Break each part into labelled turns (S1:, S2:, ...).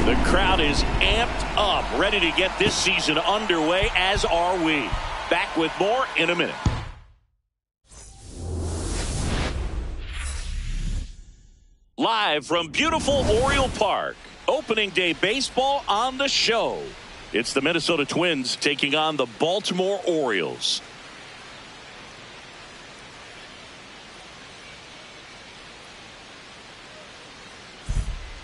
S1: The crowd is amped up, ready to get this season underway, as are we. Back with more in a minute. Live from beautiful Oriole Park, opening day baseball on the show. It's the Minnesota Twins taking on the Baltimore Orioles.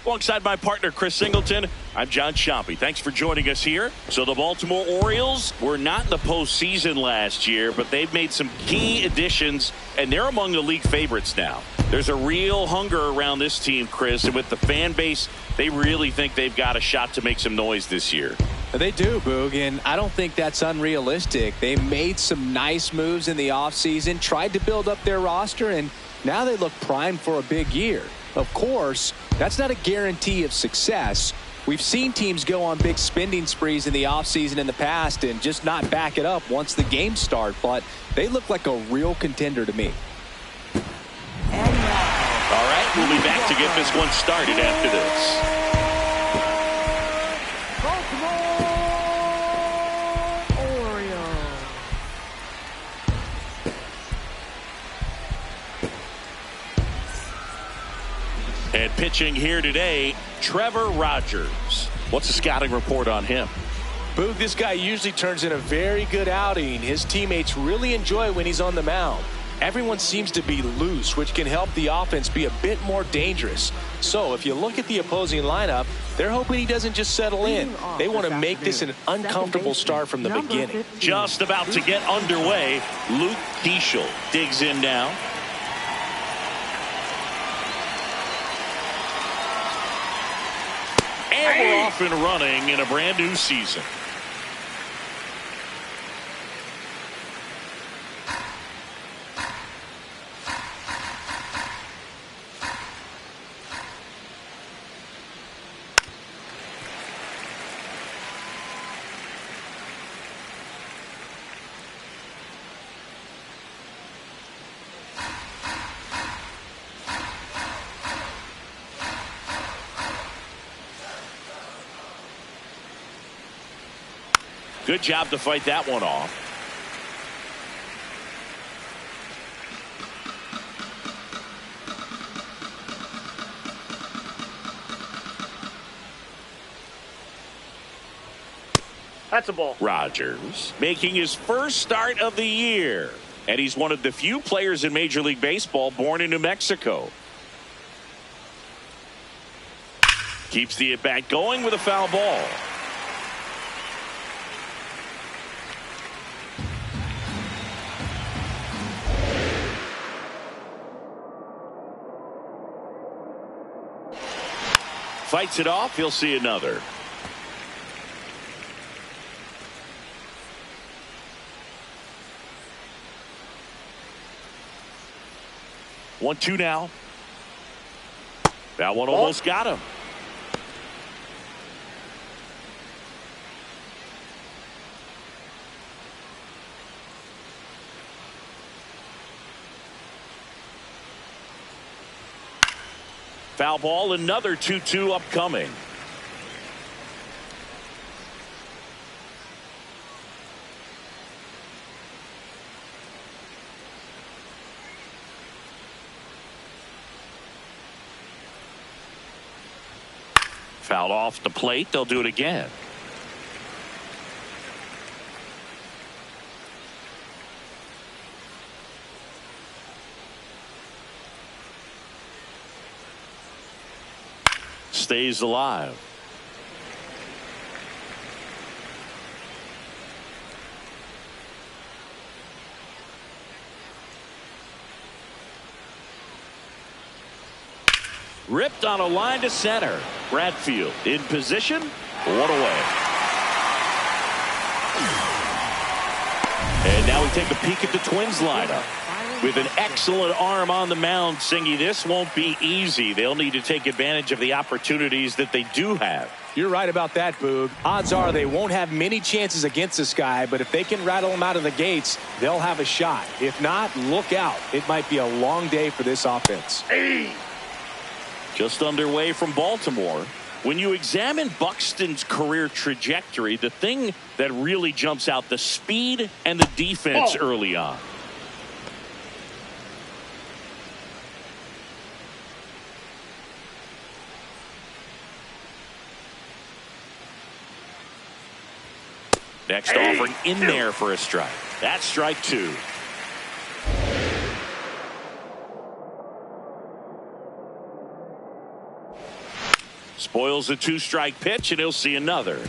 S1: Alongside my partner, Chris Singleton, I'm John Chompy. Thanks for joining us here. So the Baltimore Orioles were not in the postseason last year, but they've made some key additions, and they're among the league favorites now. There's a real hunger around this team, Chris, and with the fan base, they really think they've got a shot to make some noise this year.
S2: They do, Boog, and I don't think that's unrealistic. They made some nice moves in the offseason, tried to build up their roster, and now they look primed for a big year. Of course, that's not a guarantee of success. We've seen teams go on big spending sprees in the offseason in the past and just not back it up once the games start, but they look like a real contender to me.
S1: All right, we'll be back to get this one started after this. And pitching here today, Trevor Rogers. What's the scouting report on him?
S3: Boog, this guy usually turns in a very good outing. His teammates really enjoy when he's on the mound. Everyone seems to be loose, which can help the offense be a bit more dangerous. So if you look at the opposing lineup, they're hoping he doesn't just settle in. They want to make this an uncomfortable start from the beginning.
S1: Just about to get underway, Luke Diesel digs in now. And we're off and running in a brand new season. Good job to fight that one off.
S4: That's a ball.
S1: Rogers making his first start of the year. And he's one of the few players in Major League Baseball born in New Mexico. Keeps the at-bat going with a foul ball. Fights it off. He'll see another. One, two now. That one almost got him. Foul ball, another 2-2 upcoming. Fouled off the plate. They'll do it again. Stays alive. Ripped on a line to center. Bradfield in position. One away. And now we take a peek at the Twins lineup. With an excellent arm on the mound, Singy, this won't be easy. They'll need to take advantage of the opportunities that they do have.
S3: You're right about that, Boog. Odds are they won't have many chances against this guy, but if they can rattle him out of the gates, they'll have a shot. If not, look out. It might be a long day for this offense.
S4: Hey.
S1: Just underway from Baltimore. When you examine Buxton's career trajectory, the thing that really jumps out, the speed and the defense early on. Next offering in there for a strike. That's strike two. Spoils a two-strike pitch, and he'll see another.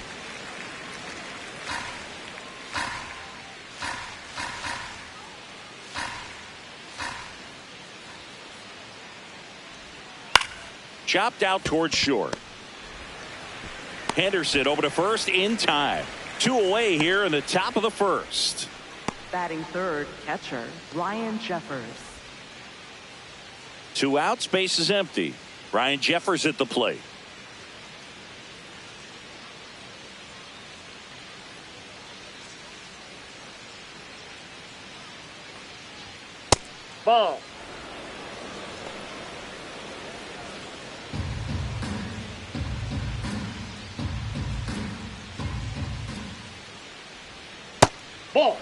S1: Chopped out towards short. Henderson over to first in time. Two away here in the top of the first.
S5: Batting third, catcher Ryan Jeffers.
S1: Two outs, base is empty. Ryan Jeffers at the plate.
S4: Ball. Ball.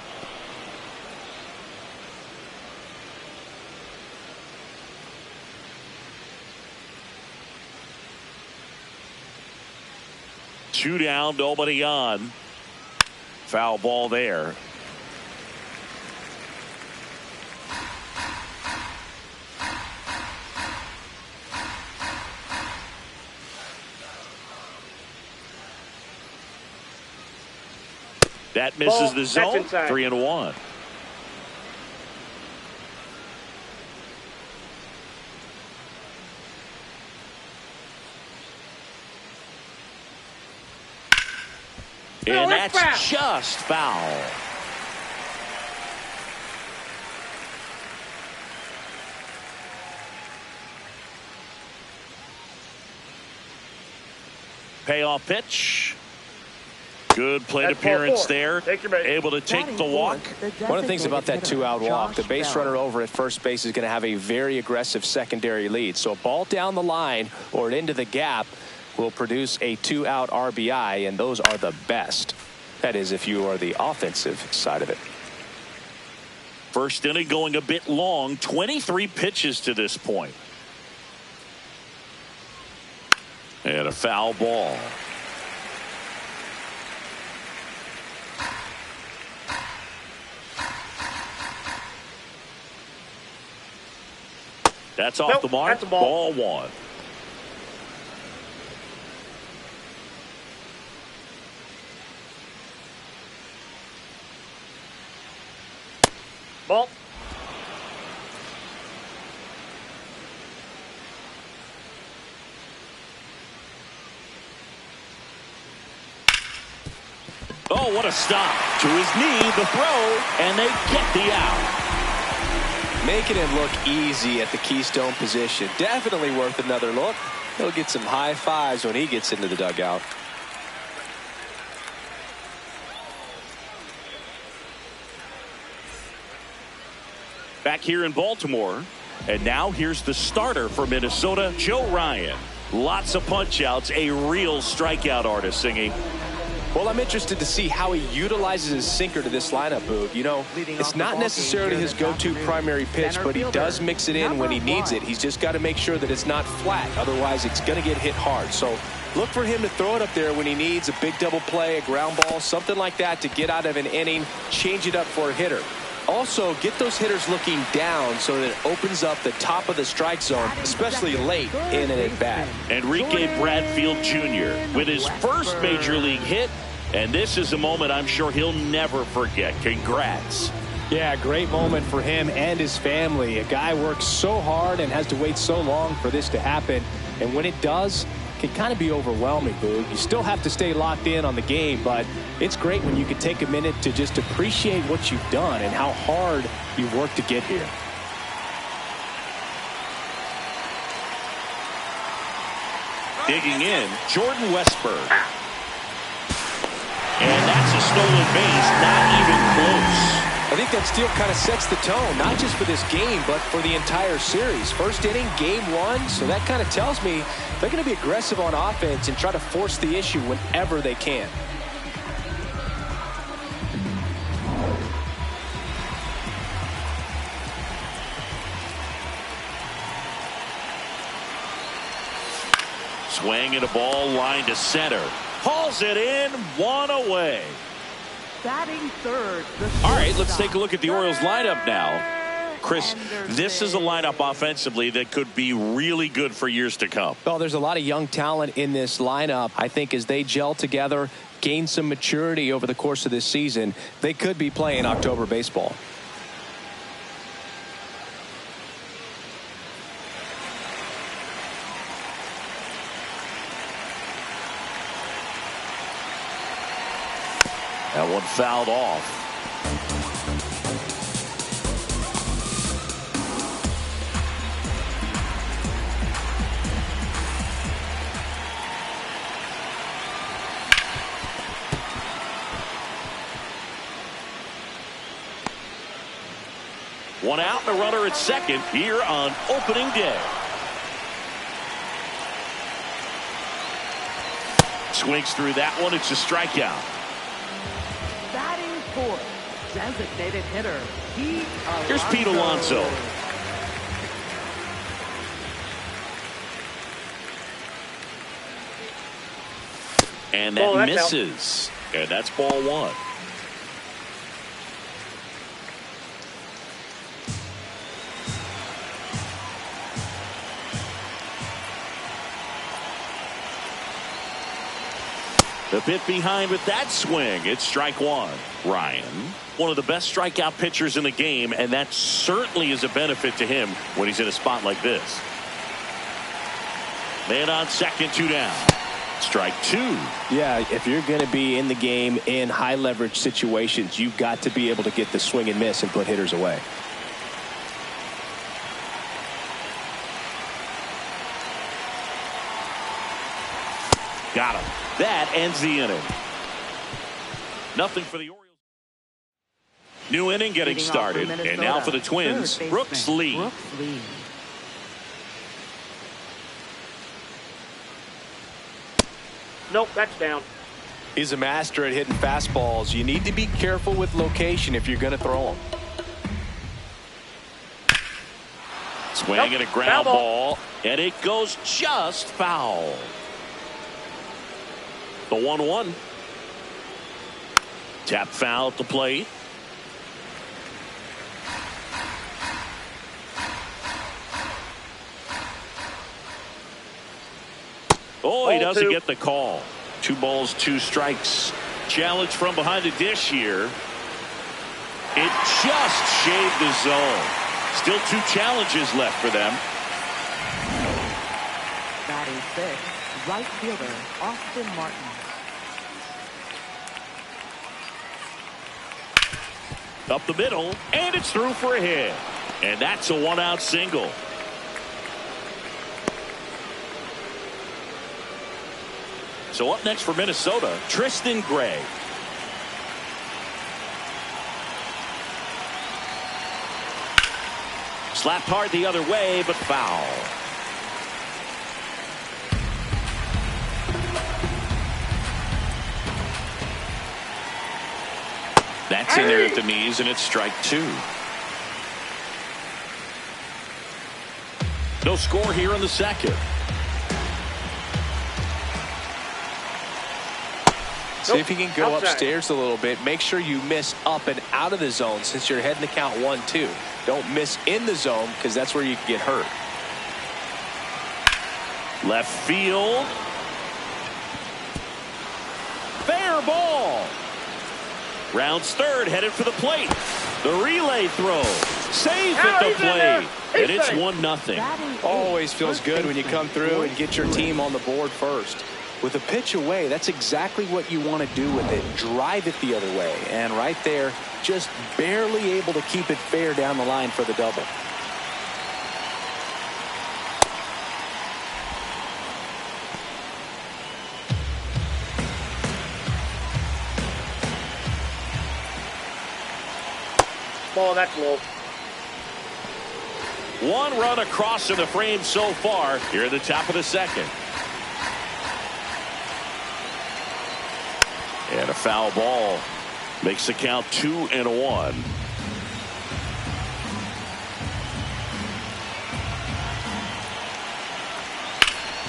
S1: Two down, nobody on. Foul ball there. That misses the zone. 3-1. And that's just foul. Payoff pitch. Good plate appearance there. Able to take the walk.
S3: One of the things about that two-out walk, the base runner over at first base is going to have a very aggressive secondary lead. So a ball down the line or into the gap will produce a two-out RBI, and those are the best. That is, if you are the offensive side of it.
S1: First inning going a bit long. 23 pitches to this point. And a foul ball. That's off the mark.
S4: That's a ball.
S1: Ball one.
S4: Ball.
S1: Oh, what a stop. To his knee, the throw, and they get the out.
S2: Making it look easy at the Keystone position. Definitely worth another look. He'll get some high fives when he gets into the dugout.
S1: Back here in Baltimore. And now here's the starter for Minnesota, Joe Ryan. Lots of punch outs, a real strikeout artist, Singy.
S3: Well, I'm interested to see how he utilizes his sinker to this lineup, Boog. You know, it's not necessarily his go-to primary pitch, but he does mix it in when he needs it. He's just got to make sure that it's not flat. Otherwise, it's going to get hit hard. So look for him to throw it up there when he needs a big double play, a ground ball, something like that to get out of an inning, change it up for a hitter. Also, get those hitters looking down so that it opens up the top of the strike zone, especially late in an at-bat.
S1: Enrique Bradfield Jr. with his first major league hit, and this is a moment I'm sure he'll never forget. Congrats.
S2: Yeah, great moment for him and his family. A guy works so hard and has to wait so long for this to happen, and when it does, it can kind of be overwhelming, Boog. You still have to stay locked in on the game, but it's great when you can take a minute to just appreciate what you've done and how hard you've worked to get here.
S1: Digging in, Jordan Westburg. And that's a stolen base, not even close.
S3: I think that steal kind of sets the tone, not just for this game, but for the entire series. First inning, game one, so that kind of tells me they're going to be aggressive on offense and try to force the issue whenever they can.
S1: Swing and a ball line to center. Hauls it in, one away.
S5: Batting third.
S1: All right, let's take a look at the Orioles lineup now. Chris, this is a lineup offensively that could be really good for years to come.
S2: Well, there's a lot of young talent in this lineup. I think as they gel together, gain some maturity over the course of this season, they could be playing October baseball.
S1: That one fouled off. One out and a runner at second here on opening day. Swings through that one. It's a strikeout.
S5: Batting fourth, designated hitter, Pete Alonso.
S1: Here's Pete Alonso. And that misses. And that's ball one. The bit behind with that swing. It's strike one. Ryan, one of the best strikeout pitchers in the game, and that certainly is a benefit to him when he's in a spot like this. Man on second, two down. Strike two.
S2: Yeah, if you're going to be in the game in high leverage situations, you've got to be able to get the swing and miss and put hitters away.
S1: Got him. That ends the inning. Nothing for the Orioles. New inning getting started. And now for the Twins, Brooks Lee.
S4: Nope, that's down.
S3: He's a master at hitting fastballs. You need to be careful with location if you're going to throw them.
S1: Swing and a ground ball. And it goes just foul. The 1-1. Tap foul at the plate. Oh, he doesn't get the call. 2 balls, 2 strikes. Challenge from behind the dish here. It just shaved the zone. Still 2 challenges left for them.
S5: Batting fifth, right fielder Austin Martin.
S1: Up the middle, and it's through for a hit. And that's a 1-out single. So up next for Minnesota, Tristan Gray. Slapped hard the other way, but foul. That's in there at the knees, and it's strike two. No score here in the second.
S3: See if you can go upstairs a little bit. Make sure you miss up and out of the zone since you're heading to count 1-2. Don't miss in the zone because that's where you can get hurt.
S1: Left field. Fair ball. Rounds third, headed for the plate. The relay throw. Safe at the plate. And it's 1-0.
S3: Always feels good when you come through and get your team on the board first. With a pitch away, that's exactly what you want to do with it. Drive it the other way. And right there, just barely able to keep it fair down the line for the double.
S4: Ball, that's low.
S1: One run across in the frame so far here at the top of the second. And a foul ball makes the count 2-1.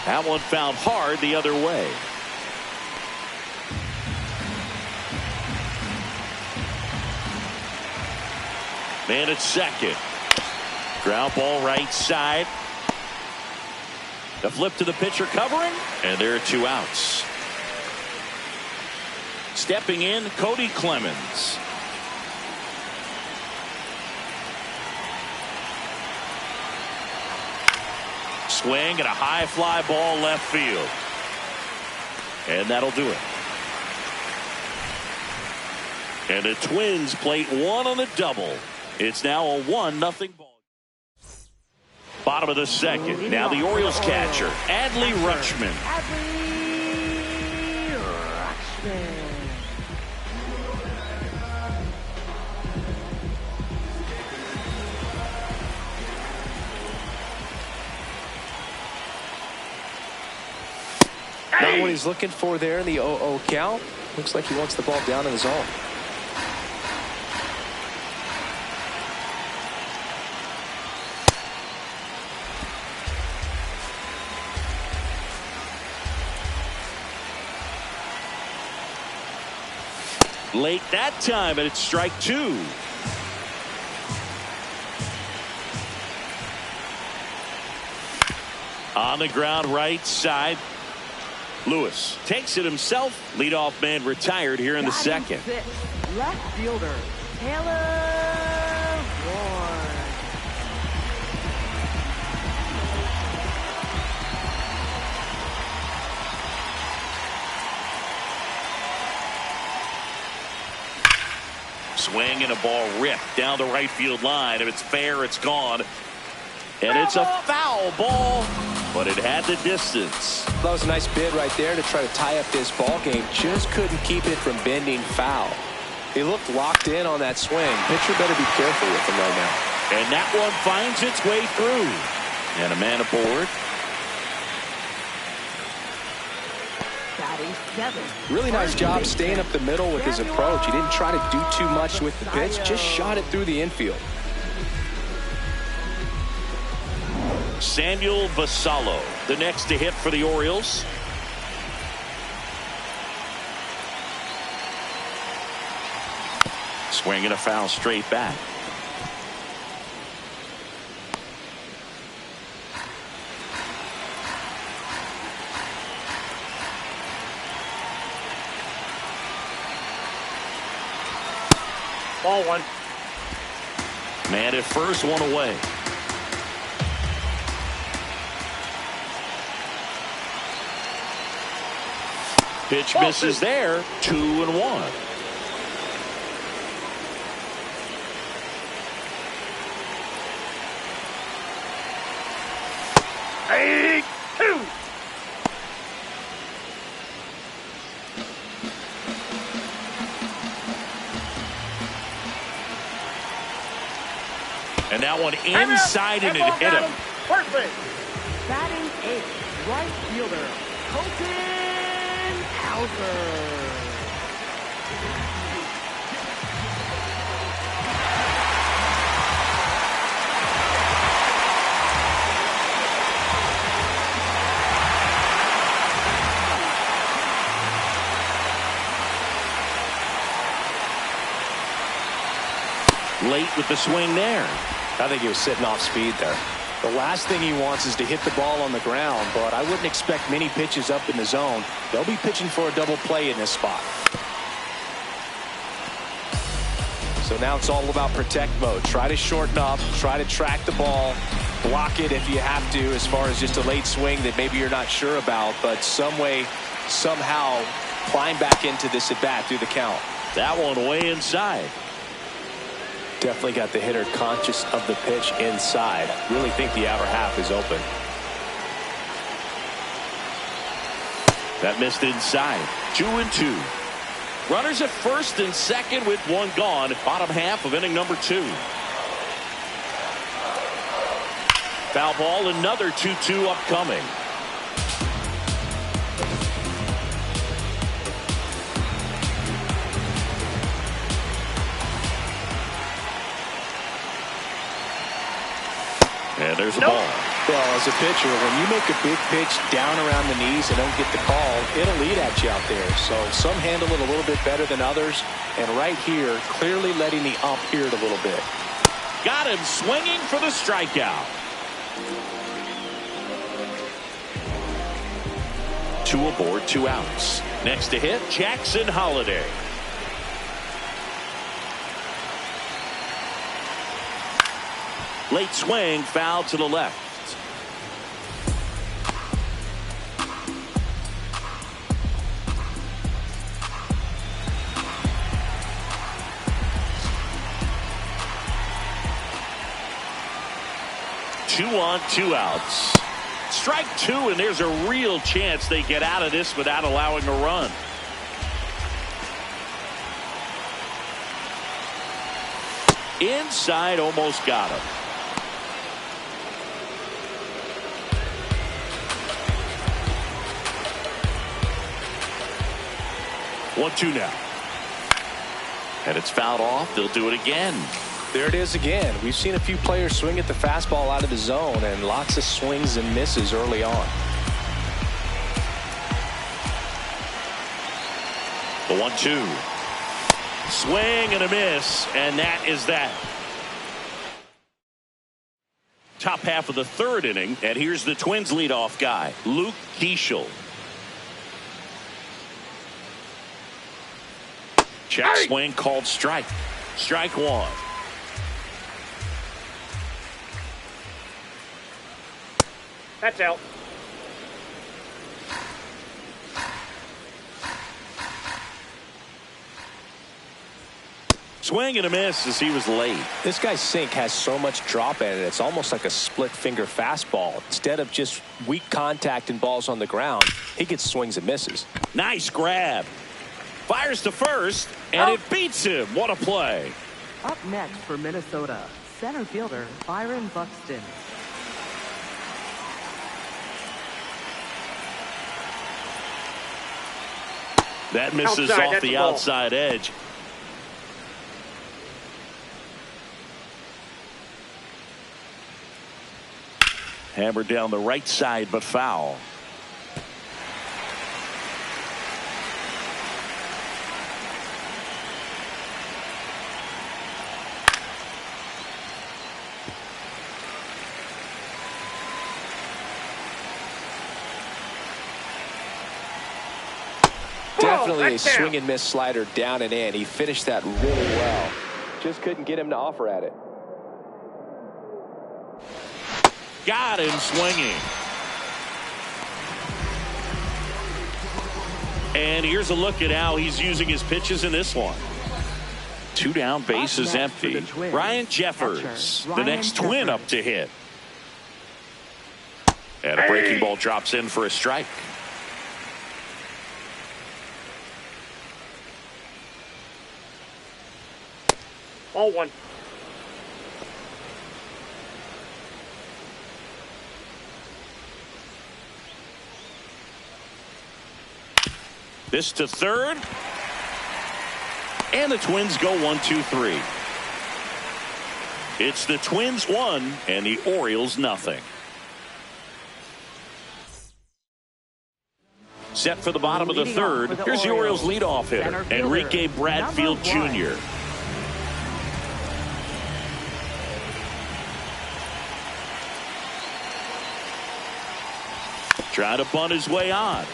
S1: That one fouled hard the other way. Man at second. Ground ball right side. The flip to the pitcher covering, and there are 2 outs. Stepping in, Cody Clemens. Swing and a high fly ball left field. And that'll do it. And the Twins plate one on the double. It's now a 1-0 ball. Bottom of the second. Now the Orioles catcher, Elly Rutschman.
S3: Not what he's looking for there in the 0-0 count. Looks like he wants the ball down in the zone.
S1: Late that time, and it's strike 2. On the ground right side. Lewis takes it himself. Leadoff man retired here in the second.
S5: Left fielder, Taylor Ward.
S1: Swing and a ball ripped down the right field line. If it's fair, it's gone. And it's a foul ball, but it had the distance.
S3: That was a nice bid right there to try to tie up this ball game. Just couldn't keep it from bending foul. He looked locked in on that swing. Pitcher better be careful with him right now.
S1: And that one finds its way through. And a man aboard.
S5: Batting 7th.
S3: Really nice job staying up the middle with his approach. He didn't try to do too much with the pitch. Just shot it through the infield.
S1: Samuel Vasallo, the next to hit for the Orioles. Swinging a foul straight back.
S4: Ball 1.
S1: Man at first, one away. Pitch misses there. 2-1.
S4: Hey, 2.
S1: And that one inside and it hit him.
S4: Perfect.
S5: Batting 8th, right fielder, Colton Hauser.
S1: with the swing there.
S3: I think he was sitting off speed there. The last thing he wants is to hit the ball on the ground, but I wouldn't expect many pitches up in the zone. They'll be pitching for a double play in this spot. So now it's all about protect mode. Try to shorten up, try to track the ball, block it if you have to, as far as just a late swing that maybe you're not sure about, but some way, somehow climb back into this at bat through the count.
S1: That one way inside.
S3: Definitely got the hitter conscious of the pitch inside. Really think the outer half is open.
S1: That missed inside. 2-2. Runners at first and second with one gone. Bottom half of inning number 2. Foul ball, another 2-2 upcoming. And there's a ball.
S3: Well, as a pitcher, when you make a big pitch down around the knees and don't get the call, it'll eat at you out there. So some handle it a little bit better than others. And right here, clearly letting the ump hear it a little bit.
S1: Got him swinging for the strikeout. 2 aboard, 2 outs. Next to hit, Jackson Holliday. Late swing, foul to the left. Two on, 2 outs. Strike 2, and there's a real chance they get out of this without allowing a run. Inside, almost got him. One, 2 now. And it's fouled off. They'll do it again.
S3: There it is again. We've seen a few players swing at the fastball out of the zone and lots of swings and misses early on.
S1: The 1-2. Swing and a miss, and that is that. Top half of the 3rd inning, and here's the Twins leadoff guy, Luke Keeschel. Check swing called strike. Strike 1.
S4: That's out.
S1: Swing and a miss as he was late.
S3: This guy's sink has so much drop in it. It's almost like a split finger fastball. Instead of just weak contact and balls on the ground, he gets swings and misses.
S1: Nice grab. Fires to first, and it beats him. What a play.
S5: Up next for Minnesota, center fielder Byron Buxton.
S1: That misses
S4: Outside,
S1: off
S4: that's
S1: the
S4: a ball.
S1: outside edge. Hammered down the right side, but foul.
S3: Definitely a swing and miss slider down and in. He finished that really well. Just couldn't get him to offer at it.
S1: Got him swinging. And here's a look at how he's using his pitches in this one. 2 down, base is empty. Ryan Jeffers, the next Twin up to hit. And a breaking ball drops in for a strike.
S4: Ball 1.
S1: This to third. And the Twins go 1-2-3. It's the Twins 1 and the Orioles nothing. Set for the bottom of the third. Here's the Orioles leadoff hitter, Enrique Bradfield Jr. Trying to bunt his way on.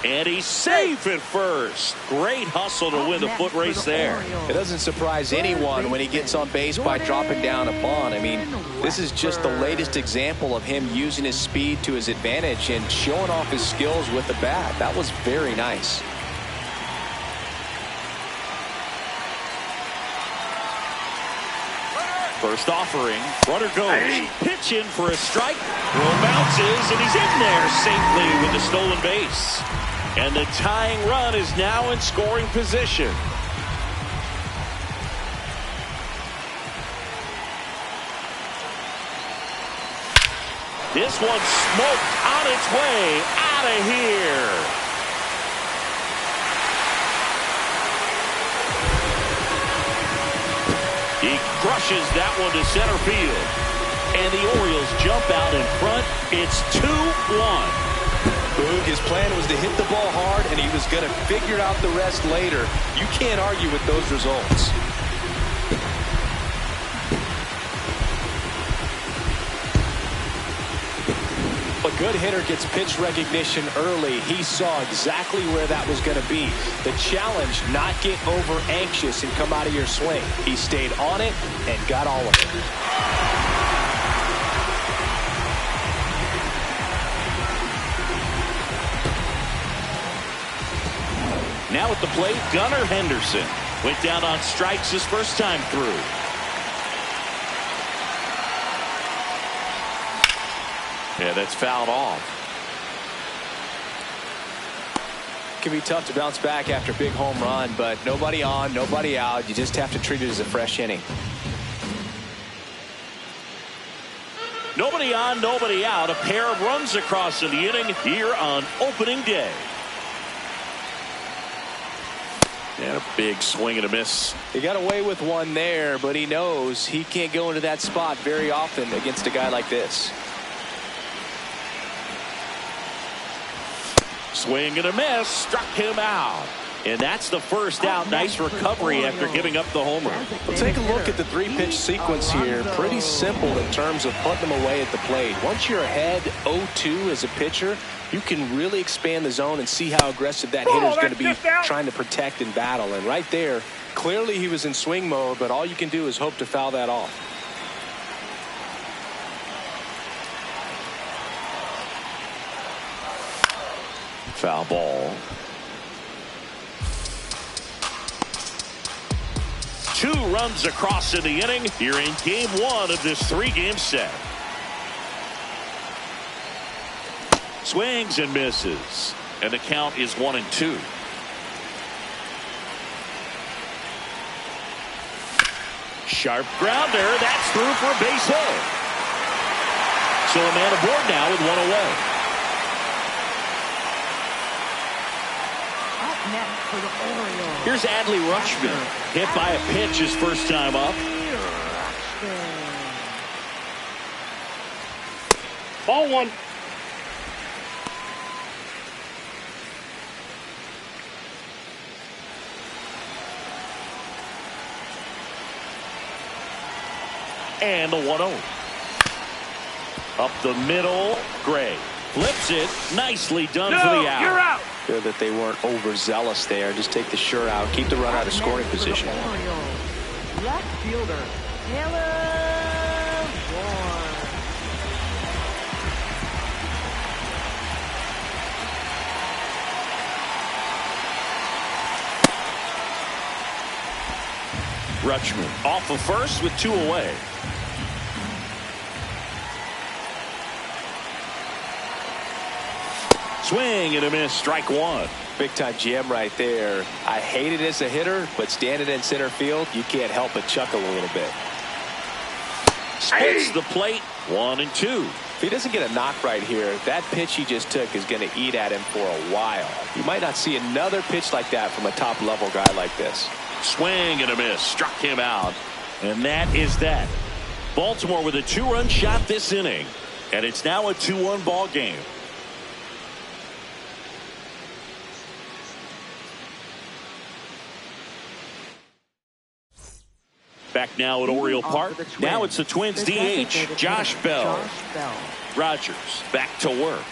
S1: And he's safe at first. Great hustle to win the foot race there.
S2: It doesn't surprise anyone when he gets on base by dropping down a bunt. I mean, this is just the latest example of him using his speed to his advantage and showing off his skills with the bat. That was very nice.
S1: First offering. Runner goes. Pitch in for a strike. Throw bounces, and he's in there safely with the stolen base. And the tying run is now in scoring position. This one smoked on its way out of here. He crushes that one to center field. And the Orioles jump out in front. It's 2-1.
S2: Boog, his plan was to hit the ball hard, and he was going to figure out the rest later. You can't argue with those results. A good hitter gets pitch recognition early. He saw exactly where that was going to be. The challenge, not get over anxious and come out of your swing. He stayed on it and got all of it.
S1: Now at the plate, Gunnar Henderson. Went down on strikes his first time through. Yeah, that's fouled off.
S2: It can be tough to bounce back after a big home run, but nobody on, nobody out. You just have to treat it as a fresh inning.
S1: Nobody on, nobody out. A pair of runs across in the inning here on opening day. And a big swing and a miss.
S2: He got away with one there, but he knows he can't go into that spot very often against a guy like this.
S1: Swing and a miss. Struck him out. And that's the first out. Nice recovery after giving up the homer.
S2: Well, take a look at the three-pitch sequence here. Pretty simple in terms of putting them away at the plate. Once you're ahead 0-2 as a pitcher, you can really expand the zone and see how aggressive that hitter's going to be trying to protect and battle. And right there, clearly he was in swing mode, but all you can do is hope to foul that off.
S1: Foul ball. 2 runs across in the inning here in game 1 of this 3-game set. Swings and misses. And the count is 1-2. Sharp grounder. That's through for a base hit. So a man aboard now with 1 away.
S5: Next for the Orioles.
S1: Here's Adley Rutschman. Hit by a pitch his first time up.
S4: Ball 1.
S1: And the 1-0. Up the middle. Gray flips it. Nicely done for the out.
S4: You're out.
S2: Good that they weren't overzealous there. Just take the shirt out. Keep the run out of scoring position.
S5: Left fielder, Taylor Ward.
S1: Rutschman off of first with 2 away. Swing and a miss. Strike 1.
S2: Big time jam right there. I hate it as a hitter, but standing in center field, you can't help but chuckle a little bit.
S1: Spits the plate. 1-2.
S2: If he doesn't get a knock right here, that pitch he just took is going to eat at him for a while. You might not see another pitch like that from a top level guy like this.
S1: Swing and a miss. Struck him out. And that is that. Baltimore with a 2-run shot this inning. And it's now a 2-1 ball game. Back now at Oriole Park. Now it's the Twins DH, Josh Bell. Rogers back to work.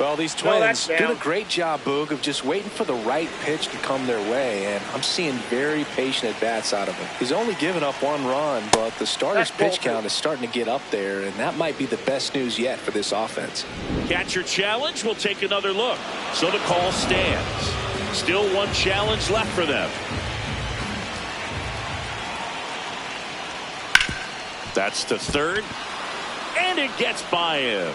S3: Well, these Twins do a great job, Boog, of just waiting for the right pitch to come their way, and I'm seeing very patient at-bats out of him. He's only given up 1 run, but the starter's pitch count is starting to get up there, and that might be the best news yet for this offense.
S1: Catcher challenge. We'll take another look. So the call stands. Still 1 challenge left for them. That's to third, and it gets by him.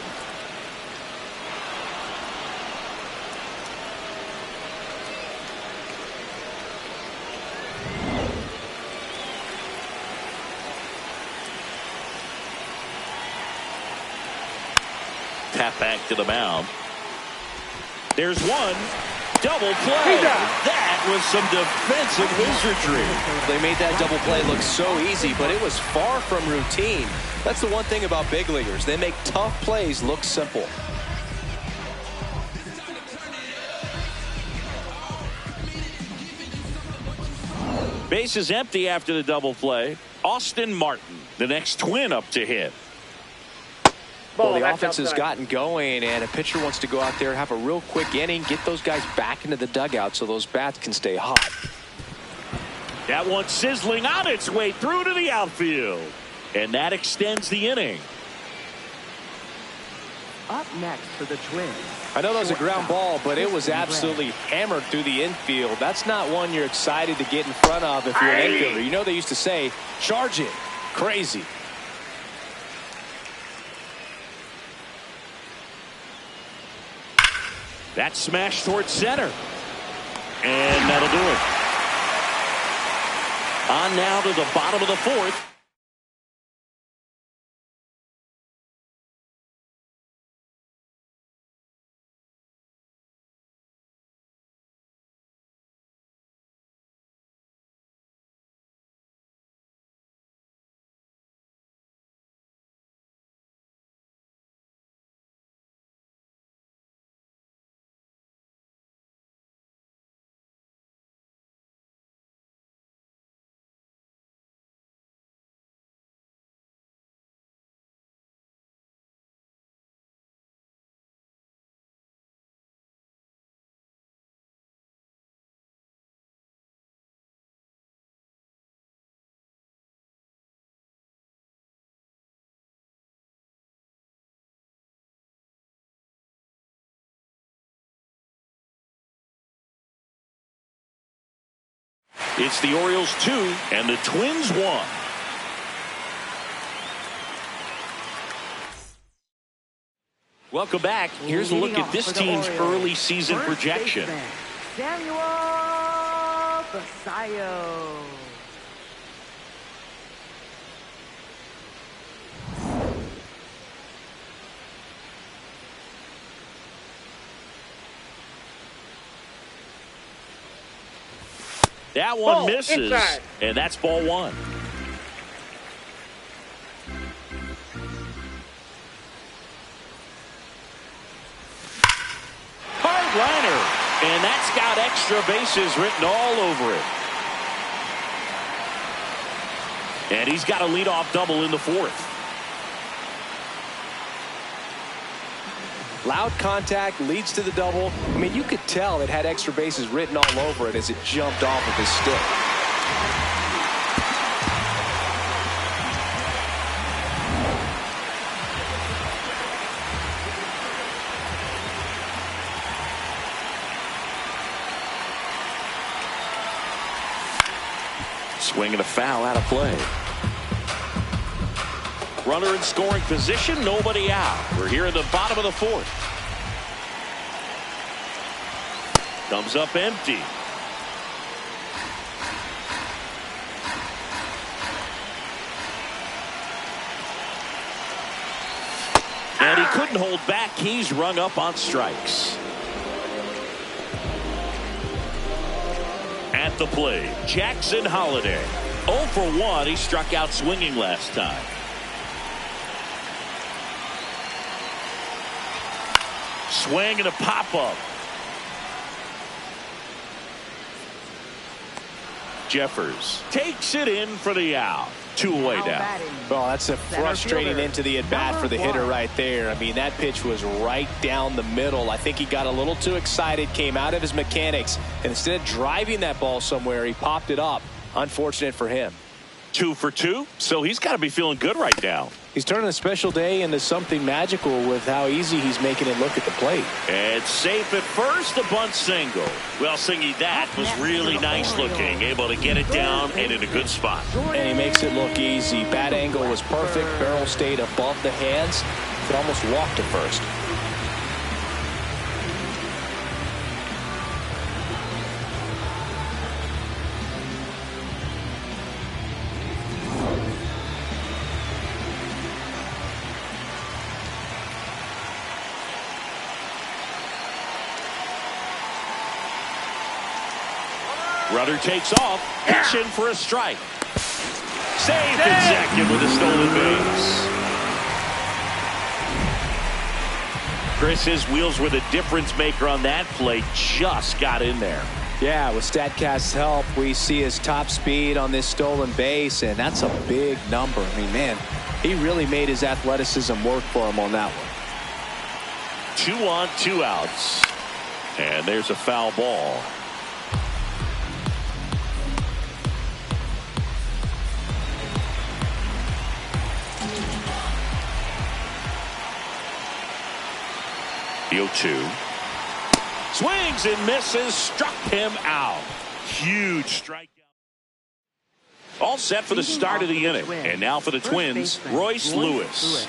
S1: Tap back to the mound. There's one. Double play. That was some defensive wizardry.
S2: They made that double play look so easy, but it was far from routine. That's the one thing about big leaguers. They make tough plays look simple.
S1: Base is empty after the double play. Austin Martin, the next Twin up to hit.
S2: Well, the offense has gotten going, and a pitcher wants to go out there, have a real quick inning, get those guys back into the dugout so those bats can stay hot.
S1: That one sizzling on its way through to the outfield. And that extends the inning.
S5: Up next for the Twins.
S3: I know that was a ground ball, but it was absolutely hammered through the infield. That's not one you're excited to get in front of if you're an infielder. You know they used to say, charge it. Crazy.
S1: That smash towards center. And that'll do it. On now to the bottom of the 4th. It's the Orioles 2 and the Twins 1. Welcome back. Here's a look at this team's early season projection.
S5: Samuel Basallo.
S1: That one misses, and that's ball 1. Hard liner, and that's got extra bases written all over it. And he's got a leadoff double in the 4th.
S2: Loud contact leads to the double. I mean, you could tell it had extra bases written all over it as it jumped off of his stick.
S1: Swing and a foul out of play. Runner in scoring position, nobody out. We're here in the bottom of the 4th. Comes up empty. And he couldn't hold back. He's rung up on strikes. At the plate, Jackson Holliday. 0 for 1. He struck out swinging last time. Swing and a pop-up. Jeffers takes it in for the out. 2 away now.
S3: Well, that's a frustrating end to the at-bat for the hitter right there. I mean, that pitch was right down the middle. I think he got a little too excited, came out of his mechanics, and instead of driving that ball somewhere, he popped it up. Unfortunate for him.
S1: 2 for 2, so he's got to be feeling good right now.
S3: He's turning a special day into something magical with how easy he's making it look at the plate.
S1: It's safe at first, a bunt single. Well, Singy, that was really nice looking. Able to get it down and in a good spot.
S3: And he makes it look easy. Bat angle was perfect. Barrel stayed above the hands. Could almost walk to first.
S1: Runner takes off, pitching for a strike. Safe at second with a stolen base. Chris, his wheels were the difference maker on that play. Just got in there.
S2: Yeah, with StatCast's help, we see his top speed on this stolen base, and that's a big number. I mean, man, he really made his athleticism work for him on that one.
S1: 2 on, 2 outs. And there's a foul ball. The 0-2. Swings and misses. Struck him out. Huge strikeout. All set for the start of the inning. And now for the Twins, Royce Lewis.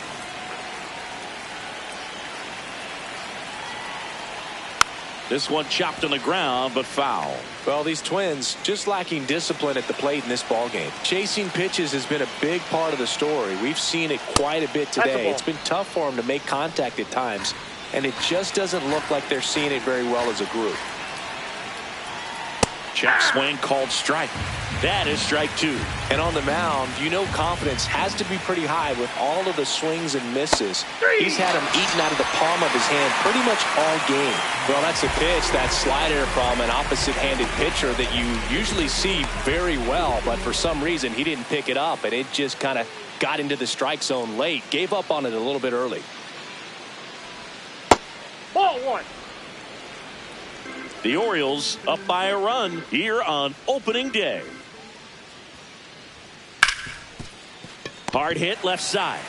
S1: This one chopped on the ground, but foul.
S3: Well, these Twins just lacking discipline at the plate in this ballgame. Chasing pitches has been a big part of the story. We've seen it quite a bit today. It's been tough for them to make contact at times, and it just doesn't look like they're seeing it very well as a group.
S1: Check swing called strike. That is strike 2.
S3: And on the mound, you know confidence has to be pretty high with all of the swings and misses. He's had them eaten out of the palm of his hand pretty much all game. Well, that's a pitch, that slider from an opposite-handed pitcher that you usually see very well, but for some reason he didn't pick it up, and it just kind of got into the strike zone late. Gave up on it a little bit early.
S4: Ball 1.
S1: The Orioles up by a run here on opening day. Hard hit left side.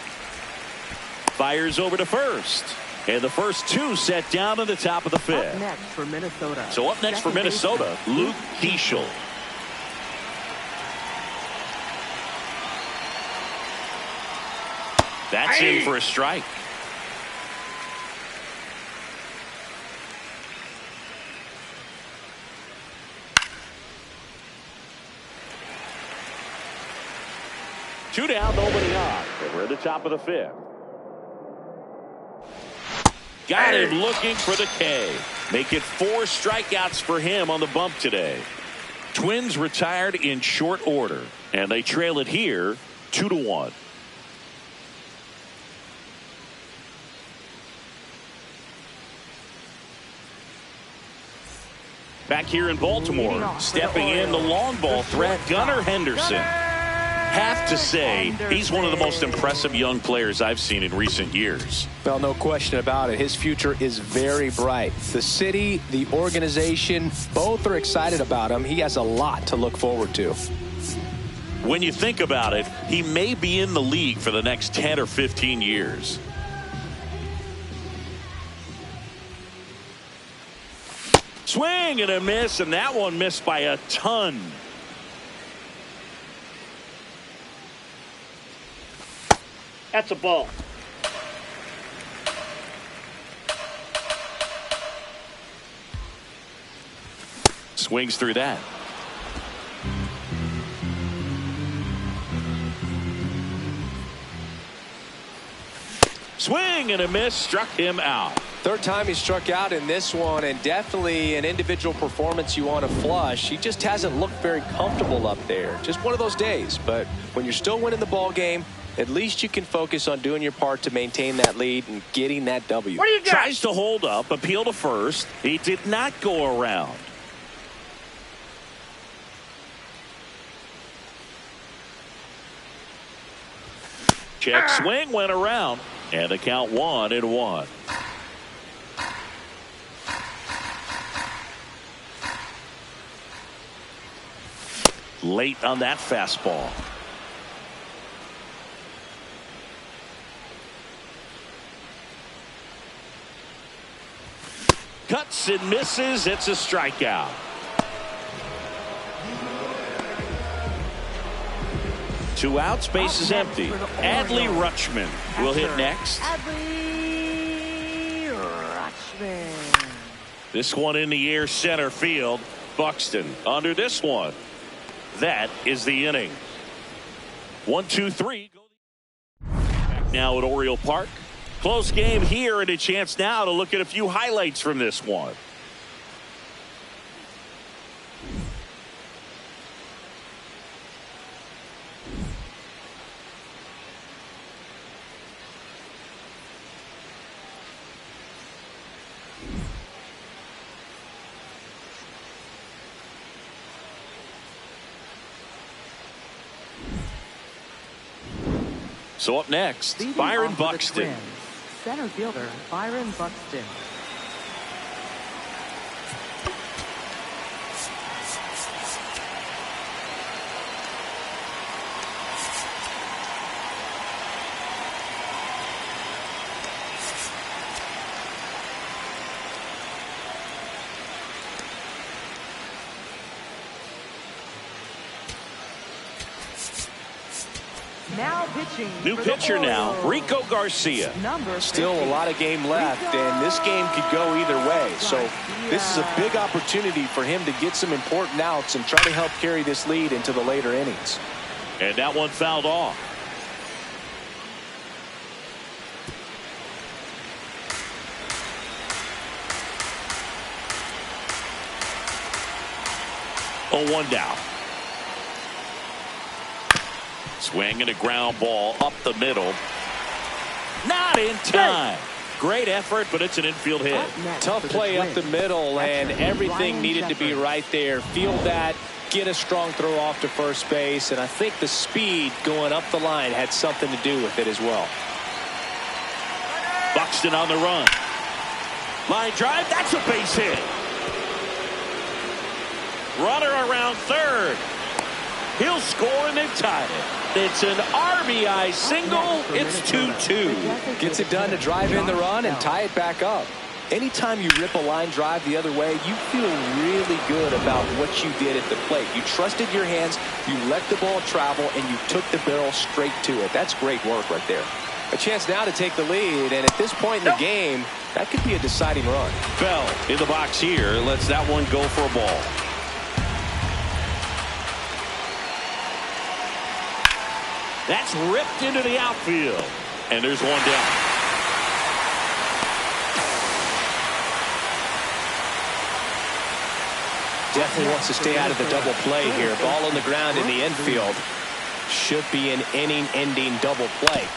S1: Fires over to first. And the first 2 set down in the top of the 5th.
S5: Up next for Minnesota.
S1: So up next for Minnesota, Luke Keeschel. That's in for a strike. Two down, nobody on. And we're at the top of the 5th. Got him looking for the K. Make it 4 strikeouts for him on the bump today. Twins retired in short order, and they trail it here 2-1. Back here in Baltimore, stepping in the long ball threat, Gunnar Henderson. Have to say, he's one of the most impressive young players I've seen in recent years.
S2: Well, no question about it. His future is very bright. The city, the organization, both are excited about him. He has a lot to look forward to.
S1: When you think about it, he may be in the league for the next 10 or 15 years. Swing and a miss, and that one missed by a ton.
S4: That's a ball.
S1: Swings through that. Swing and a miss, struck him out.
S3: Third time he struck out in this one, and definitely an individual performance you want to flush. He just hasn't looked very comfortable up there. Just one of those days. But when you're still winning the ball game, at least you can focus on doing your part to maintain that lead and getting that W.
S4: What do you got?
S1: Tries to hold up, appeal to first. He did not go around. Check swing went around, and the count 1-1. Late on that fastball. Cuts and misses. It's a strikeout. Two outs, base is empty. Adley Rutschman will hit next.
S5: Adley Rutschman.
S1: This one in the air, center field. Buxton under this one. That is the inning. 1-2-3. Back now at Oriole Park. Close game here, and a chance now to look at a few highlights from this one. So up next,
S5: Leading
S1: Byron
S5: off for the
S1: Buxton.
S5: Twins, center fielder Byron Buxton. Now pitching.
S1: New
S5: for the
S1: pitcher now,
S5: Orioles,
S1: Rico Garcia.
S5: number
S3: Still
S5: 50.
S3: a lot of game left, and this game could go either way. So this is a big opportunity for him to get some important outs and try to help carry this lead into the later innings.
S1: And that one fouled off. Oh, 1 down. Swing and a ground ball up the middle. Not in time. Great effort, but it's an infield hit.
S5: Up next
S3: Tough
S5: for the
S3: play up the
S5: Twins,
S3: middle, and
S5: catcher
S3: everything
S5: Ryan
S3: needed to be
S5: Shepherd.
S3: right there. Field that, get a strong throw off to first base, and I think the speed going up the line had something to do with it as well.
S1: Buxton on the run. Line drive, that's a base hit. Runner around third. He'll score and they've tied it. It's an RBI single. It's 2-2.
S3: Gets it done to drive in the run and tie it back up. Anytime you rip a line drive the other way, you feel really good about what you did at the plate. You trusted your hands, you let the ball travel, and you took the barrel straight to it. That's great work right there. A chance now to take the lead, and at this point in the game, that could be a deciding run.
S1: Bell in the box here. Lets that one go for a ball. That's ripped into the outfield. And there's one down.
S3: Definitely wants to stay out of the double play here. Ball on the ground in the infield. Should be an inning-ending double play.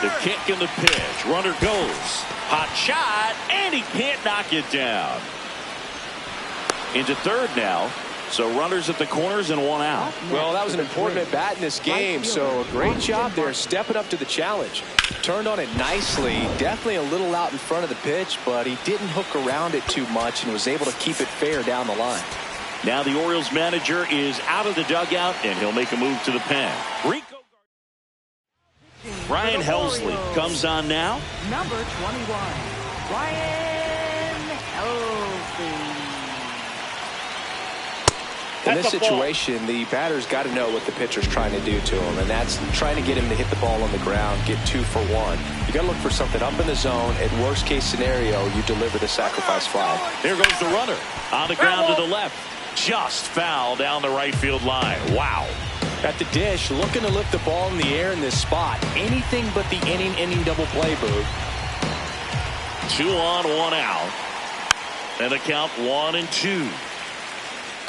S1: The kick and the pitch. Runner goes. Hot shot, and he can't knock it down. Into third now. So runners at the corners and one out.
S3: Well, that was an important at bat in this game, so a great job there stepping up to the challenge. Turned on it nicely, definitely a little out in front of the pitch, but he didn't hook around it too much and was able to keep it fair down the line.
S1: Now the Orioles manager is out of the dugout, and he'll make a move to the pen. Ryan Helsley comes on now.
S5: Number 21, Ryan Helsley.
S3: In this situation, the batter's got to know what the pitcher's trying to do to him, and that's trying to get him to hit the ball on the ground, get 2 for 1. You got to look for something up in the zone. At worst case scenario, you deliver the sacrifice fly.
S1: Here goes the runner on the ground to the left. Just foul down the right field line. Wow.
S3: At the dish, looking to lift the ball in the air in this spot. Anything but the inning double play, Boog.
S1: 2 on, 1 out. And the count 1-2.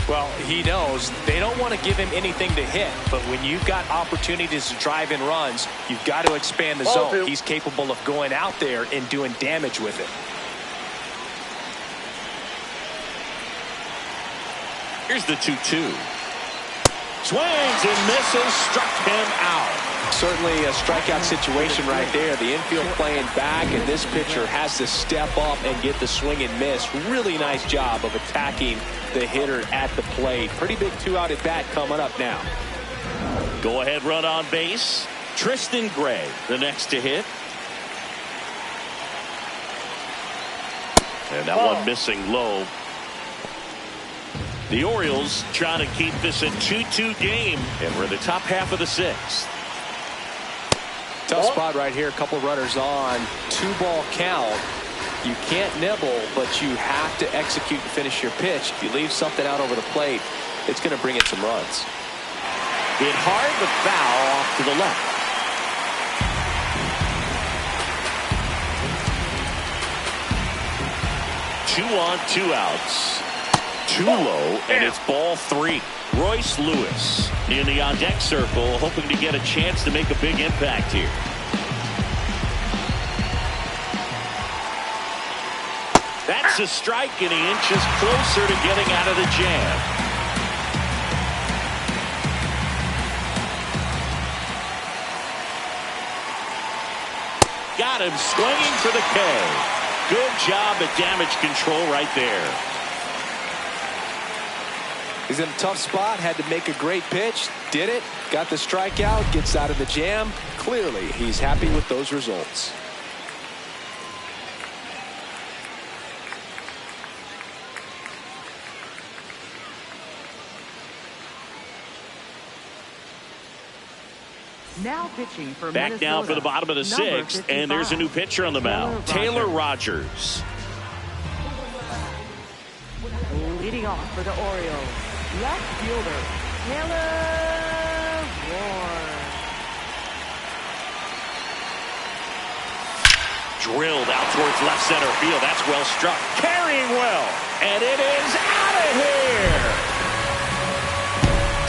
S3: Well, he knows they don't want to give him anything to hit, but when you've got opportunities to drive in runs, you've got to expand the zone. He's capable of going out there and doing damage with it.
S1: Here's the 2-2. Swings and misses, struck him out.
S3: Certainly a strikeout situation right there. The infield playing back, and this pitcher has to step up and get the swing and miss. Really nice job of attacking the hitter at the plate. Pretty big 2-out at bat coming up now.
S1: Go ahead run on base. Tristan Gray, the next to hit. And that one missing low. The Orioles trying to keep this a 2-2 game, and we're in the top half of the 6th.
S3: Tough spot right here. A couple runners on. 2-ball count. You can't nibble, but you have to execute and finish your pitch. If you leave something out over the plate, it's going to bring in some runs.
S1: Hit hard, but foul off to the left. 2 on, 2 outs. Too low, and it's ball 3. Royce Lewis in the on-deck circle, hoping to get a chance to make a big impact here. That's a strike, and he inches closer to getting out of the jam. Got him swinging for the K. Good job at damage control right there.
S3: He's in a tough spot, had to make a great pitch, did it, got the strikeout, gets out of the jam. Clearly, he's happy with those results.
S5: Now pitching for
S1: Back
S5: Minnesota,
S1: now for the bottom of the 6th, and there's a new pitcher on the mound, Taylor Rogers.
S5: Leading off for the Orioles, left fielder Taylor Ward.
S1: Drilled out towards left center field. That's well struck. Carrying well, and it is out of here.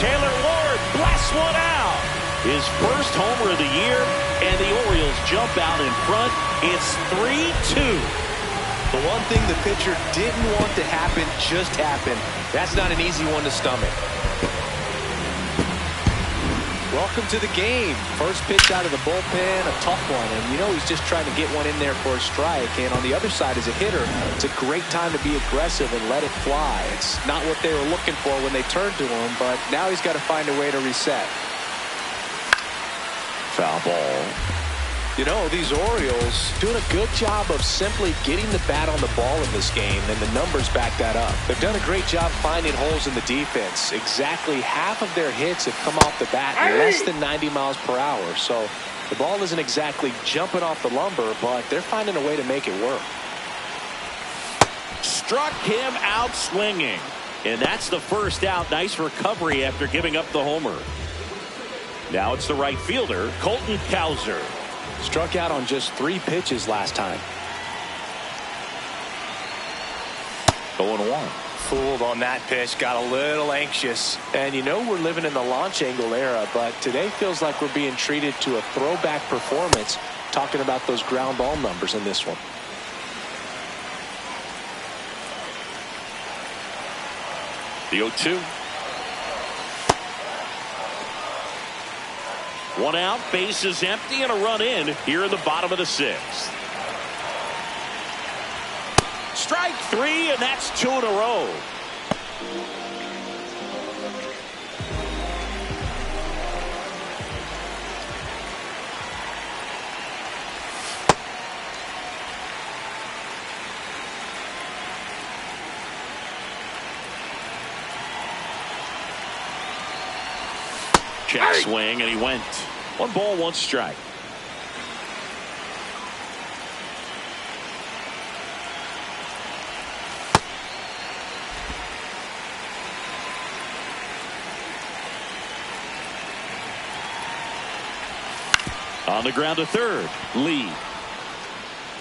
S1: Taylor Ward blasts one out. His first homer of the year, and the Orioles jump out in front. It's 3-2.
S3: The one thing the pitcher didn't want to happen just happened. That's not an easy one to stomach. Welcome to the game. First pitch out of the bullpen, a tough one. And you know he's just trying to get one in there for a strike. And on the other side as a hitter, it's a great time to be aggressive and let it fly. It's not what they were looking for when they turned to him, but now he's got to find a way to reset.
S1: Foul ball.
S3: You know, these Orioles doing a good job of simply getting the bat on the ball in this game, and the numbers back that up. They've done a great job finding holes in the defense. Exactly half of their hits have come off the bat less than 90 miles per hour. So the ball isn't exactly jumping off the lumber, but they're finding a way to make it work.
S1: Struck him out swinging. And that's the first out. Nice recovery after giving up the homer. Now it's the right fielder, Colton Cowser.
S3: Struck out on just 3 pitches last time.
S1: 0-1.
S3: Fooled on that pitch, got a little anxious. And you know we're living in the launch angle era, but today feels like we're being treated to a throwback performance, talking about those ground ball numbers in this one.
S1: The 0-2. 1 out, base is empty, and a run in here in the bottom of the 6th. Strike 3, and that's 2 in a row. Check swing, and he went. 1 ball, 1 strike. On the ground to third, Lee.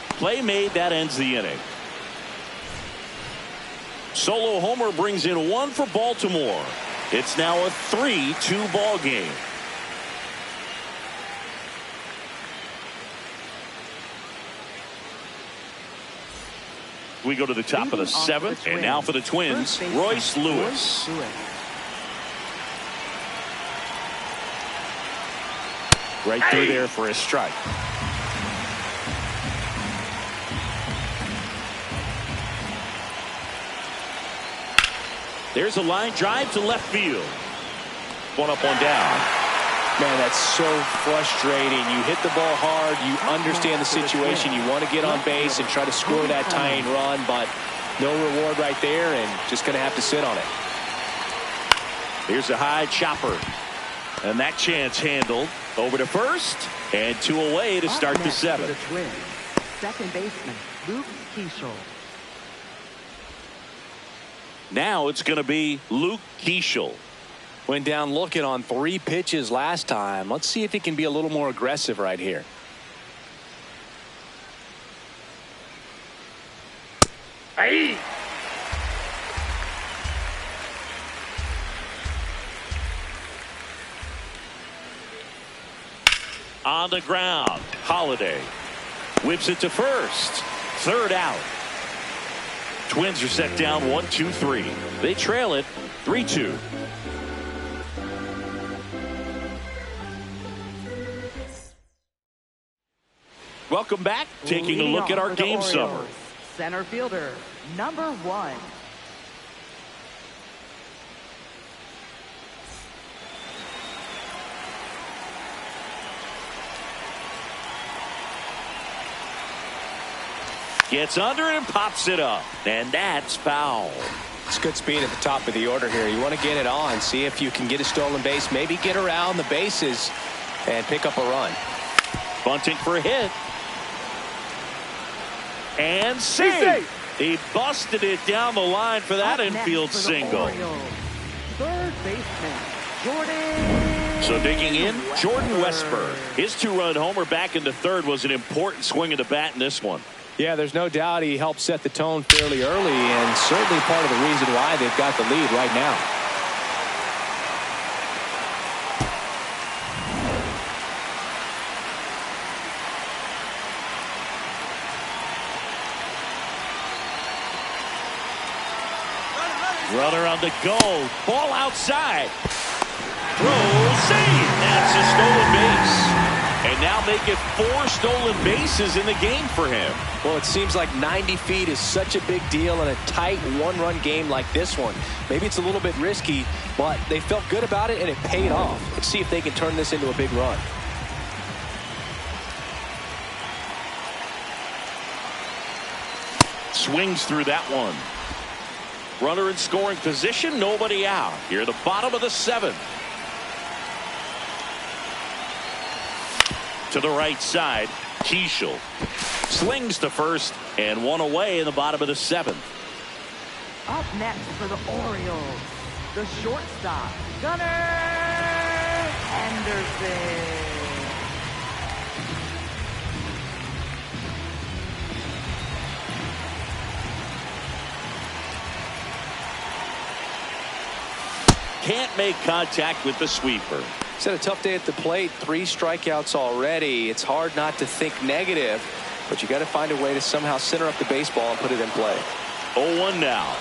S1: Play made, that ends the inning. Solo homer brings in 1 for Baltimore. It's now a 3-2 ball game. We go to the top of the seventh, and now for the Twins, Royce Lewis. Right through there for a strike. There's a line drive to left field. One up, one down.
S3: Man, that's so frustrating. You hit the ball hard. You understand the situation. You want to get on base and try to score that tying run, but no reward right there, and just going to have to sit on it.
S1: Here's a high chopper. And that chance handled. Over to first, and 2 away to start the seventh.
S5: Second baseman, Luke Keeschel.
S1: Now it's going to be Luke Keeschel.
S3: Went down looking on 3 pitches last time. Let's see if he can be a little more aggressive right here.
S4: Hey!
S1: On the ground, Holiday whips it to first. Third out. Twins are set down 1-2-3. They trail it 3-2. Welcome back. Taking a look at our game summary.
S5: Center fielder, number 1.
S1: Gets under it and pops it up. And that's foul.
S3: It's good speed at the top of the order here. You want to get it on, see if you can get a stolen base, maybe get around the bases and pick up a run.
S1: Bunting for a hit. And safe. He busted it down the line for that infield single.
S5: Third baseman, Jordan.
S1: So digging in, Jordan Westburg. His 2-run homer back in the third was an important swing of the bat in this one.
S3: Yeah, there's no doubt he helped set the tone fairly early, and certainly part of the reason why they've got the lead right now.
S1: Runner on the go. Ball outside. Throw, save. That's a stolen base. And now make it 4 stolen bases in the game for him.
S3: Well, it seems like 90 feet is such a big deal in a tight 1-run game like this one. Maybe it's a little bit risky, but they felt good about it and it paid off. Let's see if they can turn this into a big run.
S1: Swings through that one. Runner in scoring position, nobody out. Here the bottom of the 7th. To the right side, Keeschel slings to first, and 1 away in the bottom of the 7th.
S5: Up next for the Orioles, the shortstop, Gunnar Henderson.
S1: Can't make contact with the sweeper.
S2: He's had a tough day at the plate. 3 strikeouts already. It's hard not to think negative, but you got to find a way to somehow center up the baseball and put it in play.
S1: 0-1 now.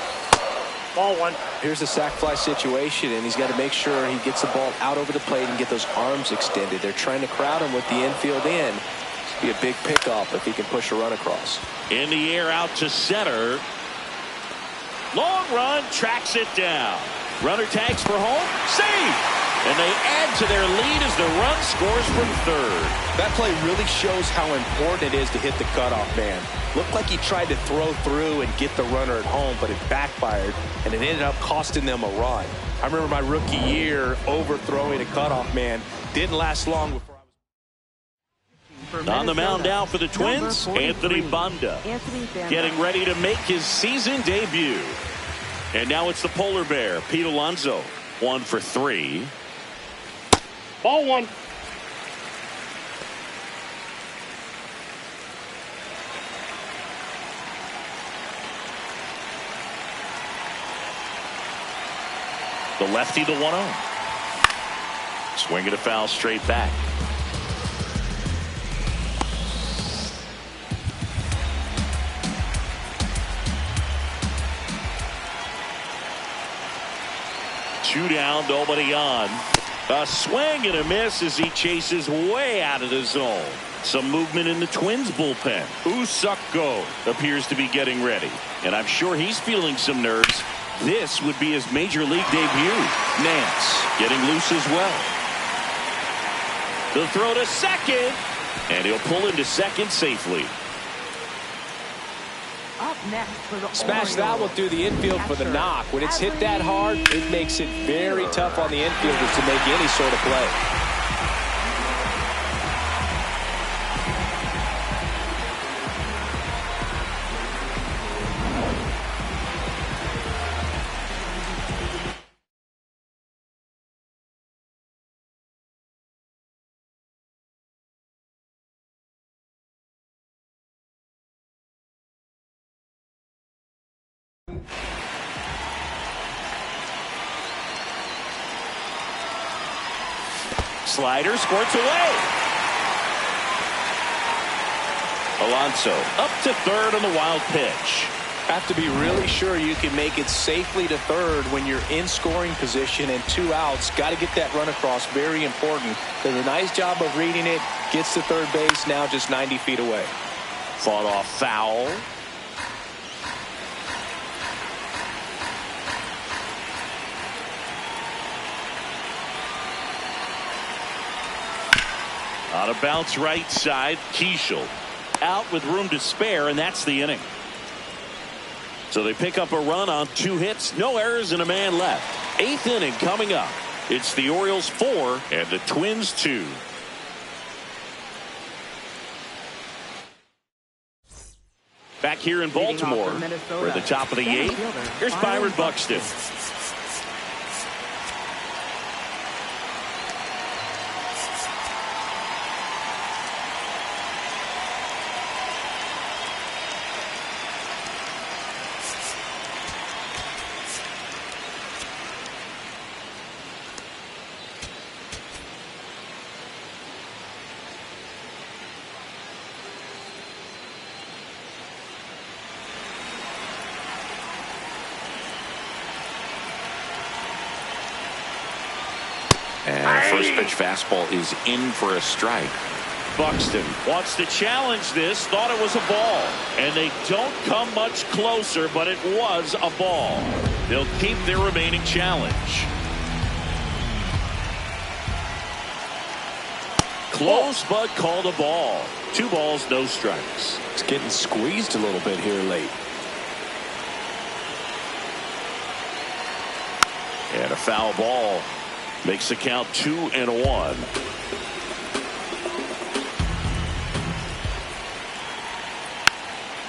S4: Ball 1.
S2: Here's a sac fly situation, and he's got to make sure he gets the ball out over the plate and get those arms extended. They're trying to crowd him with the infield in. It'd be a big pickup if he can push a run across.
S1: In the air out to center. Long run, tracks it down. Runner tags for home. Save! And they add to their lead as the run scores from third.
S3: That play really shows how important it is to hit the cutoff man. Looked like he tried to throw through and get the runner at home, but it backfired, and it ended up costing them a run. I remember my rookie year overthrowing a cutoff man. Didn't last long before I was...
S1: On the mound now for the Twins, Anthony Banda. Getting ready to make his season debut. And now it's the polar bear, Pete Alonso. 1 for 3.
S4: Ball 1.
S1: The lefty, the 1-0. Swinging a foul straight back. 2 down, nobody on. A swing and a miss as he chases way out of the zone. Some movement in the Twins bullpen. Usako appears to be getting ready, and I'm sure he's feeling some nerves. This would be his major league debut. Nance getting loose as well. The throw to second, and he'll pull into second safely.
S5: Up next for the
S3: Smash that one through the infield for the knock. When it's hit that hard, it makes it very tough on the infielders to make any sort of play.
S1: Slider squirts away. Alonso up to third on the wild pitch.
S3: Have to be really sure you can make it safely to third when you're in scoring position and 2 outs. Got to get that run across. Very important. Does a nice job of reading it. Gets to third base. Now just 90 feet away.
S1: Fought off foul. On a bounce right side, Keishel out with room to spare, and that's the inning. So they pick up a run on 2 hits, no errors, and a man left. 8th inning coming up. It's the Orioles 4 and the Twins 2. Back here in Baltimore, we're at the top of the 8th. Here's Byron Buxton.
S6: And first pitch fastball is in for a strike.
S1: Buxton wants to challenge this, thought it was a ball, and they don't come much closer, but it was a ball. They'll keep their remaining challenge. Close, but called a ball. 2 balls, no strikes.
S3: It's getting squeezed a little bit here late.
S1: And a foul ball makes the count 2-1.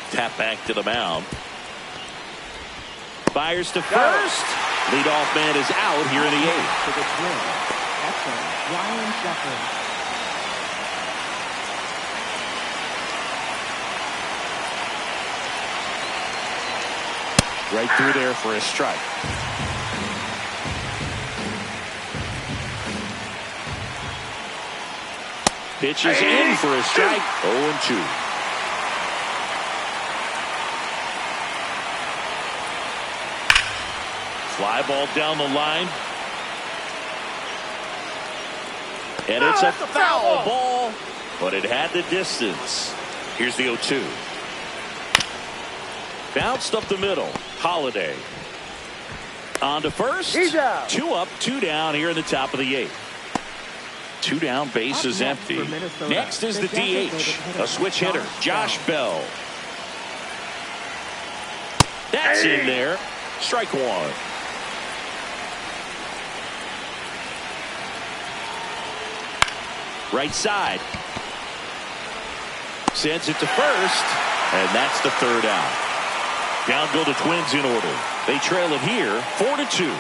S1: Tap back to the mound. Fires to first. Leadoff man is out here in the 8th.
S5: to the Twins. Catcher, Ryan Shepherd.
S1: Right through there for a strike. Pitch is in for a strike. 0-2. Fly ball down the line. And it's a foul ball, but it had the distance. Here's the 0-2. Bounced up the middle. Holiday. On to first. 2 up, 2 down here in the top of the 8th. 2 down, base is empty. Next is the DH. A switch hitter, Josh Bell. That's in there. Strike 1. Right side. Sends it to first, and that's the 3rd out. Down go the Twins in order. They trail it here 4-2.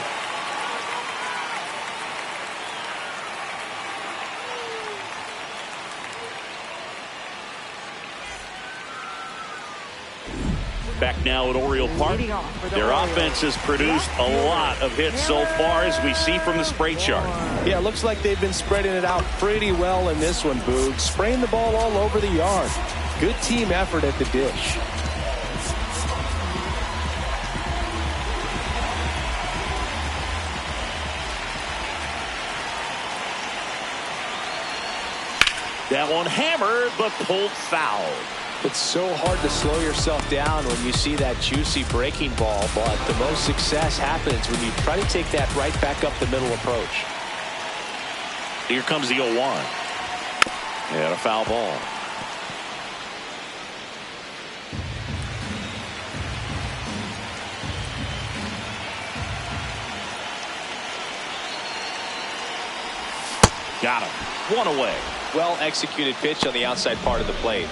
S1: Back now at Oriole Park. Their offense has produced a lot of hits so far, as we see from the spray chart.
S3: Yeah, looks like they've been spreading it out pretty well in this one, Boog. Spraying the ball all over the yard. Good team effort at the dish.
S1: That one hammered, but pulled foul.
S3: It's so hard to slow yourself down when you see that juicy breaking ball, but the most success happens when you try to take that right back up the middle approach.
S1: Here comes the 0-1. And a foul ball. Got him. One away.
S3: Well executed pitch on the outside part of the plate.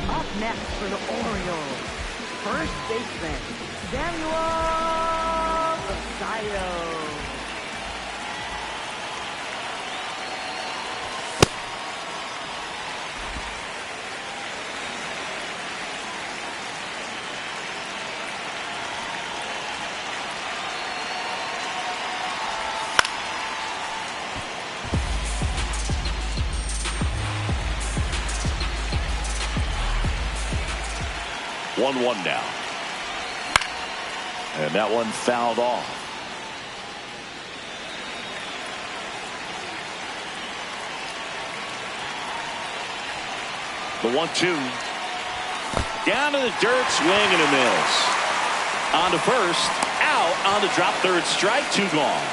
S5: Up next for the Orioles, first baseman, Samuel Basallo.
S1: 1-1 now. And that one fouled off. The 1-2. Down to the dirt, swing and a miss. On to first, out on the drop third strike, 2 gone.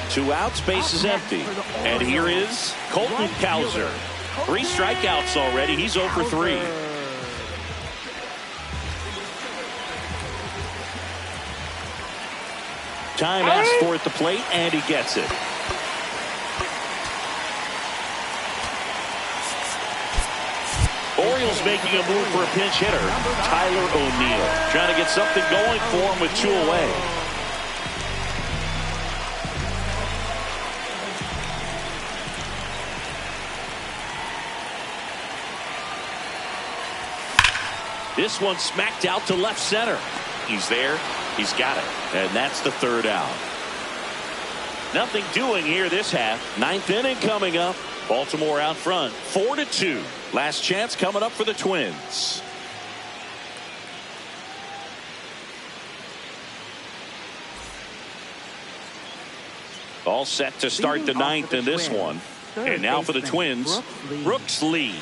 S1: Two outs, base is empty. And here is Colton Cowser. 3 strikeouts already. He's 0 for 3. Time asked for at the plate, and he gets it. Orioles making a move for a pinch hitter, Tyler O'Neill. Trying to get something going for him with 2 away. This one smacked out to left center. He's there. He's got it. And that's the 3rd out. Nothing doing here this half. 9th inning coming up. Baltimore out front, 4-2. Last chance coming up for the Twins. All set to start the 9th in this one. And now for the Twins, Brooks Lee.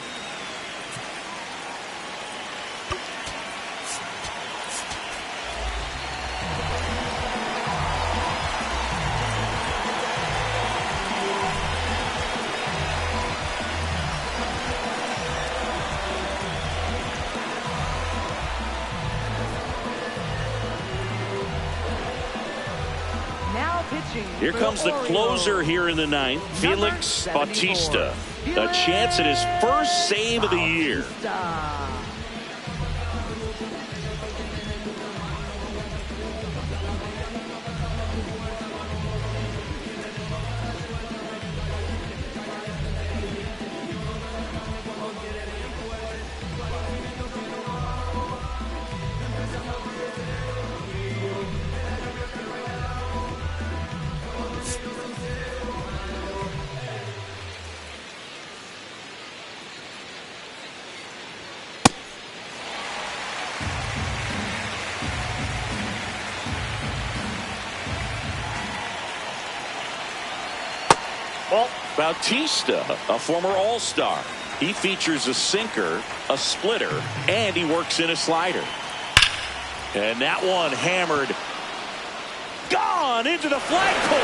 S1: Here comes the closer here in the 9th, Felix Bautista. A chance at his first save of the year. Bautista, a former All-Star. He features a sinker, a splitter, and he works in a slider. And that one hammered. Gone into the flagpole.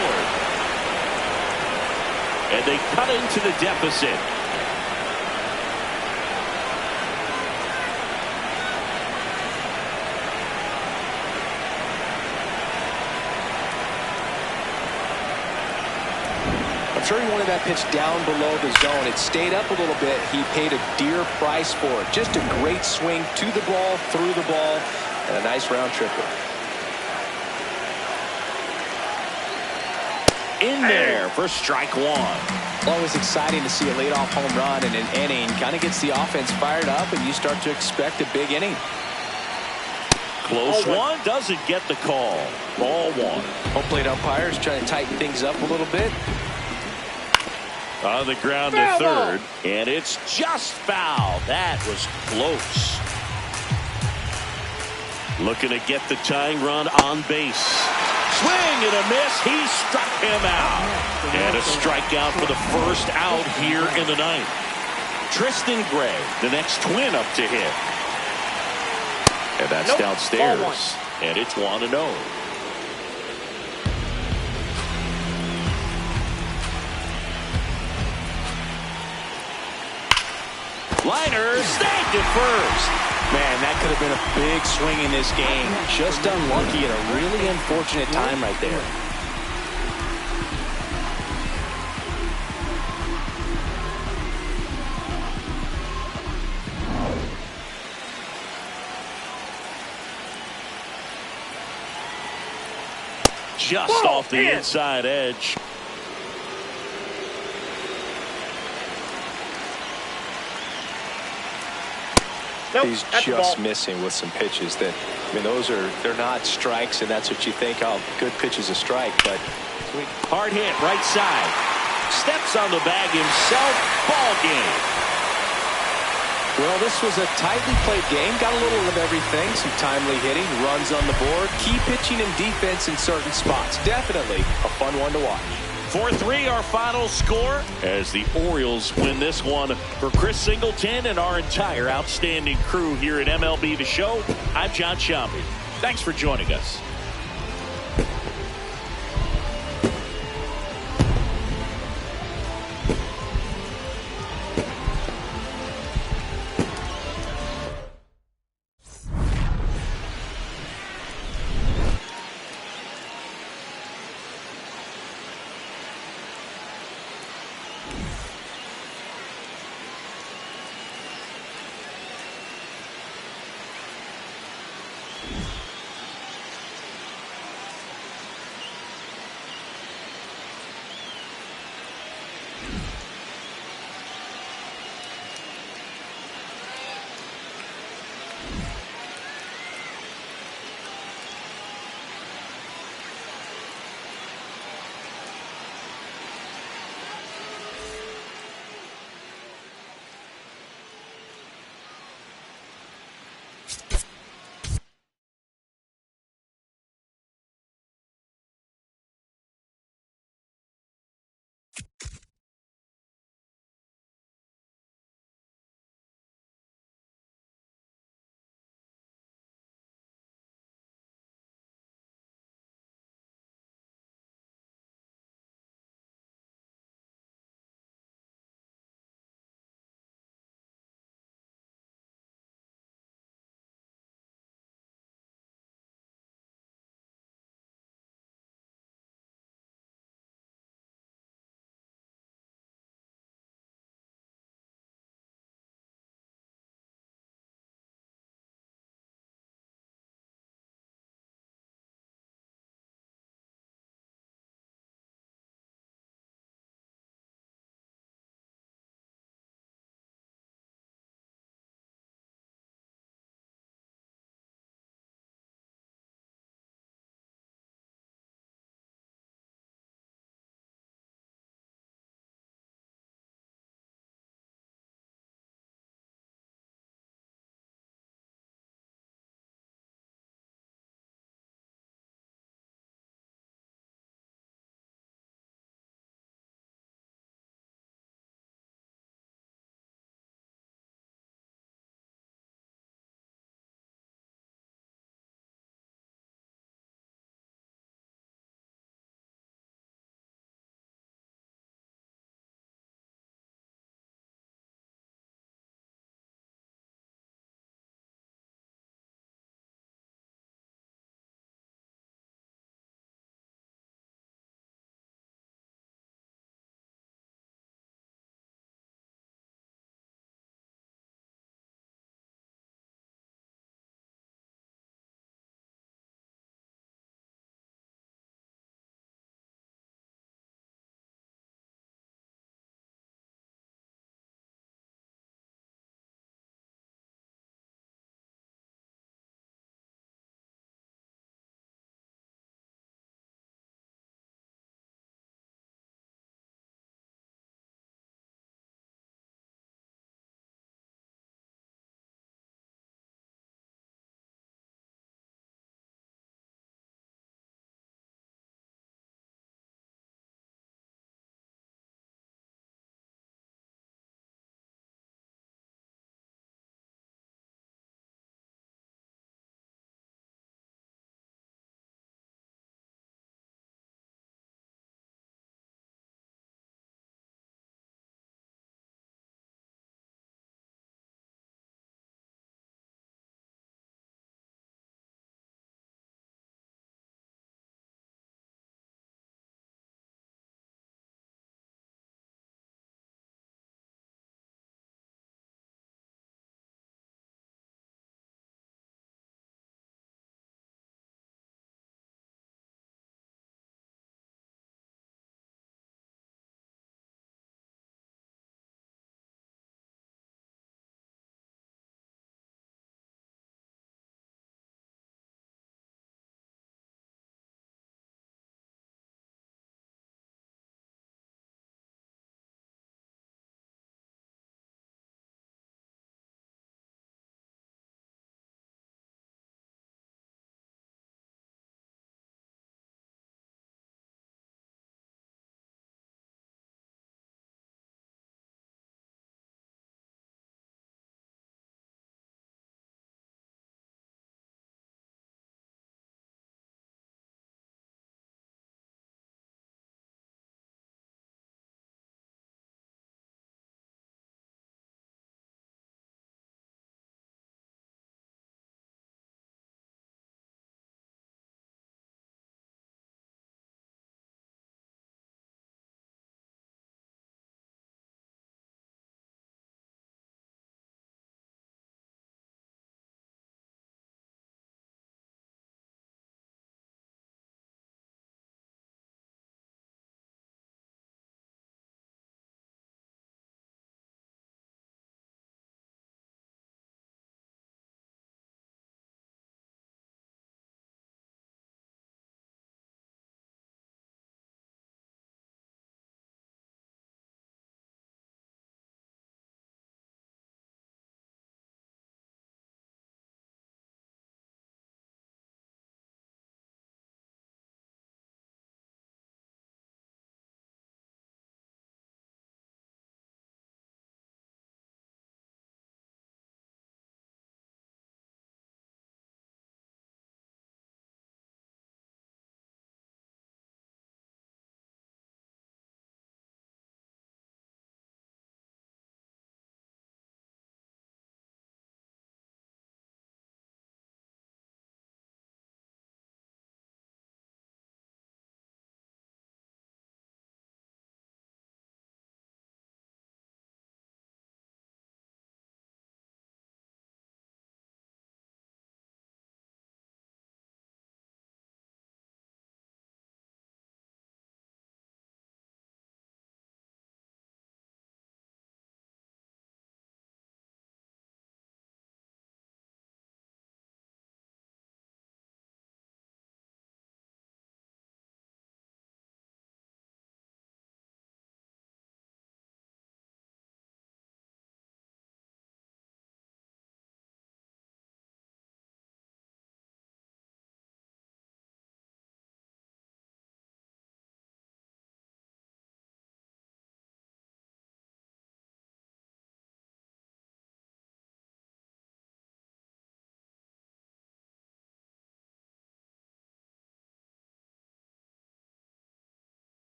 S1: And they cut into the deficit.
S3: I'm sure he wanted that pitch down below the zone. It stayed up a little bit. He paid a dear price for it. Just a great swing to the ball, through the ball, and a nice round tripper.
S1: In there for strike 1.
S3: Always exciting to see a leadoff home run in an inning. Kind of gets the offense fired up, and you start to expect a big inning.
S1: Close one, doesn't get the call. Ball 1.
S3: Home plate umpires trying to tighten things up a little bit.
S1: On the ground to third, and it's just foul. That was close. Looking to get the tying run on base. Swing and a miss. He struck him out. And a strikeout for the first out here in the ninth. Tristan Gray, the next twin up to hit. And that's downstairs. And it's 1-0. Liner snagged it first.
S3: Man, that could have been a big swing in this game. Just unlucky at a really unfortunate time right there.
S1: Just off the inside edge.
S3: He's just missing with some pitches that, I mean, they're not strikes, and that's what you think, oh, good pitch is a strike, but
S1: hard hit right side. Steps on the bag himself. Ball game.
S2: Well, this was a tightly played game. Got a little of everything. Some timely hitting, runs on the board, key pitching and defense in certain spots. Definitely a fun one to watch.
S1: 4-3 our final score as the Orioles win this one. For Chris Singleton and our entire outstanding crew here at MLB The Show, I'm John Ciampi. Thanks for joining us.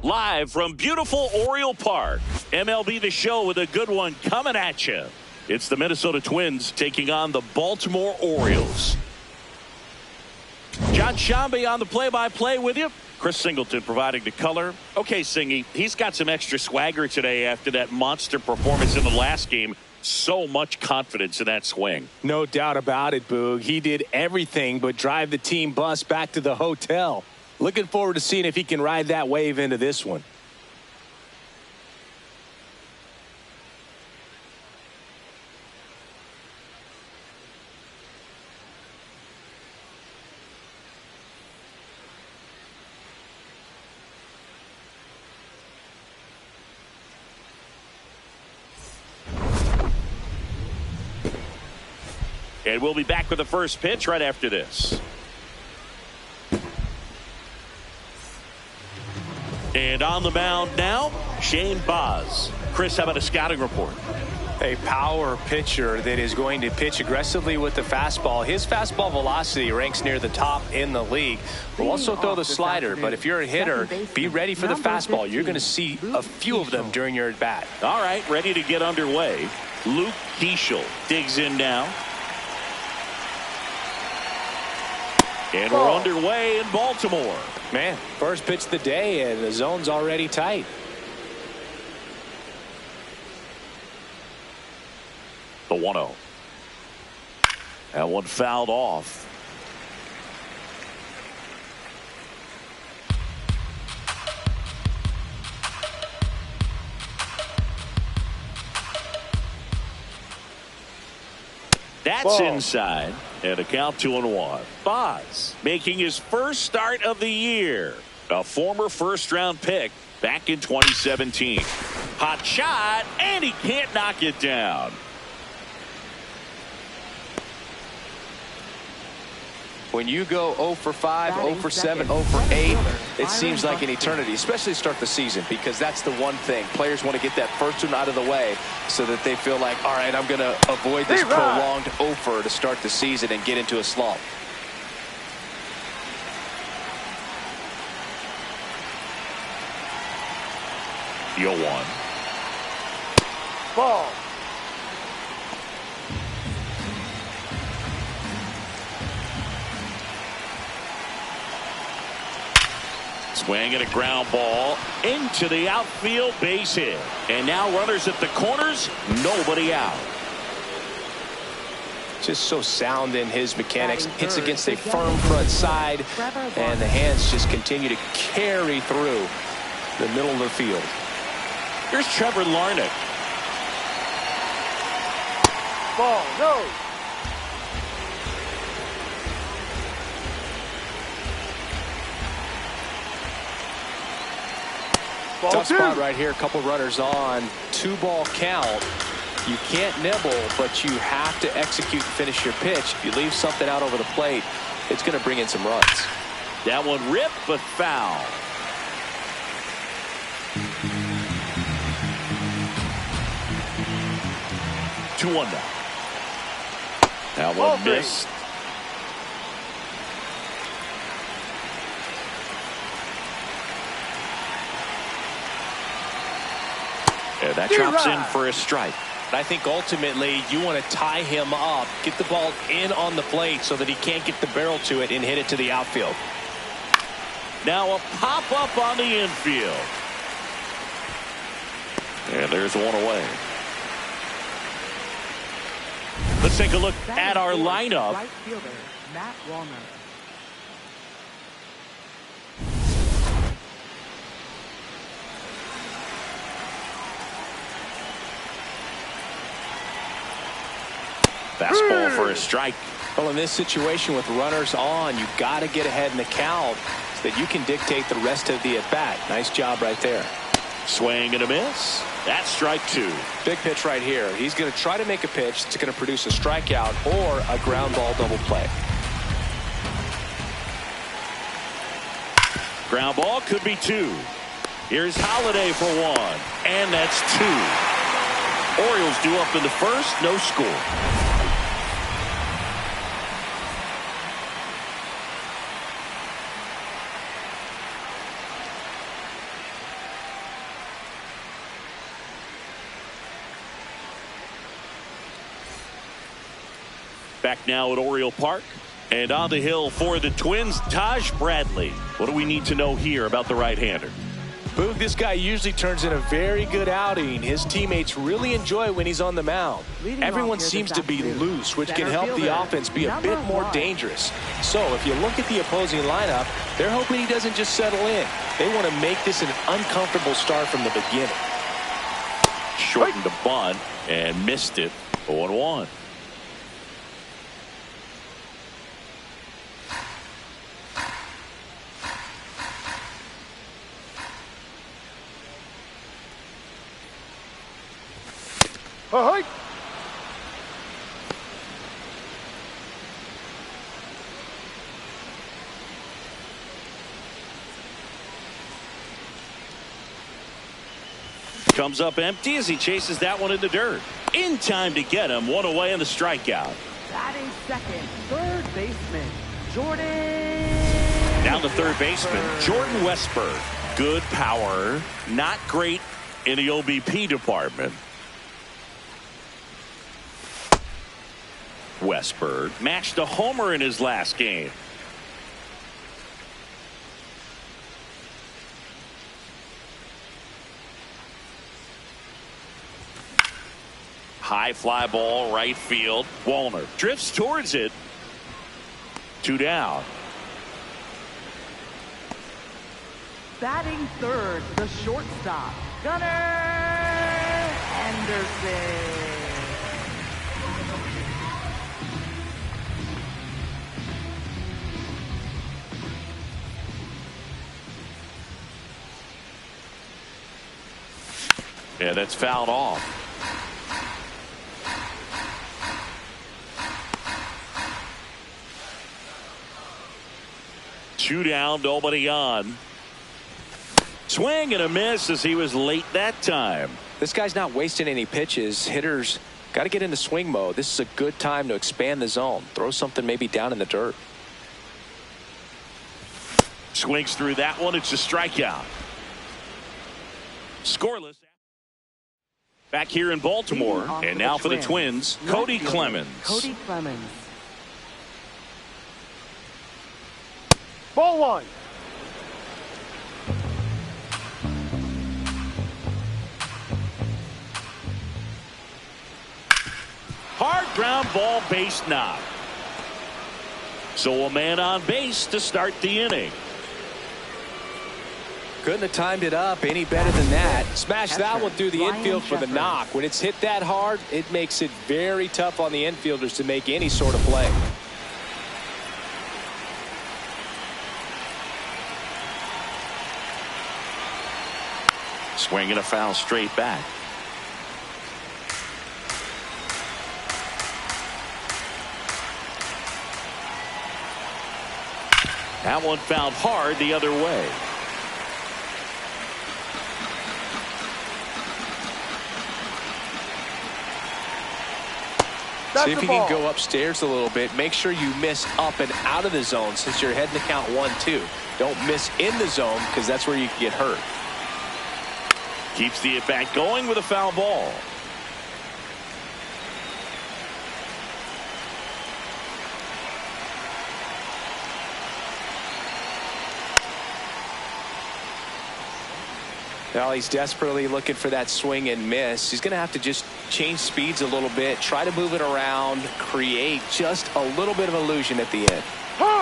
S1: Live from beautiful Oriole Park, MLB The Show with a good one coming at you. It's the Minnesota Twins taking on the Baltimore Orioles. John Shambi on the play-by-play with you. Chris Singleton providing the color. Okay, Singy, he's got some extra swagger today after that monster performance in the last game. So much confidence in that swing.
S3: No doubt about it, Boog. He did everything but drive the team bus back to the hotel. Looking forward to seeing if he can ride that wave into this one.
S1: And we'll be back with the first pitch right after this. And on the mound now, Shane Baz. Chris, how about a scouting report?
S3: A power pitcher that is going to pitch aggressively with the fastball. His fastball velocity ranks near the top in the league. Will also throw the slider, but if you're a hitter, be ready for the fastball. You're going to see a few of them during your at-bat.
S1: All right, ready to get underway. Luke Keeschel digs in now. And we're underway in Baltimore.
S3: Man, first pitch of the day, and the zone's already tight.
S1: The 1-0. That one fouled off. That's inside. And a count 2-1. Baz making his first start of the year. A former first-round pick back in 2017. Hot shot, and he can't knock it down.
S2: When you go 0 for 5, 0 for 7, 0 for 8, it seems like an eternity, especially to start the season, because that's the one thing. Players want to get that first one out of the way so that they feel like, all right, I'm going to avoid this prolonged 0 for to start the season and get into a slump.
S1: The 0-1.
S4: Ball.
S1: Swing and a ground ball into the outfield, base hit. And now runners at the corners, nobody out.
S3: Just so sound in his mechanics. Hits against a firm front side, and the hands just continue to carry through the middle of the field.
S1: Here's Trevor Larnach.
S4: Ball. No.
S3: Tough spot right here. A couple runners on. 2-ball count. You can't nibble, but you have to execute and finish your pitch. If you leave something out over the plate, it's going to bring in some runs.
S1: That one ripped, but foul. Two one now. That one missed. And that drops in for a strike.
S3: I think ultimately you want to tie him up, get the ball in on the plate so that he can't get the barrel to it and hit it to the outfield.
S1: Now a pop-up on the infield. And there's one away. Let's take a look at our lineup.
S5: Right fielder, Matt Walner.
S1: Fastball for a strike.
S3: Well, in this situation with runners on, you got to get ahead in the count so that you can dictate the rest of the at-bat. Nice job right there.
S1: Swing and a miss. That's strike two.
S3: Big pitch right here. He's going to try to make a pitch that's going to produce a strikeout or a ground ball double play.
S1: Ground ball could be two. Here's Holiday for one. And that's two. Orioles due up in the first. No score. Back now at Oriole Park. And on the hill for the Twins, Taj Bradley. What do we need to know here about the right-hander?
S3: Boog, this guy usually turns in a very good outing. His teammates really enjoy when he's on the mound. Everyone seems to be loose, which can help the offense be a bit more dangerous. So if you look at the opposing lineup, they're hoping he doesn't just settle in. They want to make this an uncomfortable start from the beginning.
S1: Shortened the bunt and missed it. 0-1. comes up empty as he chases that one in the dirt. In time to get him. One away on the strikeout.
S5: Batting second, third baseman, Jordan.
S1: Down to third baseman, Jordan Westberg. Good power. Not great in the OBP department. Westberg matched a homer in his last game. High fly ball, right field. Wallner drifts towards it. 2 down.
S5: Batting third, the shortstop, Gunnar Henderson.
S1: Yeah, that's fouled off. Two down, nobody on. Swing and a miss as he was late that time.
S2: This guy's not wasting any pitches. Hitters got to get into swing mode. This is a good time to expand the zone. Throw something maybe down in the dirt.
S1: Swings through that one. It's a strikeout. Scoreless. Back here in Baltimore. And now for the Twins, Cody Clemens.
S5: Cody Clemens.
S4: Ball one.
S1: Hard ground ball, base knock. So a man on base to start the inning.
S2: Couldn't have timed it up any better than that. Smash that one through the infield for the knock. When it's hit that hard, it makes it very tough on the infielders to make any sort of play.
S1: Swing and a foul straight back. That one fouled hard the other way.
S2: See if you can go upstairs a little bit. Make sure you miss up and out of the zone since you're heading to count 1-2. Don't miss in the zone because that's where you can get hurt.
S1: Keeps the at-bat going with a foul ball.
S2: Now he's desperately looking for that swing and miss. He's going to have to just change speeds a little bit, try to move it around, create just a little bit of illusion at the end.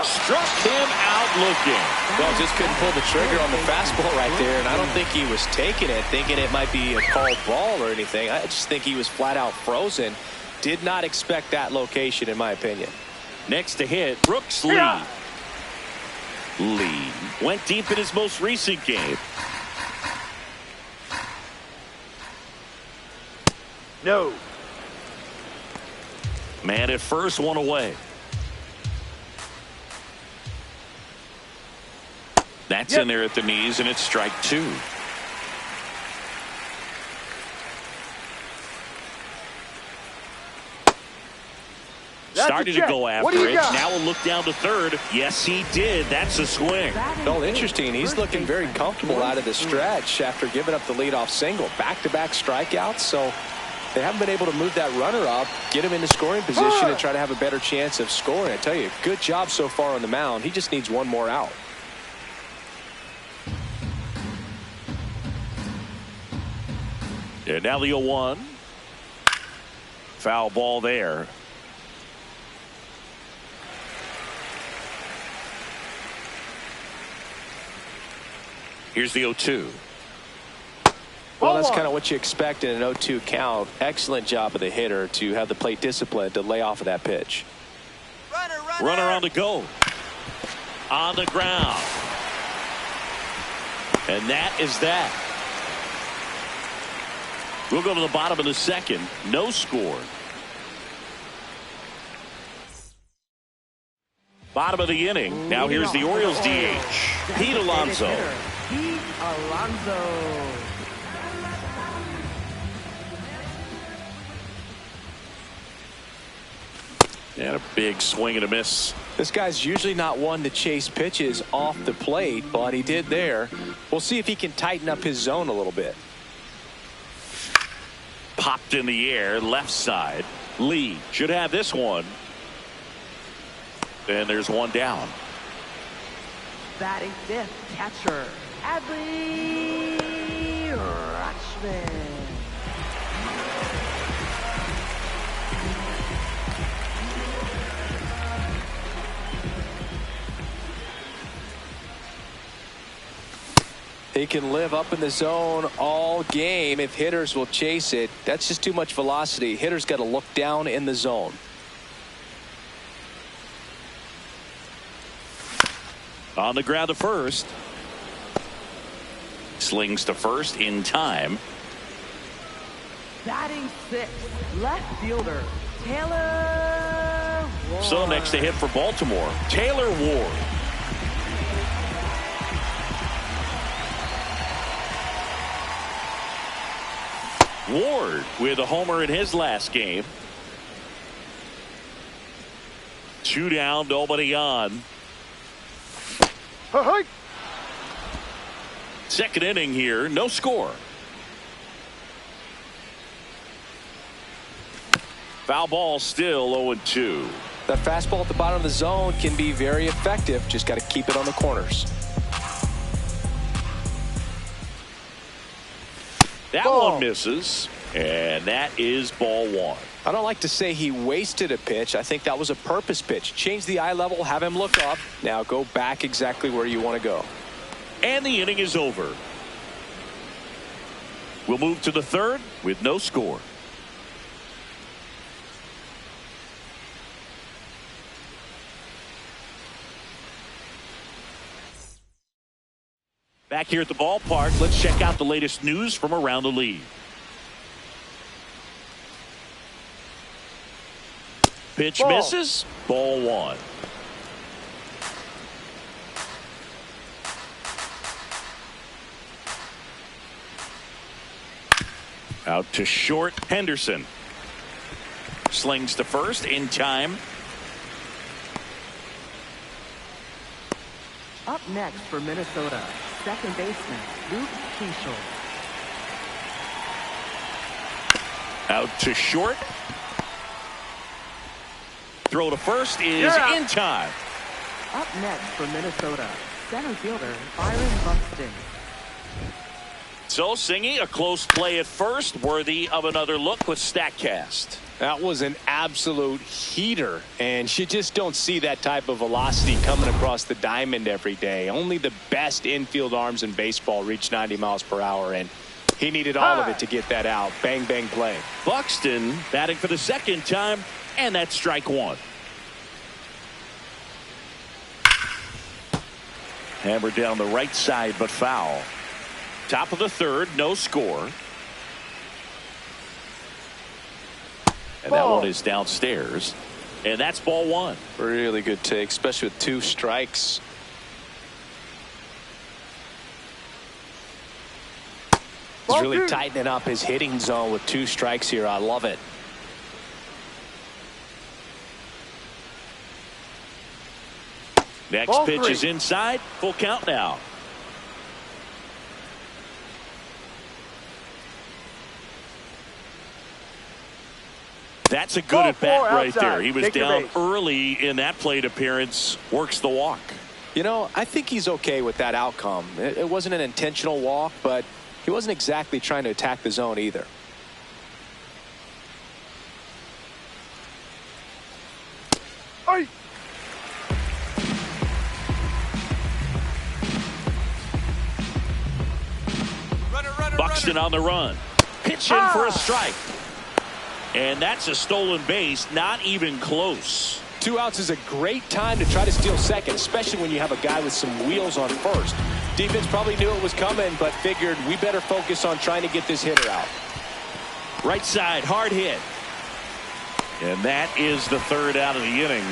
S1: Struck him out looking.
S2: Well, just couldn't pull the trigger on the fastball right there, and I don't think he was taking it, thinking it might be a called ball or anything. I just think he was flat out frozen. Did not expect that location, in my opinion.
S1: Next to hit, Brooks Lee. Lee went deep in his most recent game.
S4: No.
S1: Man at first, one away. That's in there at the knees, and it's strike 2. Started to go after it. Now we'll look down to third. Yes, he did. That's a swing.
S2: Well, interesting. He's looking very comfortable out of the stretch after giving up the leadoff single. Back-to-back strikeouts, so they haven't been able to move that runner up, get him into scoring position, and try to have a better chance of scoring. I tell you, good job so far on the mound. He just needs one more out.
S1: And now the 0-1. Foul ball there. Here's the 0-2.
S2: Well, that's kind of what you expect in an 0-2 count. Excellent job of the hitter to have the plate discipline to lay off of that pitch.
S1: Runner on the go. On the ground. And that is that. We'll go to the bottom of the second. No score. Bottom of the inning. Now here's the Orioles DH. Pete Alonso.
S5: Pete Alonso.
S1: And a big swing and a miss.
S2: This guy's usually not one to chase pitches off the plate, but he did there. We'll see if he can tighten up his zone a little bit.
S1: Popped in the air, left side. Lee should have this one. And there's one down.
S5: Batting fifth, catcher, Adley Rutschman.
S2: He can live up in the zone all game if hitters will chase it. That's just too much velocity. Hitters got to look down in the zone.
S1: On the ground to first. Slings to first in time.
S5: Batting sixth, left fielder, Taylor Ward.
S1: So next to hit for Baltimore, Taylor Ward. Ward with a homer in his last game. 2 down, nobody on.
S4: Hey.
S1: Second inning here, no score. Foul ball, still 0-2.
S2: That fastball at the bottom of the zone can be very effective. Just got to keep it on the corners.
S1: That
S4: Ball.
S1: one misses, and that is ball one.
S2: I don't like to say he wasted a pitch. I think that was a purpose pitch. Change the eye level, have him look up. Now go back exactly where you want to go.
S1: And the inning is over. We'll move to the third with no score. Back here at the ballpark, let's check out the latest news from around the league. Pitch
S4: Ball.
S1: misses. Ball one. Out to short, Henderson. Slings to first in time.
S5: Up next for Minnesota, second baseman, Luke Keeschel.
S1: Out to short. Throw to first is in time.
S5: Up next for Minnesota, center fielder, Byron Buxton.
S1: So, Singy, a close play at first, worthy of another look with StatCast.
S2: That was an absolute heater, and you just don't see that type of velocity coming across the diamond every day. Only the best infield arms in baseball reach 90 miles per hour, and he needed all of it to get that out. Bang, bang play.
S1: Buxton batting for the second time, and that's strike one. Hammered down the right side, but foul. Top of the third, no score. And that one is downstairs. And that's ball one.
S2: Really good take, especially with 2 strikes. He's really tightening up his hitting zone with 2 strikes here. I love it.
S1: Next
S4: Ball
S1: pitch
S4: three.
S1: is inside. Full count now. That's a good
S4: Ball
S1: at bat
S4: four
S1: right
S4: outside.
S1: there. He was
S4: Take your
S1: down
S4: base.
S1: early in that plate appearance. Works the walk.
S2: You know, I think he's okay with that outcome. It wasn't an intentional walk, but he wasn't exactly trying to attack the zone either.
S4: Hey.
S1: Buxton on the run. Pitch in for a strike. And that's a stolen base. Not even close.
S2: 2 outs is a great time to try to steal second, especially when you have a guy with some wheels on first. Defense probably knew it was coming, but figured we better focus on trying to get this hitter out.
S1: Right side, hard hit. And that is the third out of the inning.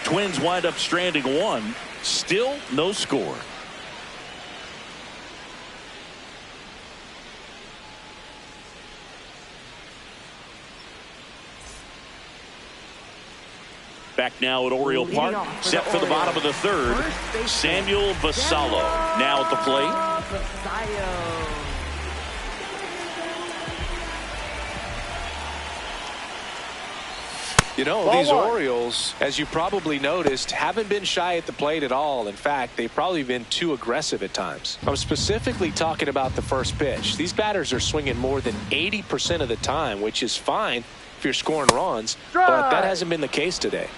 S1: Twins wind up stranding one. Still no score. Back now at Oriole Park, set for the bottom of the third. Samuel Vassallo now at the plate.
S3: You know, these Orioles, as you probably noticed, haven't been shy at the plate at all. In fact, they've probably been too aggressive at times. I'm specifically talking about the first pitch. These batters are swinging more than 80% of the time, which is fine if you're scoring runs, but that hasn't been the case today.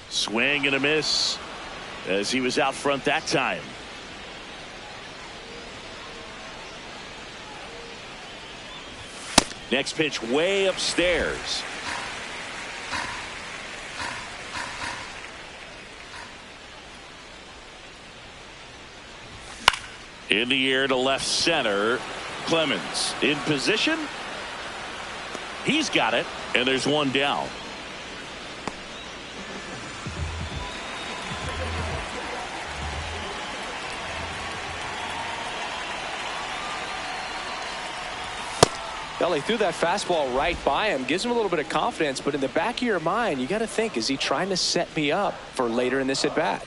S1: Swing and a miss as he was out front that time. Next pitch way upstairs. In the air to left center. Clemens in position. He's got it, and there's one down.
S3: Elly threw that fastball right by him, gives him a little bit of confidence, but in the back of your mind, you got to think, is he trying to set me up for later in this at bat?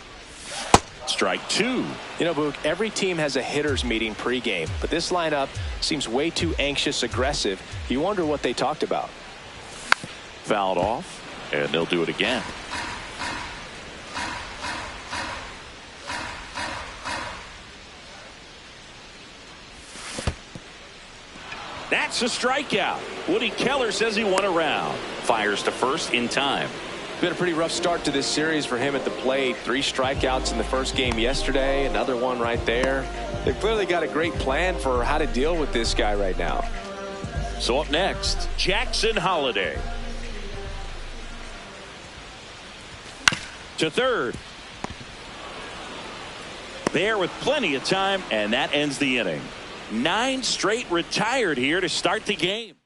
S1: Strike two.
S3: You know, Boog, every team has a hitters meeting pregame, but this lineup seems way too anxious, aggressive. You wonder what they talked about.
S1: Fouled off, and they'll do it again. That's a strikeout. Woody Keller says he won a round. Fires to first in time.
S3: Been a pretty rough start to this series for him at the plate. 3 strikeouts in the first game yesterday. Another one right there. They've clearly got a great plan for how to deal with this guy right now.
S1: So up next, Jackson Holliday. To third. There with plenty of time, and that ends the inning. 9 straight retired here to start the game.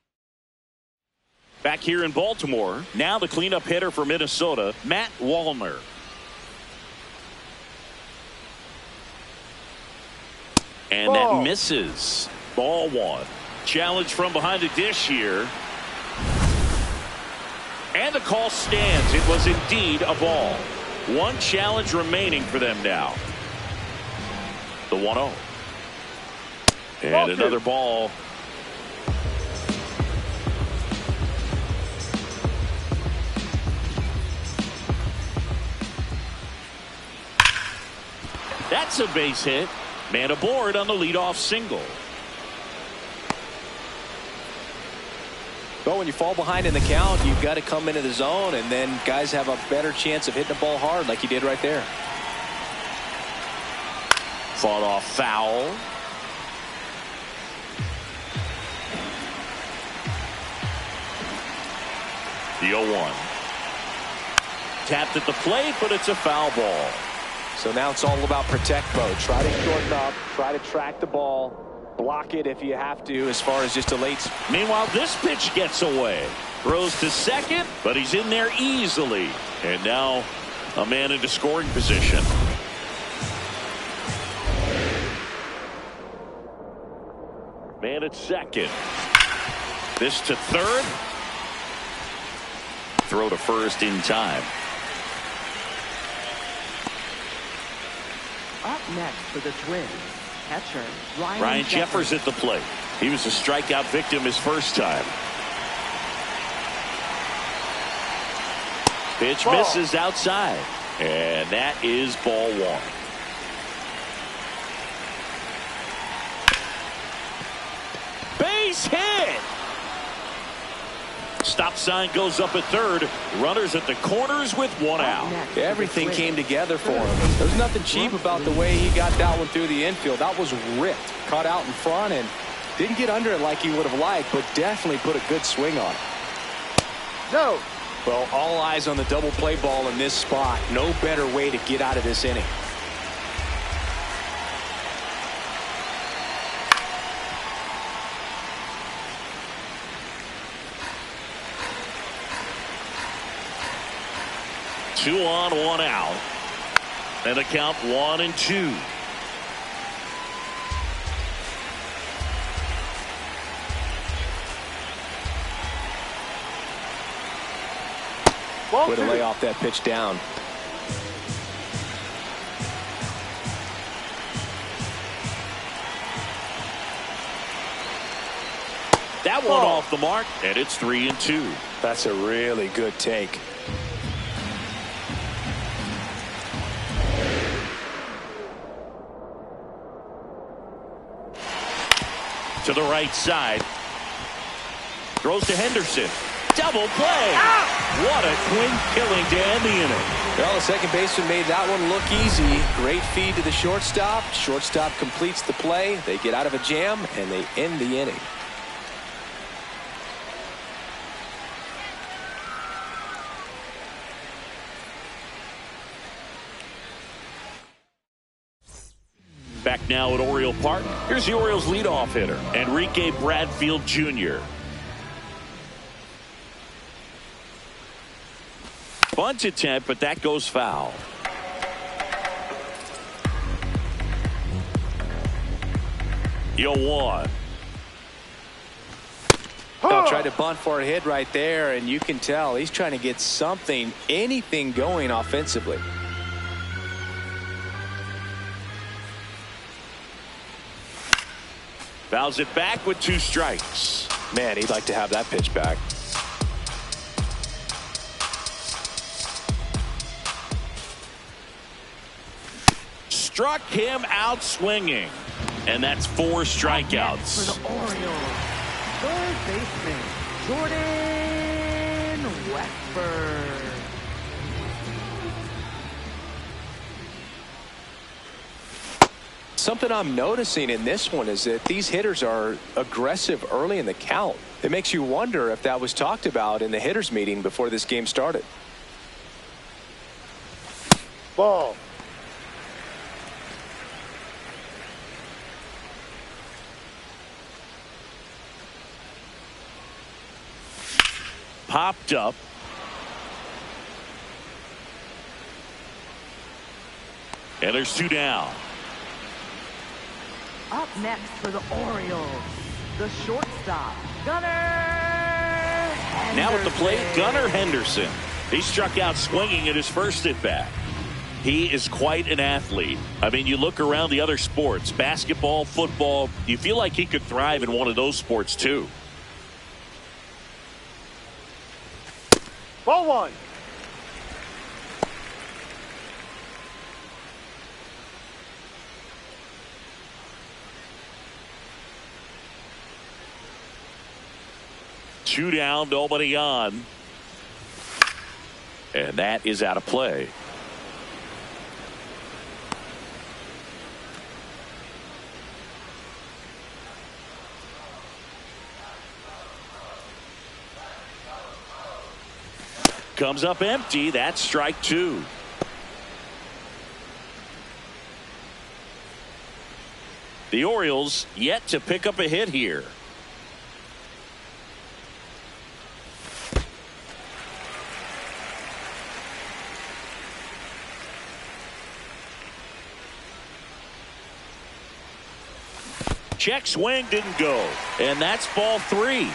S1: Back here in Baltimore, now the cleanup hitter for Minnesota, Matt Wallner. And that misses. Ball 1. Challenge from behind the dish here. And the call stands. It was indeed a ball. 1 challenge remaining for them now. The 1-0. And another ball. That's a base hit. Man aboard on the leadoff single.
S3: Well, when you fall behind in the count, you've got to come into the zone, and then guys have a better chance of hitting the ball hard like you did right there.
S1: Fought off foul. The 0-1. Tapped at the plate, but it's a foul ball.
S3: So now it's all about protect mode. Try to shorten up, try to track the ball, block it if you have to as far as just a late.
S1: Meanwhile, this pitch gets away. Throws to second, but he's in there easily. And now a man into scoring position. Man at second. This to third. Throw to first in time.
S5: Up next for the Twins, catcher
S1: Ryan Jeffers at the plate. He was a strikeout victim his first time. Pitch misses outside. And that is ball 1. Base hit. Stop sign goes up at third. Runners at the corners with 1 out.
S3: Everything came together for him. There's nothing cheap about the way he got that one through the infield. That was ripped. Caught out in front and didn't get under it like he would have liked, but definitely put a good swing on it.
S4: No.
S3: Well, all eyes on the double play ball in this spot. No better way to get out of this inning. Two on, 1 out. And the count 1-2.
S4: Ball
S3: Way to
S4: two.
S3: lay off that pitch down.
S1: That one off the mark, and it's 3-2.
S3: That's a really good take.
S1: To the right side. Throws to Henderson. Double play. What a clean killing to end the inning.
S3: Well, the second baseman made that one look easy. Great feed to the shortstop. Shortstop completes the play. They get out of a jam, and they end the inning.
S1: Back now at Oriole Park. Here's the Orioles leadoff hitter, Enrique Bradfield Jr. Bunt attempt, but that goes foul. One.
S2: Tried to bunt for a hit right there, and you can tell he's trying to get something, anything going offensively.
S1: Fouls it back with 2 strikes.
S3: Man, he'd like to have that pitch back.
S1: Struck him out swinging. And that's 4 strikeouts.
S5: For the Orioles, third baseman, Jordan Westburg.
S2: Something I'm noticing in this one is that these hitters are aggressive early in the count. It makes you wonder if that was talked about in the hitters meeting before this game started.
S4: Ball.
S1: Popped up. And there's 2 down.
S5: Up next for the Orioles, the shortstop, Gunnar Henderson.
S1: Now at the plate, Gunnar Henderson. He struck out swinging at his first at bat. He is quite an athlete. I mean, you look around the other sports, basketball, football, you feel like he could thrive in one of those sports too.
S4: Ball 1.
S1: Two down, nobody on. And that is out of play. Comes up empty. That's strike 2. The Orioles yet to pick up a hit here. Check swing didn't go, and that's ball 3.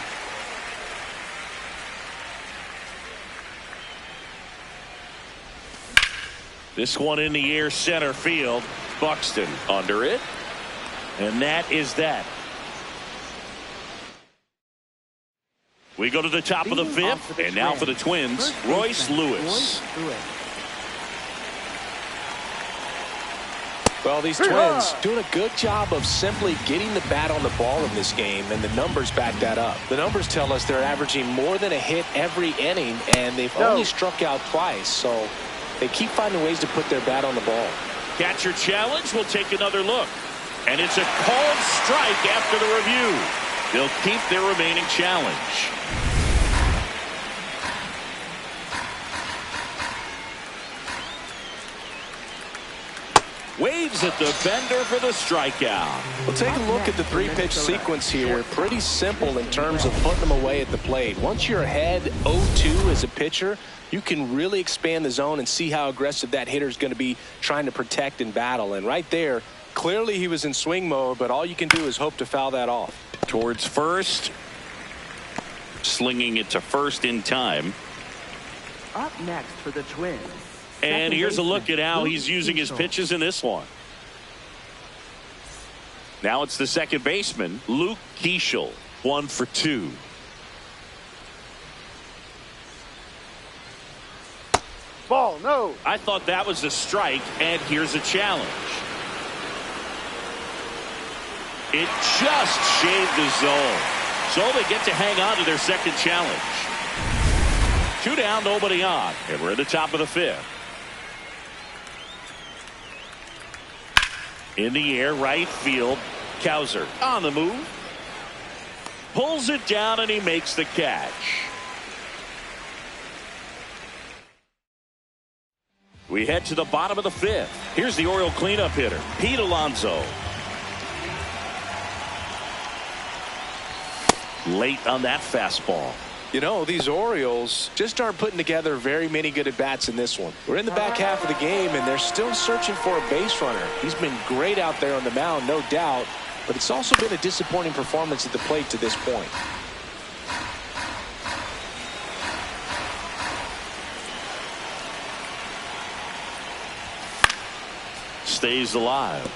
S1: This one in the air, center field. Buxton under it, and that is that. We go to the top of the 5th, and now for the Twins, Royce Lewis.
S3: Well, these Twins doing a good job of simply getting the bat on the ball in this game, and the numbers back that up. The numbers tell us they're averaging more than a hit every inning, and they've only struck out twice, so they keep finding ways to put their bat on the ball.
S1: Catcher challenge. We'll take another look, and it's a called strike after the review. They'll keep their remaining challenge. Waves at the bender for the strikeout.
S3: Well, take a look at the 3-pitch sequence here. Pretty simple in terms of putting them away at the plate. Once you're ahead 0-2 as a pitcher, you can really expand the zone and see how aggressive that hitter is going to be trying to protect and battle. And right there, clearly he was in swing mode, but all you can do is hope to foul that off.
S1: Towards first. Slinging it to first in time.
S5: Up next for the Twins.
S1: And
S5: Second
S1: here's a look
S5: baseman,
S1: at how
S5: Luke
S1: he's using his
S5: Keeschel.
S1: pitches in this one. Now it's the second baseman, Luke Keeschel, 1 for 2.
S4: Ball, no.
S1: I thought that was a strike, and here's a challenge. It just shaved the zone. So they get to hang on to their second challenge. 2 down, nobody on, and we're at the top of the 5th. In the air, right field. Cowser on the move. Pulls it down, and he makes the catch. We head to the bottom of the 5th. Here's the Oriole cleanup hitter, Pete Alonso. Late on that fastball.
S3: You know, these Orioles just aren't putting together very many good at-bats in this one. We're in the back half of the game, and they're still searching for a base runner. He's been great out there on the mound, no doubt, but it's also been a disappointing performance at the plate to this point.
S1: Stays alive.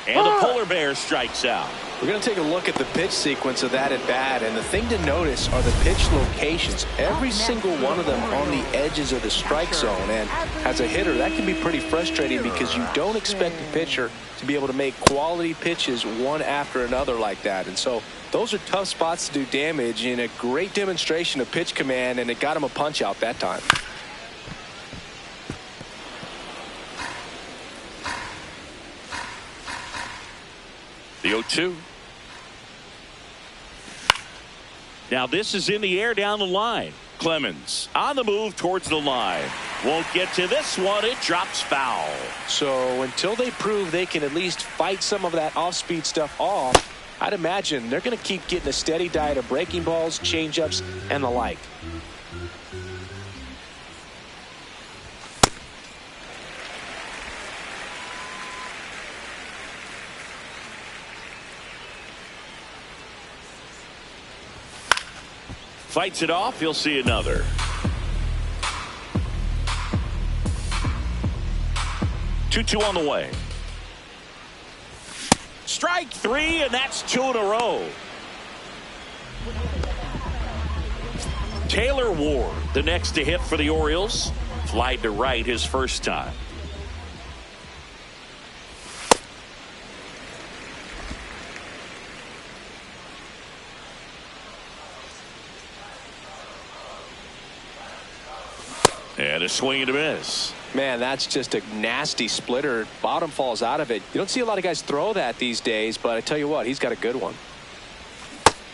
S1: And the polar bear strikes out.
S3: We're going to take a look at the pitch sequence of that at bat, and the thing to notice are the pitch locations. Every single one of them on the edges of the strike zone, and as a hitter that can be pretty frustrating because you don't expect the pitcher to be able to make quality pitches one after another like that. And so those are tough spots to do damage, and a great demonstration of pitch command, and it got him a punch out that time.
S1: The 0-2. Now this is in the air down the line. Clemens on the move towards the line. Won't get to this one. It drops foul.
S3: So until they prove they can at least fight some of that off-speed stuff off, I'd imagine they're going to keep getting a steady diet of breaking balls, changeups, and the like.
S1: Fights it off. He'll see another. Two on the way. Strike 3, and that's 2 in a row. Taylor Ward, the next to hit for the Orioles. Flied to right his first time. And a swing and a miss.
S3: Man, that's just a nasty splitter. Bottom falls out of it. You don't see a lot of guys throw that these days, but I tell you what, he's got a good one.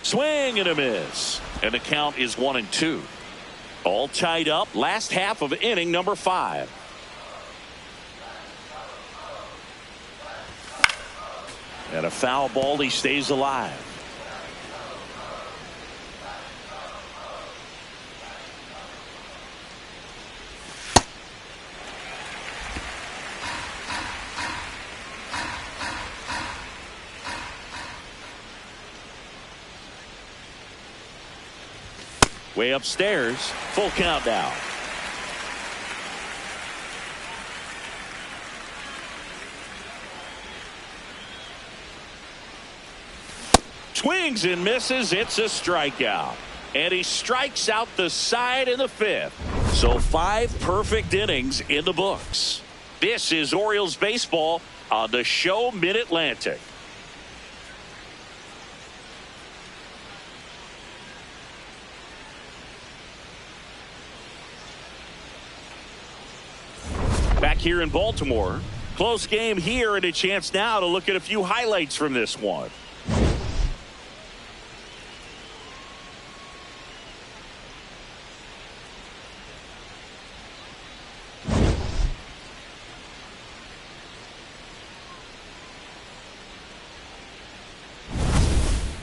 S1: Swing and a miss. And the count is 1-2. All tied up. Last half of inning number 5. And a foul ball. He stays alive. Way upstairs. Full count now. Swings and misses. It's a strikeout. And he strikes out the side in the 5th. So 5 perfect innings in the books. This is Orioles baseball on the show Mid-Atlantic. Back here in Baltimore. Close game here, and a chance now to look at a few highlights from this one.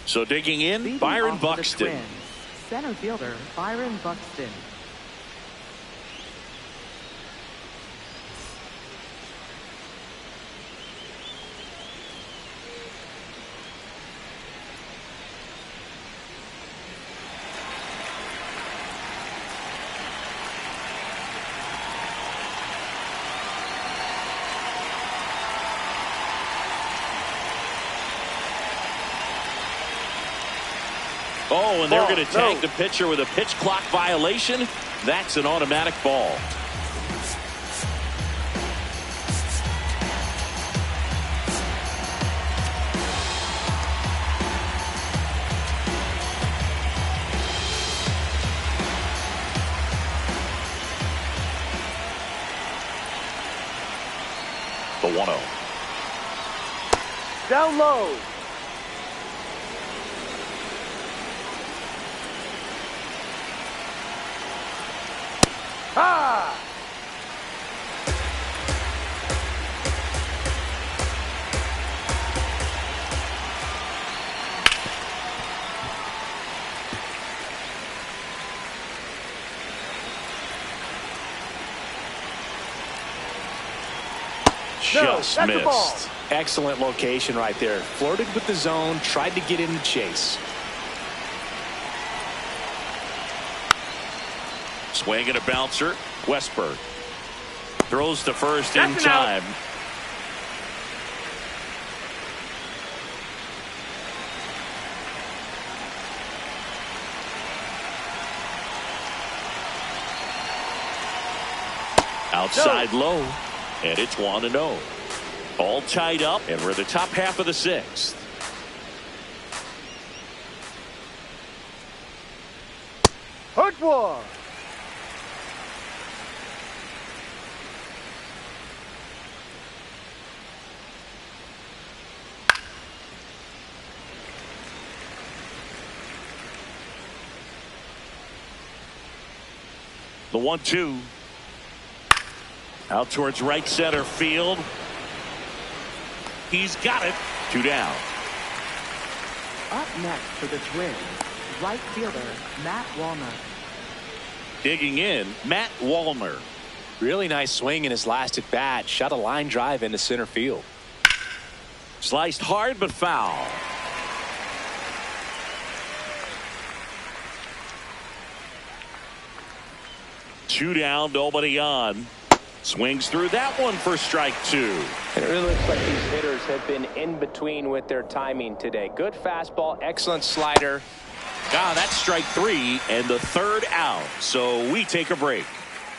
S1: So digging in,
S5: Leading
S1: Byron
S5: off for the
S1: Buxton.
S5: Twins, center fielder Byron Buxton.
S1: Oh, and they're going to tag the pitcher with a pitch clock violation. That's an automatic ball.
S6: The 1-0.
S4: Down low. Ha!
S1: Just
S4: that's the ball.
S1: missed.
S3: Excellent location right there. Flirted with the zone, tried to get in the chase.
S1: Swing and a bouncer. Westberg throws to first in
S4: That's an out.
S1: time. Outside low, and it's 1-0. All tied up, and we're in the top half of the sixth.
S4: Hurt one.
S1: The 1-2. Out towards right center field. He's got it. 2 down.
S5: Up next for the Twins, right fielder Matt Wallner.
S1: Digging in, Matt Wallner.
S3: Really nice swing in his last at bat. Shot a line drive into center field.
S1: Sliced hard but foul. Two down, nobody on. Swings through that one for strike 2.
S2: And it really looks like these hitters have been in between with their timing today. Good fastball, excellent slider.
S1: That's strike 3 and the third out. So we take a break.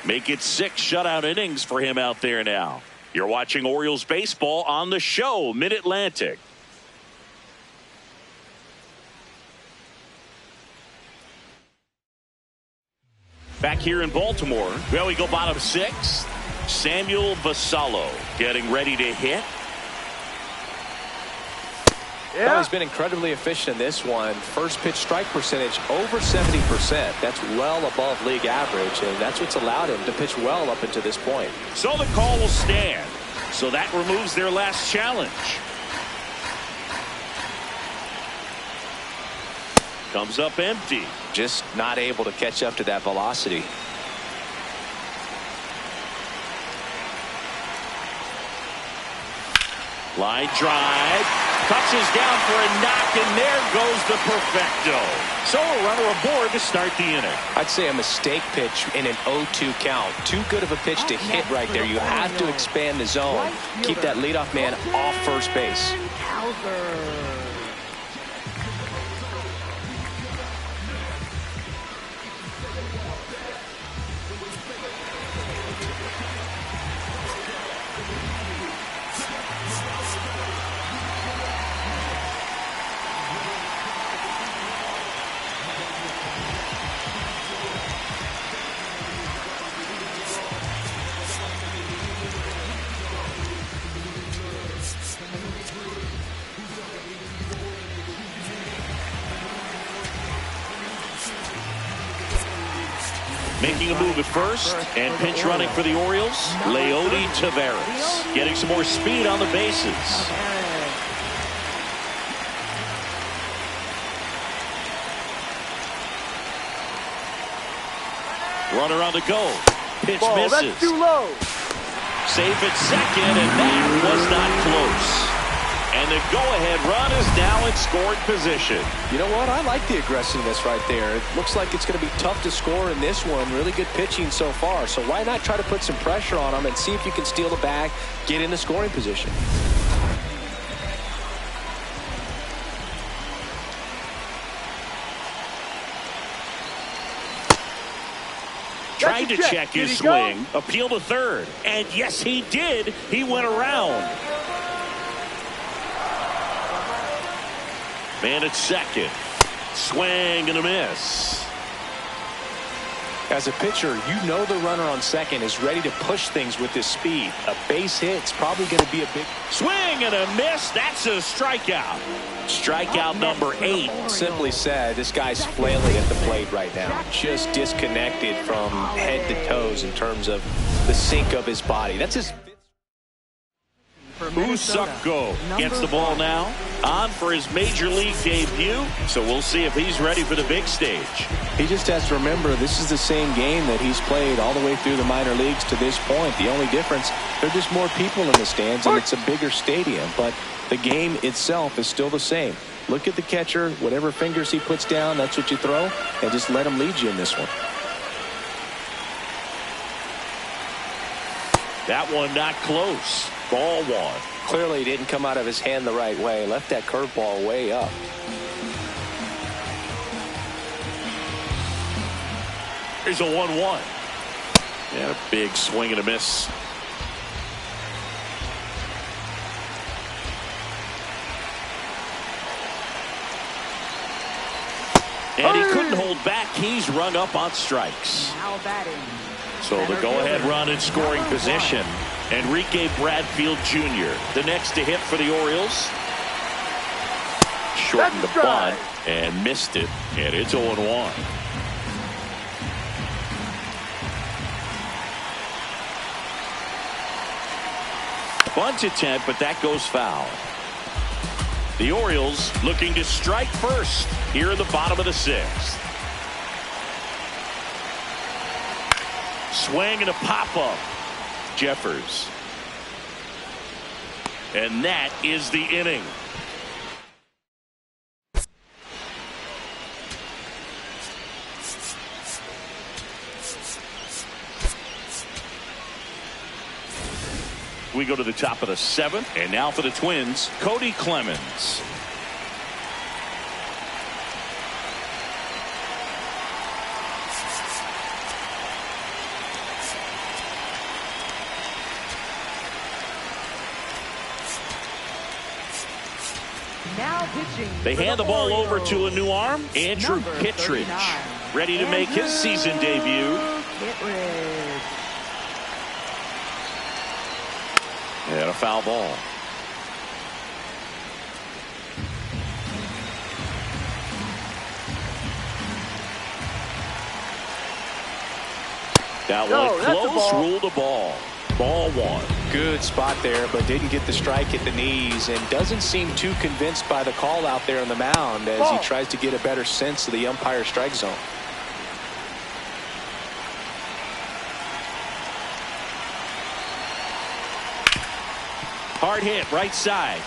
S1: Make it 6 shutout innings for him out there now. You're watching Orioles baseball on the show, Mid-Atlantic. Back here in Baltimore, well, we go bottom 6. Samuel Vasallo getting ready to hit.
S4: Yeah.
S2: Well, he's been incredibly efficient in this one. First pitch strike percentage over 70%. That's well above league average, and that's what's allowed him to pitch well up until this point.
S1: So the call will stand. So that removes their last challenge. Comes up empty.
S2: Just not able to catch up to that velocity.
S1: Line drive. Touches down for a knock, and there goes the perfecto. So a runner aboard to start the inning.
S2: I'd say a mistake pitch in an 0-2 count. Too good of a pitch to hit right there. You have to expand the zone. Keep that leadoff man off first base.
S5: Hauser.
S1: Making a move at first, and pinch running for the Orioles, Leody Taveras. Getting some more speed on the bases. Runner on the go. Pitch
S4: Ball,
S1: misses.
S4: that's too low.
S1: Safe at second, and that was not close. And the go-ahead run is now in scoring position.
S2: You know what? I like the aggressiveness right there. It looks like it's going to be tough to score in this one. Really good pitching so far. So why not try to put some pressure on them and see if you can steal the bag, get into scoring position.
S1: Tried to check his swing, appeal to third, and yes, he did. He went around. Man at second. Swing and a miss.
S3: As a pitcher, you know the runner on second is ready to push things with his speed. A base hit's probably going to be a big
S1: swing and a miss. That's a strikeout. Strikeout number 8.
S3: Simply said, this guy's flailing at the plate right now. Just disconnected from head to toes in terms of the sink of his body. That's his.
S1: Usako gets the ball now. On for his major league debut. So we'll see if he's ready for the big stage.
S2: He just has to remember this is the same game that he's played all the way through the minor leagues to this point. The only difference, there are just more people in the stands and it's a bigger stadium. But the game itself is still the same. Look at the catcher. Whatever fingers he puts down, that's what you throw. And just let him lead you in this one.
S1: That one not close. Ball 1.
S3: Clearly didn't come out of his hand the right way. Left that curveball way up.
S1: Here's a 1-1. And a big swing and a miss. And he couldn't hold back. He's rung up on strikes.
S5: Now batting.
S1: So the go-ahead run in scoring position. Enrique Bradfield Jr., the next to hit for the Orioles. Shortened the bunt and missed it. And it's 0-1. Bunt attempt, but that goes foul. The Orioles looking to strike first here in the bottom of the 6th. Swing and a pop-up. Jeffers. And that is the inning. We go to the top of the 7th, and now for the Twins, Cody Clemens.
S5: Now pitching.
S1: They hand the ball over to a new arm, Andrew Kittredge, ready to make his season debut.
S5: Kittredge.
S1: And a foul ball. That one close, ruled a ball. Ball 1.
S3: Good spot there, but didn't get the strike at the knees and doesn't seem too convinced by the call out there on the mound as he tries to get a better sense of the umpire strike zone.
S1: Hard hit, right side.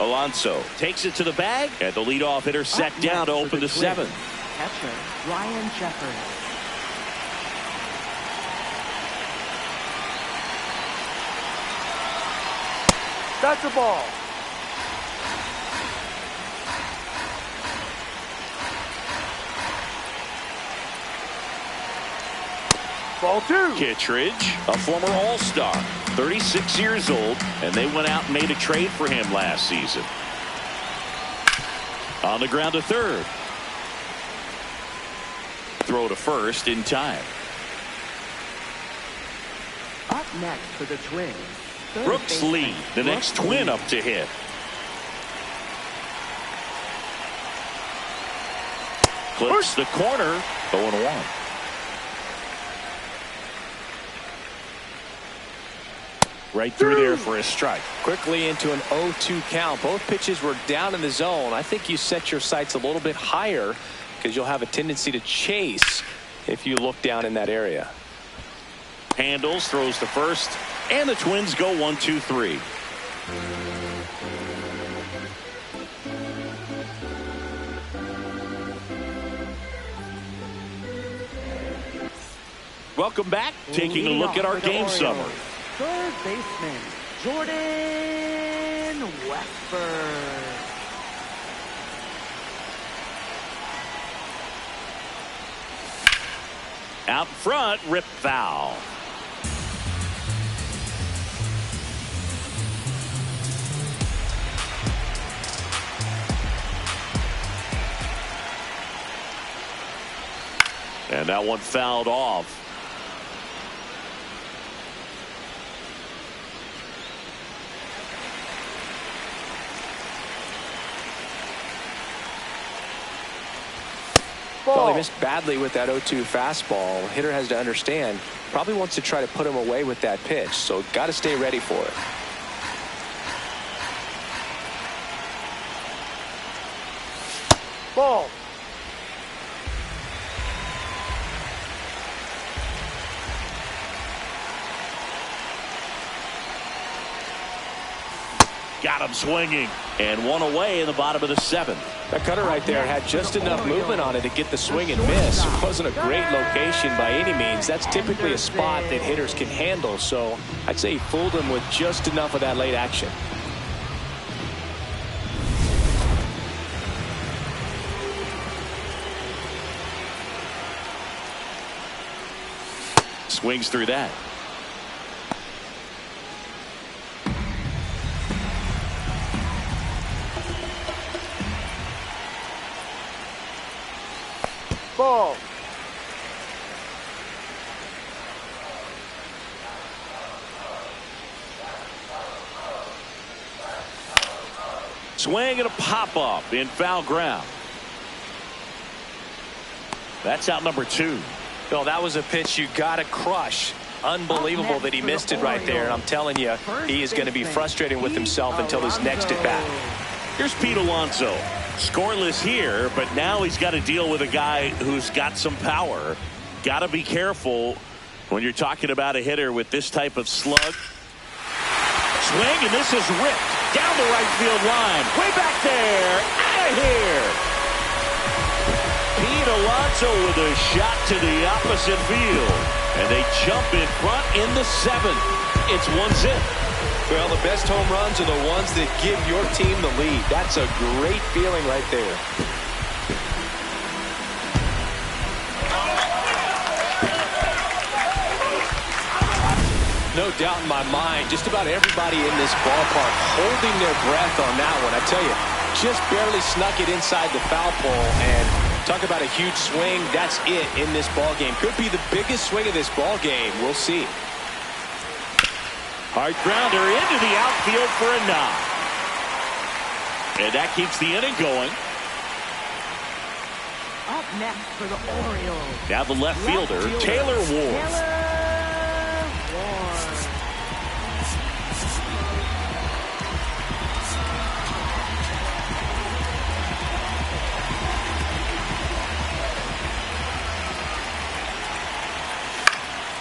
S1: Alonso takes it to the bag, and the leadoff hitter set down to open the 7th.
S5: Catcher Ryan Shepard.
S4: That's a ball. Ball 2.
S1: Kittredge, a former All-Star, 36 years old, and they went out and made a trade for him last season. On the ground to third. Throw to first in time.
S5: Up next for the Twins.
S1: Brooks Lee, the next Twin up to hit. Clips the corner, 0-1. Right through there for a strike.
S3: Quickly into an 0-2 count. Both pitches were down in the zone. I think you set your sights a little bit higher because you'll have a tendency to chase if you look down in that area.
S1: Handles, throws to first, and the Twins go 1-2-3. Welcome back. Taking a look at our game summary.
S5: Third baseman Jordan Westburg.
S1: Out front, rip foul. And that one fouled off.
S3: Well, he missed badly with that 0-2 fastball. Hitter has to understand, probably wants to try to put him away with that pitch, so got to stay ready for it.
S4: Ball.
S1: Got him swinging. And one away in the bottom of the 7th.
S3: That cutter right there had just enough movement on it to get the swing and miss. It wasn't a great location by any means. That's typically a spot that hitters can handle, so I'd say he fooled him with just enough of that late action.
S1: Swings through that.
S4: Ball.
S1: Swing and a pop-up in foul ground. That's out number 2.
S3: Well, that was a pitch you got to crush. Unbelievable that he missed it right there. And I'm telling you, he is going to be frustrated with himself until his next at bat.
S1: Here's Pete Alonso. Scoreless here, but now he's got to deal with a guy who's got some power. Got to be careful when you're talking about a hitter with this type of slug. Swing, and this is ripped down the right field line. Way back there. Out of here. Pete Alonso with a shot to the opposite field. And they jump in front in the 7th. It's 1-zip.
S3: Well, the best home runs are the ones that give your team the lead. That's a great feeling right there. No doubt in my mind, just about everybody in this ballpark holding their breath on that one. I tell you, just barely snuck it inside the foul pole, and talk about a huge swing. That's it in this ball game. Could be the biggest swing of this ball game. We'll see.
S1: Hard grounder into the outfield for a knock. And that keeps the inning going.
S5: Up next for the Orioles.
S1: Now the left fielder, Taylor Ward.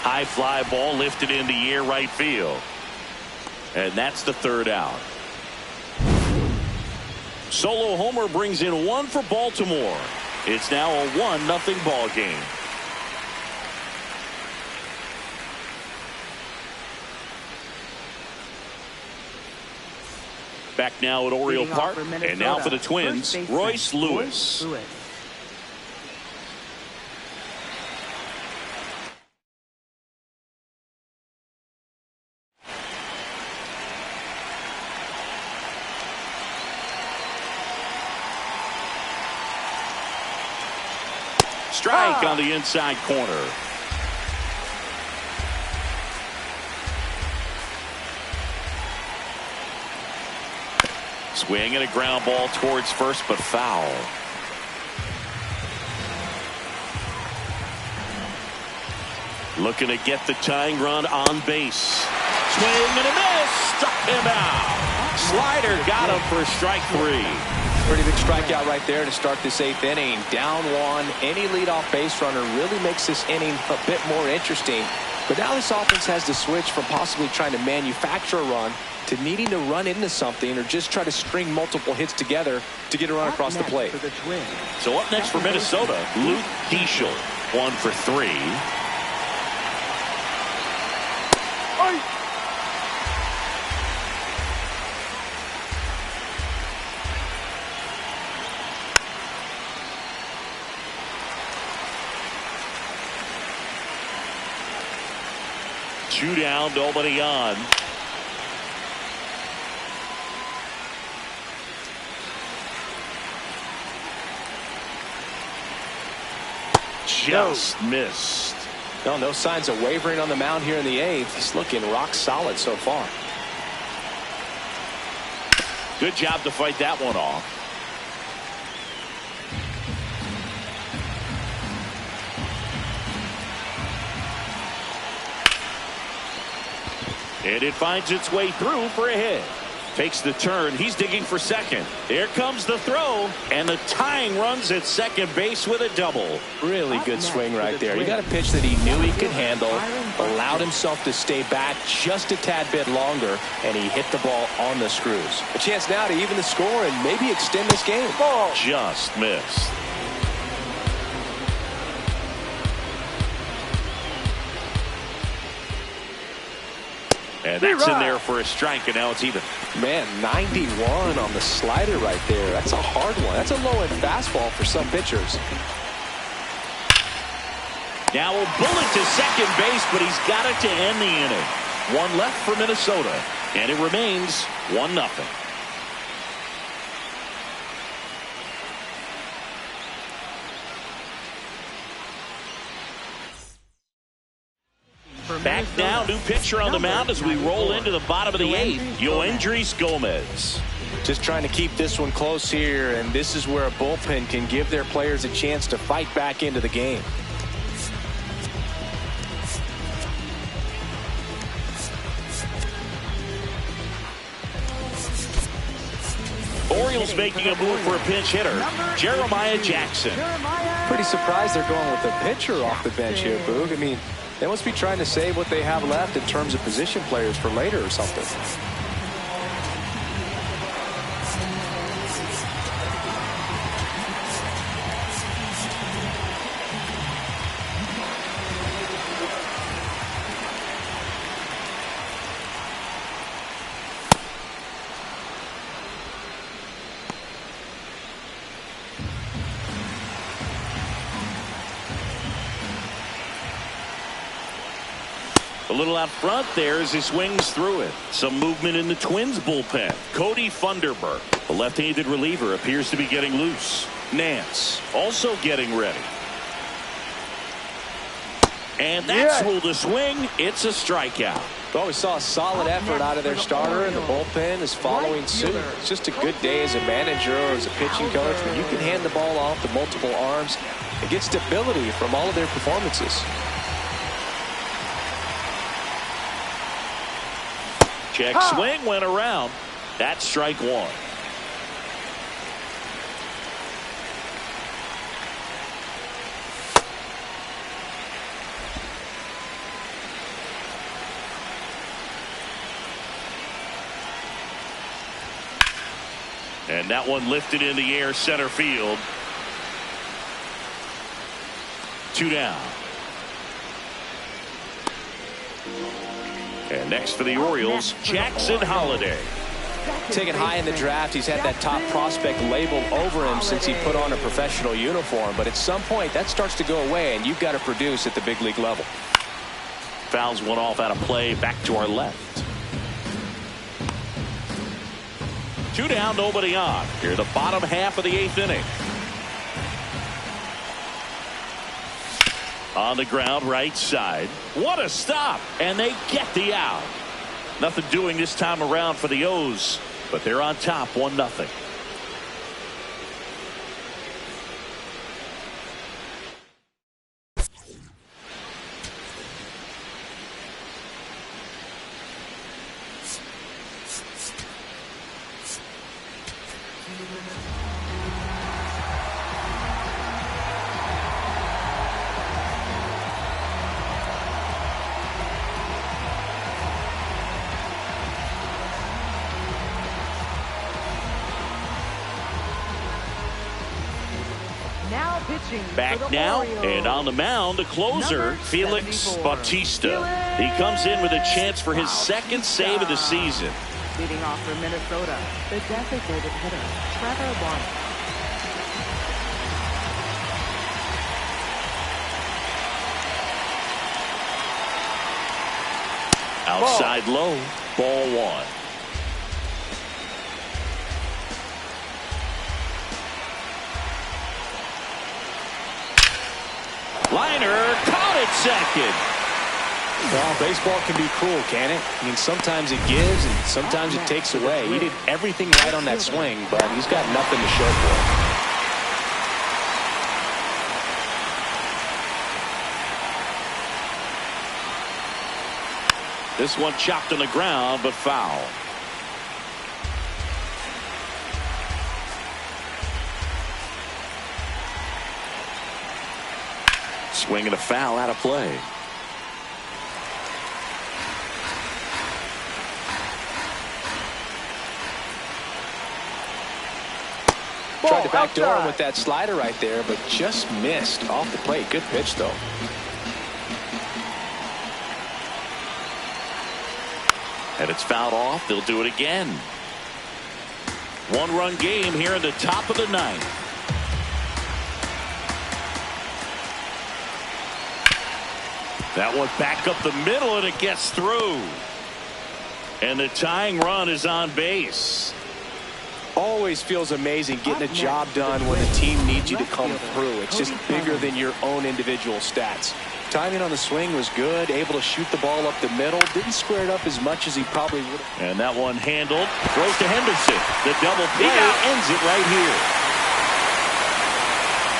S1: High fly ball lifted in the air right field. And that's the 3rd out. Solo homer brings in 1 for Baltimore. It's now a 1-0 ball game. Back now at Oriole Park. And now for the Twins, Royce Lewis. Strike on the inside corner. Swing and a ground ball towards first, but foul. Looking to get the tying run on base. Swing and a miss. Struck him out. Slider got him for strike 3.
S3: Pretty big strikeout right there to start this 8th inning. Down 1. Any leadoff base runner really makes this inning a bit more interesting. But now this offense has to switch from possibly trying to manufacture a run to needing to run into something or just try to string multiple hits together to get a run across the plate.
S1: So up next for Minnesota, Luke Keeschel, 1 for 3. 2 down, nobody on. Just missed.
S3: No signs of wavering on the mound here in the 8th. He's looking rock solid so far.
S1: Good job to fight that one off. And it finds its way through for a hit. Takes the turn. He's digging for second. There comes the throw. And the tying runs at second base with a double.
S3: Really good swing right there. You got a pitch that he knew he could handle, allowed himself to stay back just a tad bit longer, and he hit the ball on the screws. A chance now to even the score and maybe extend this game.
S4: Ball.
S1: Just missed. And that's in there for a strike, and now it's even.
S3: Man, 91 on the slider right there. That's a hard one. That's a low-end fastball for some pitchers.
S1: Now a bullet to second base, but he's got it to end the inning. One left for Minnesota, and it remains 1-0. Back now, new pitcher on the mound as we roll into the bottom of the 8th. Yoendrys Gomez.
S3: Just trying to keep this one close here, and this is where a bullpen can give their players a chance to fight back into the game.
S1: Orioles making a move for a pinch hitter, Jeremiah Jackson.
S2: Pretty surprised they're going with the pitcher off the bench here, Boog. I mean, they must be trying to save what they have left in terms of position players for later or something.
S1: A little out front there as he swings through it. Some movement in the Twins bullpen. Cody Funderburk, the left-handed reliever, appears to be getting loose. Nance also getting ready. And that's ruled a swing. It's a strikeout.
S3: Well, we saw a solid effort out of their starter, and the bullpen is following suit. It's just a good day as a manager or as a pitching coach when you can hand the ball off to multiple arms and get stability from all of their performances.
S1: Check swing went around. That's strike one. And that one lifted in the air center field. 2 down. And next for the Orioles, Jackson Holliday.
S3: Taken high in the draft, he's had that top prospect labeled over him since he put on a professional uniform. But at some point, that starts to go away, and you've got to produce at the big league level.
S1: Fouls one off out of play, back to our left. 2 down, nobody on. Here, the bottom half of the 8th inning. On the ground, right side. What a stop! And they get the out. Nothing doing this time around for the O's, but they're on top 1-0. Back now, and on the mound, the closer, Felix Bautista. He comes in with a chance for his second save of the season.
S5: Leading off for Minnesota, the designated hitter, Trevor Lawrence.
S1: Outside low, ball one. Liner caught it second.
S3: Well, baseball can be cruel, can it? I mean, sometimes it gives and sometimes it takes away. He did everything right on that swing, but he's got nothing to show for it.
S1: This one chopped on the ground, but foul. Swing and a foul out of play.
S3: Tried to backdoor him with that slider right there, but just missed off the plate. Good pitch, though.
S1: And it's fouled off. They'll do it again. One-run game here in the top of the ninth. That one back up the middle, and it gets through. And the tying run is on base.
S3: Always feels amazing getting a job done when the team needs you to come through. It's just bigger than your own individual stats. Timing on the swing was good, able to shoot the ball up the middle. Didn't square it up as much as he probably would.
S1: And that one handled. Throws to Henderson. The double play ends it right here.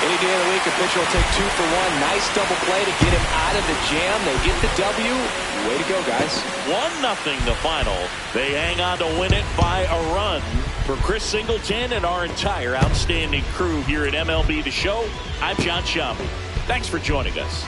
S3: Any day of the week, a pitcher will take 2 for 1. Nice double play to get him out of the jam. They get the W. Way to go, guys.
S1: 1-0 the final. They hang on to win it by a run. For Chris Singleton and our entire outstanding crew here at MLB The Show, I'm John Ciampi. Thanks for joining us.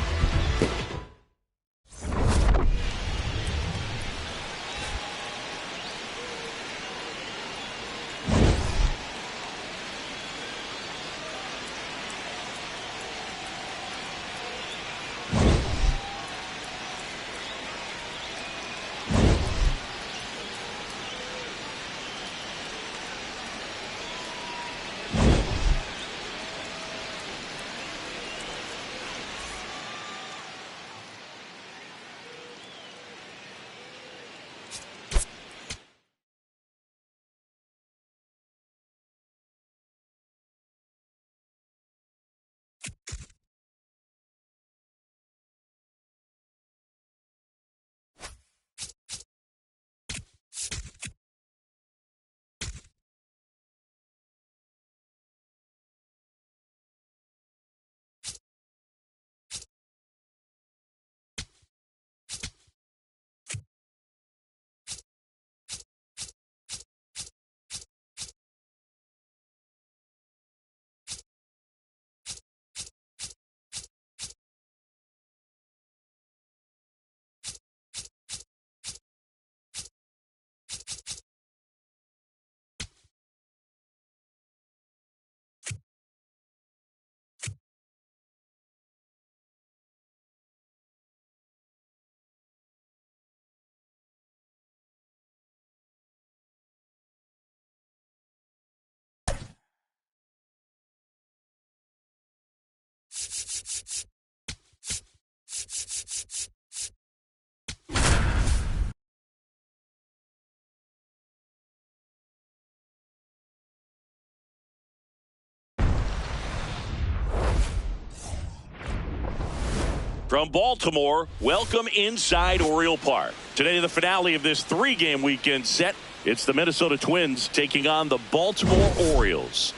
S1: From Baltimore, welcome inside Oriole Park. Today, the finale of this 3-game weekend set. It's the Minnesota Twins taking on the Baltimore Orioles.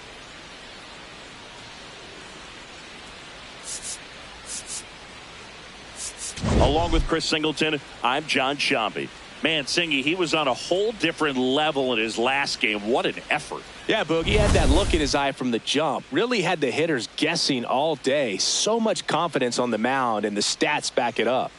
S1: Along with Chris Singleton, I'm John Ciampi. Man, Singy, he was on a whole different level in his last game. What an effort.
S3: Yeah, Boog, he had that look in his eye from the jump. Really had the hitters guessing all day. So much confidence on the mound, and the stats back it up.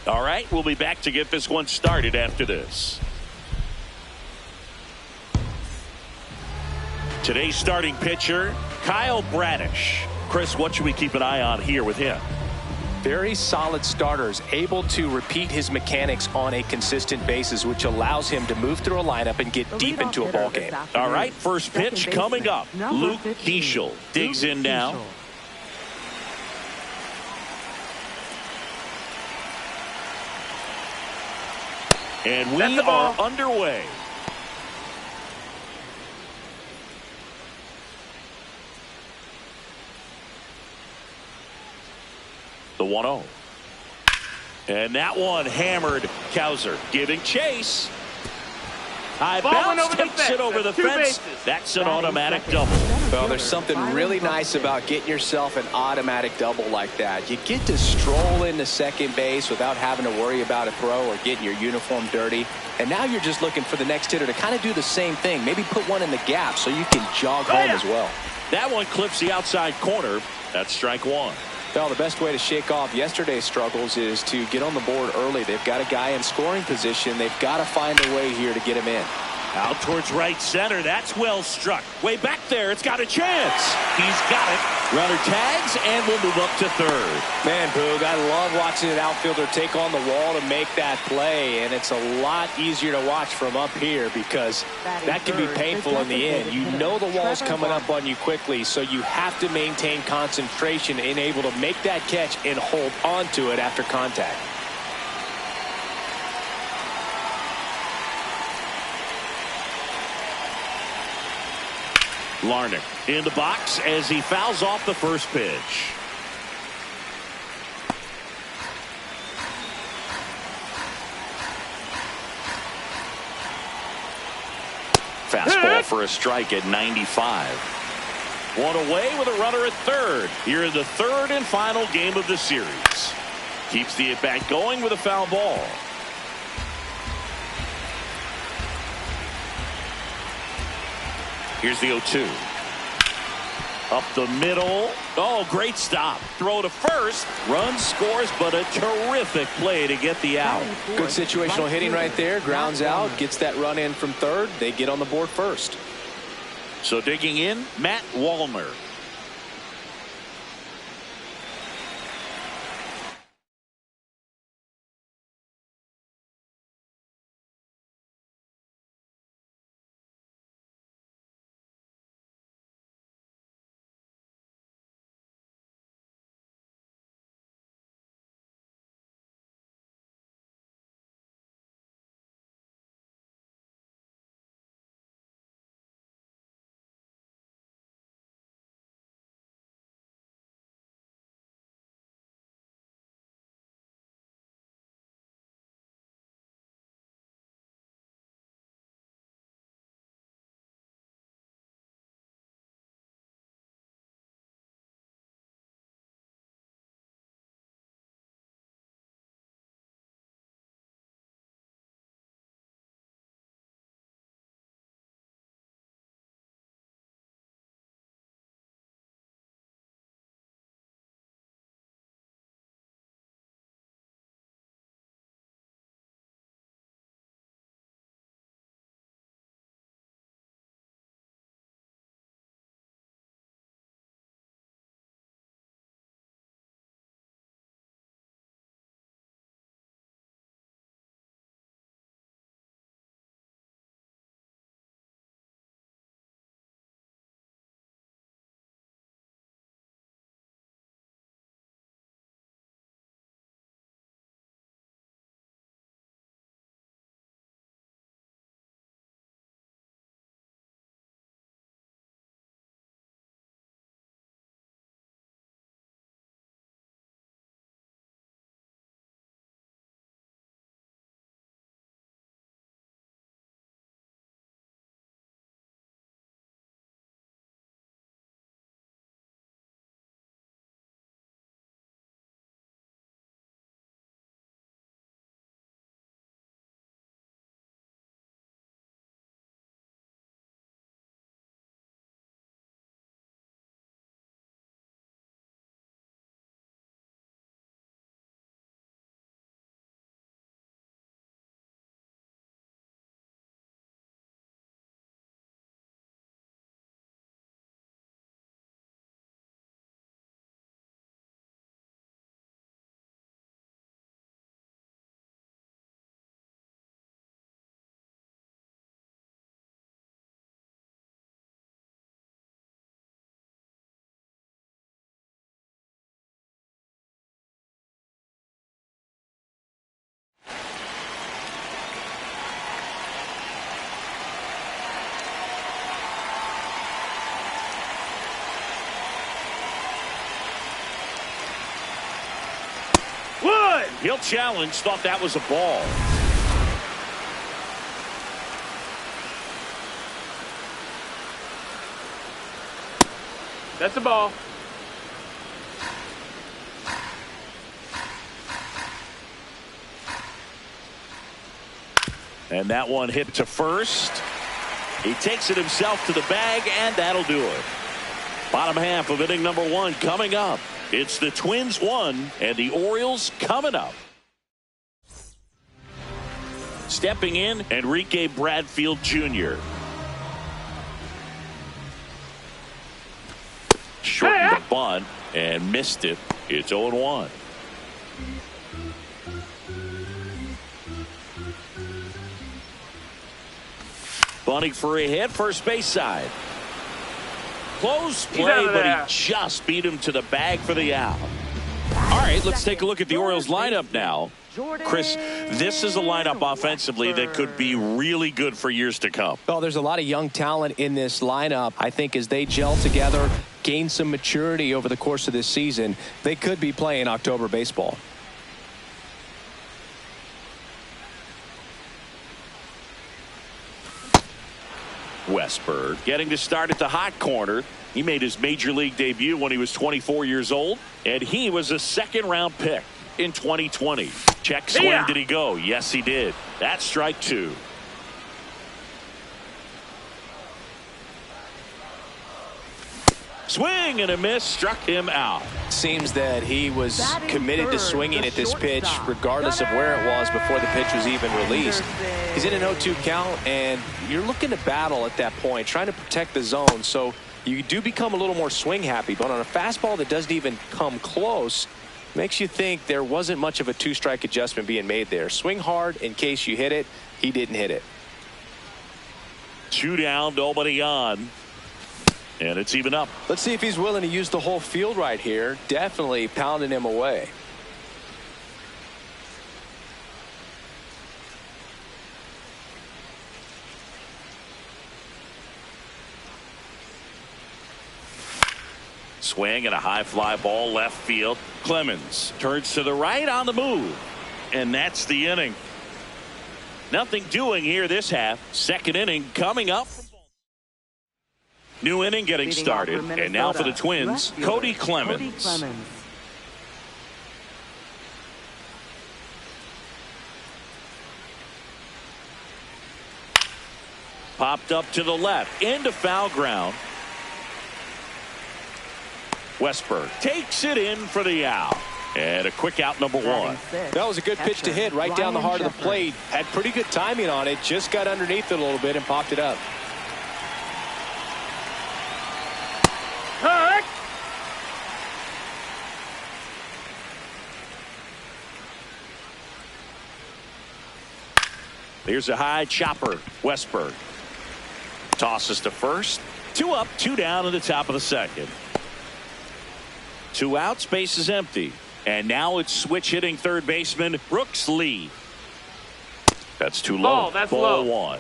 S1: All right, we'll be back to get this one started after this. Today's starting pitcher, Kyle Bradish. Chris, what should we keep an eye on here with him?
S3: Very solid starters, able to repeat his mechanics on a consistent basis, which allows him to move through a lineup and get deep into a ball game.
S1: All right, first pitch coming up. Luke Keeschel digs in now. And we are underway. The 1-0. And that one hammered. Kowser giving chase. High bounce takes it over the fence. That's an automatic double.
S2: Well, there's something really nice about getting yourself an automatic double like that. You get to stroll into second base without having to worry about a throw or getting your uniform dirty. And now you're just looking for the next hitter to kind of do the same thing. Maybe put one in the gap so you can jog home as well.
S1: That one clips the outside corner. That's strike one.
S2: Well, the best way to shake off yesterday's struggles is to get on the board early. They've got a guy in scoring position. They've got to find a way here to get him in.
S1: Out towards right center. That's well struck. Way back there. It's got a chance. He's got it. Runner tags and will move up to third.
S3: Man, Boog, I love watching an outfielder take on the wall to make that play, and it's a lot easier to watch from up here because that can be painful in the end. You know the wall's coming up on you quickly, so you have to maintain concentration and able to make that catch and hold on to it after contact.
S1: Larnach in the box as he fouls off the first pitch. Fastball for a strike at 95. One away with a runner at third. Here in the third and final game of the series. Keeps the at-bat going with a foul ball. Here's the 0-2. Up the middle. Oh, great stop. Throw to first. Run scores, but a terrific play to get the out.
S2: Good situational hitting right there. Grounds out. Gets that run in from third. They get on the board first.
S1: So digging in, Matt Wallner.
S4: good.
S1: He'll challenge. Thought that was a ball.
S4: That's a ball.
S1: And that one hit to first. He takes it himself to the bag, and that'll do it. Bottom half of inning number 1 coming up. It's the Twins 1 and the Orioles coming up. Stepping in, Enrique Bradfield Jr. Shortened the bunt and missed it. It's 0-1. Bunting for a hit, first base side. Close play, but he just beat him to the bag for the out. All right, let's take a look at the Orioles lineup now. Chris, this is a lineup offensively that could be really good for years to come.
S2: Well, there's a lot of young talent in this lineup. I think as they gel together, gain some maturity over the course of this season, they could be playing October baseball.
S1: Westberg getting to start at the hot corner. He made his major league debut when he was 24 years old, and he was a second-round pick in 2020. Check swing. Did he go? Yes, he did. That's strike 2. Swing and a miss, struck him out.
S2: Seems that he was committed to swinging at this pitch regardless of where it was before the pitch was even released. He's in an 0-2 count, and you're looking to battle at that point, trying to protect the zone. So you do become a little more swing happy, but on a fastball that doesn't even come close, makes you think there wasn't much of a 2-strike adjustment being made there. Swing hard in case you hit it. He didn't hit it.
S1: 2 down, nobody on. And it's even up.
S2: Let's see if he's willing to use the whole field right here. Definitely pounding him away.
S1: Swing and a high fly ball left field. Clemens turns to the right on the move. And that's the inning. Nothing doing here this half. Second inning coming up. New inning getting started. And now for the Twins, Cody Clemens. Popped up to the left into foul ground. Westberg takes it in for the out. And a quick out, number 1.
S2: That was a good pitch to hit right down the heart of the plate. Had pretty good timing on it. Just got underneath it a little bit and popped it up.
S1: Here's a high chopper. Westberg tosses to first. 2 up, 2 down in the top of the second. 2 out, space is empty. And now it's switch hitting third baseman Brooks Lee. That's too low.
S4: That's
S1: ball
S4: low.
S1: 1.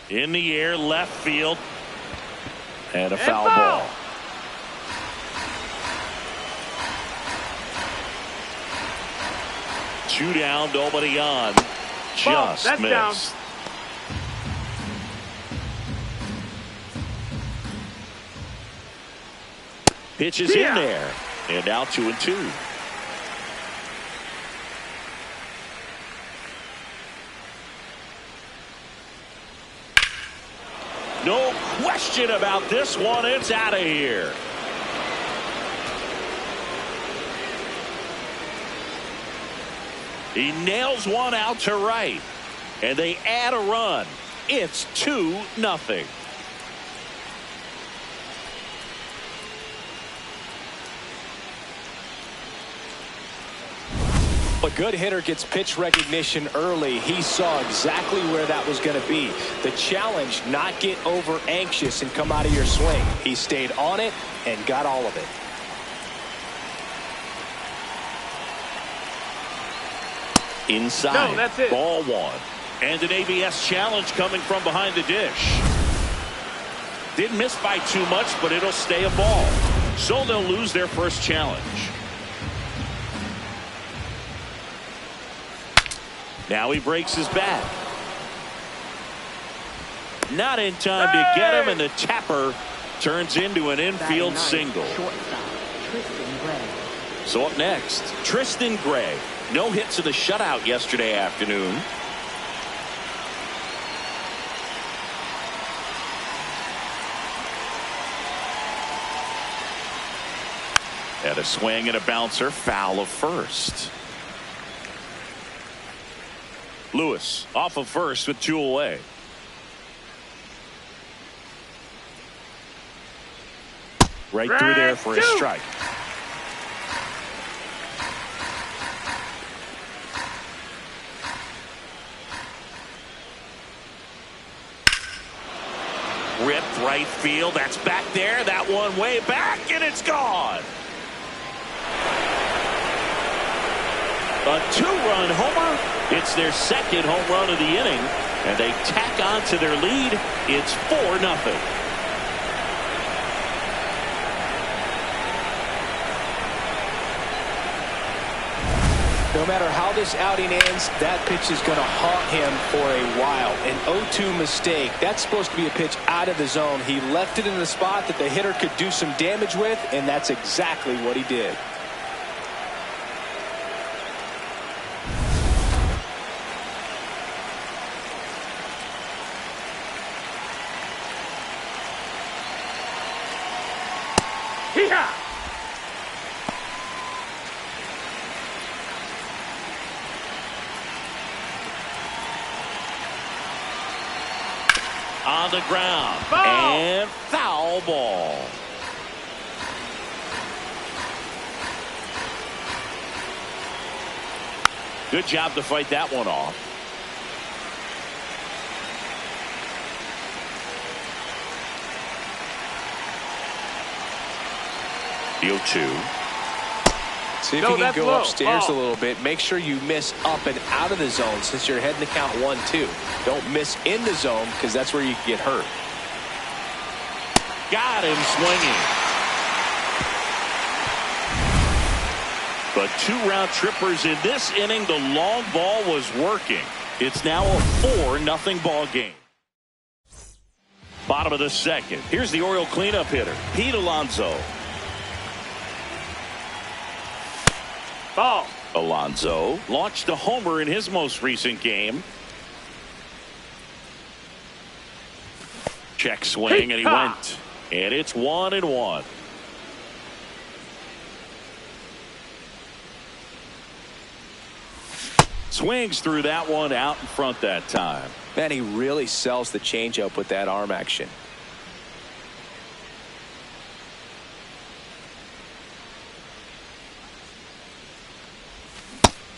S1: In the air, left field. And a foul ball. Two down, nobody on. Just
S4: that's
S1: missed.
S4: Down.
S1: Pitch is in there. And now 2-2. No question about this one. It's out of here. He nails one out to right. And they add a run. It's 2-0.
S2: A good hitter gets pitch recognition early. He saw exactly where that was going to be. The challenge, not get over anxious and come out of your swing. He stayed on it and got all of it.
S1: Inside.
S4: No, that's it.
S1: Ball one. And an ABS challenge coming from behind the dish. Didn't miss by too much, but it'll stay a ball. So they'll lose their first challenge. Now he breaks his bat. Not in time to get him, and the tapper turns into an infield single. So up next, Tristan Gray. No hits in the shutout yesterday afternoon. At a swing and a bouncer, foul of first. Lewis off of first with 2 away. Right through there for a strike. Ripped right field. That's back there. That one way back, and it's gone. A 2-run homer. It's their second home run of the inning, and they tack on to their lead. It's 4-0.
S3: No matter how this outing ends, that pitch is going to haunt him for a while. An 0-2 mistake. That's supposed to be a pitch out of the zone. He left it in the spot that the hitter could do some damage with, and that's exactly what he did.
S4: Hee-haw!
S1: On the ground.
S4: Ball.
S1: And foul ball. Good job to fight that one off. The 0-2.
S3: See if
S4: No,
S3: you can
S4: that's
S3: go
S4: low.
S3: upstairs
S4: Ball.
S3: a little bit. Make sure you miss up and out of the zone since you're heading to count 1-2. Don't miss in the zone because that's where you can get hurt.
S1: Got him swinging. But 2 round trippers in this inning. The long ball was working. It's now a 4-0 ball game. Bottom of the second. Here's the Oriole cleanup hitter, Pete Alonso.
S4: Ball.
S1: Alonso launched a homer in his most recent game. Check swing, and he went. And it's 1-1. Swings through that one out in front that time.
S3: Man, he really sells the changeup with that arm action.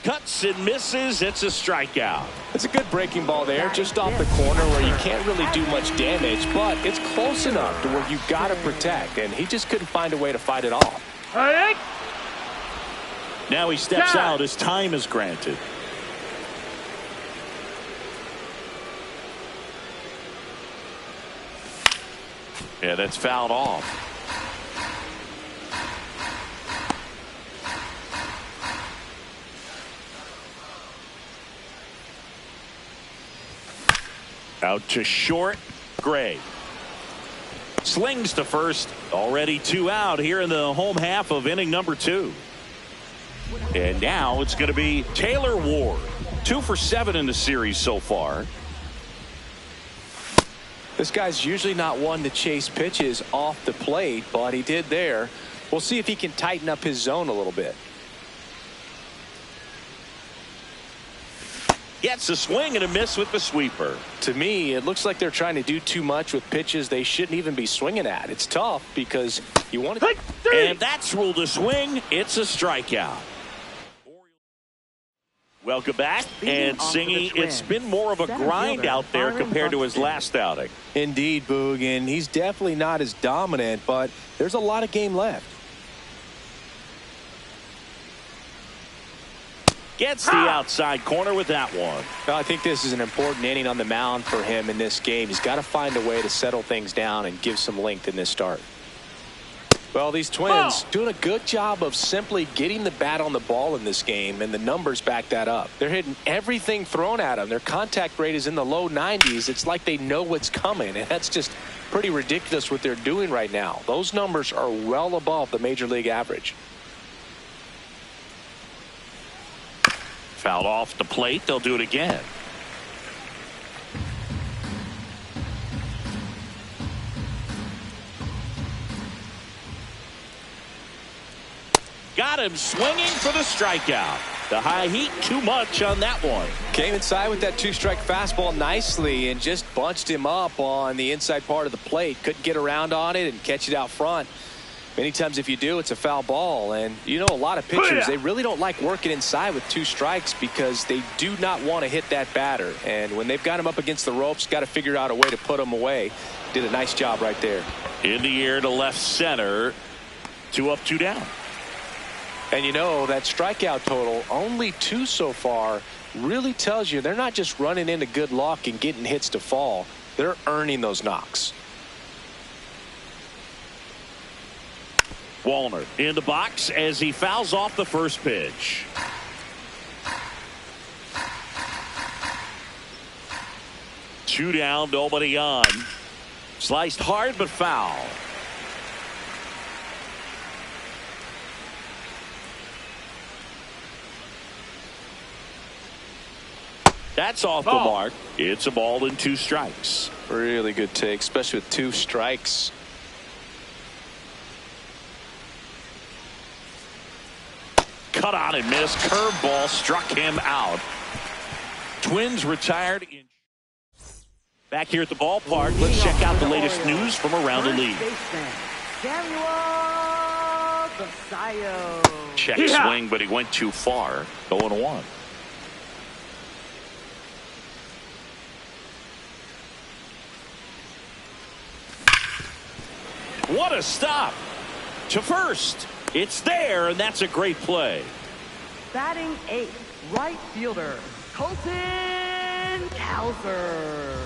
S1: Cuts and misses. It's a strikeout.
S3: It's a good breaking ball there, just off the corner where you can't really do much damage, but it's close enough to where you got to protect, and he just couldn't find a way to fight it off.
S1: Now he steps out as time is granted. Yeah, that's fouled off. Out to short. Gray slings to first. Already 2 out here in the home half of inning number 2. And now it's going to be Taylor Ward. 2 for 7 in the series so far.
S3: This guy's usually not one to chase pitches off the plate, but he did there. We'll see if he can tighten up his zone a little bit.
S1: Gets a swing and a miss with the sweeper.
S3: To me, it looks like they're trying to do too much with pitches they shouldn't even be swinging at. It's tough because you want to.
S1: And that's ruled a swing. It's a strikeout. Welcome back. And Singy, it's been more of a grind out there compared to his last outing.
S3: Indeed, Boog, and he's definitely not as dominant, but there's a lot of game left.
S1: Gets the outside corner with that one.
S3: Well, I think this is an important inning on the mound for him in this game. He's got to find a way to settle things down and give some length in this start. Well, these Twins doing a good job of simply getting the bat on the ball in this game, and the numbers back that up. They're hitting everything thrown at them. Their contact rate is in the low 90s. It's like they know what's coming, and that's just pretty ridiculous what they're doing right now. Those numbers are well above the major league average.
S1: Fouled off the plate. They'll do it again. Got him swinging for the strikeout. The high heat, too much on that one.
S2: Came inside with that two-strike fastball nicely and just bunched him up on the inside part of the plate. Couldn't get around on it and catch it out front. Many times if you do, it's a foul ball. And you know, a lot of pitchers, they really don't like working inside with two strikes because they do not want to hit that batter. And when they've got him up against the ropes, got to figure out a way to put him away. Did a nice job right there.
S1: In the air to left center. 2 up, 2 down.
S3: And you know, that strikeout total, only 2 so far, really tells you they're not just running into good luck and getting hits to fall. They're earning those knocks.
S1: Wallner in the box as he fouls off the first pitch. Two down, nobody on. Sliced hard but foul. That's off the mark. It's a ball and 2 strikes.
S2: Really good take, especially with 2 strikes.
S1: Cut on and missed. Curveball struck him out. Twins retired in. Back here at the ballpark, let's check out the latest news from around the league. Check swing, but he went too far. 0-1. What a stop to first. It's there, and that's a great play.
S5: Batting 8th, right fielder, Colton Cowser.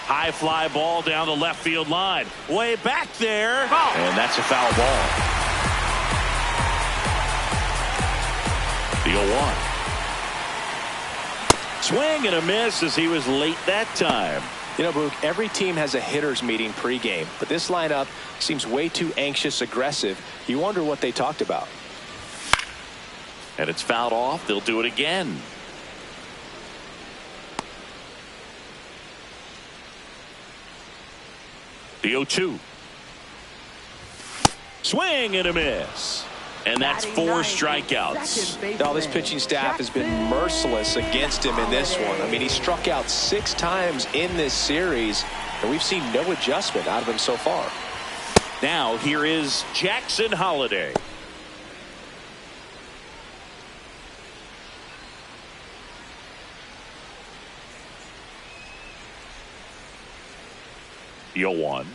S1: High fly ball down the left field line. Way back there. And that's a foul ball. The 0-1. Swing and a miss as he was late that time.
S3: You know, Boog, every team has a hitters meeting pregame, but this lineup seems way too anxious, aggressive. You wonder what they talked about.
S1: And it's fouled off. They'll do it again. The 0-2. Swing and a miss. And that's 4 strikeouts.
S3: Now, this pitching staff has been merciless against him in this one. I mean, he struck out 6 times in this series, and we've seen no adjustment out of him so far.
S1: Now, here is Jackson Holliday. The 0-1.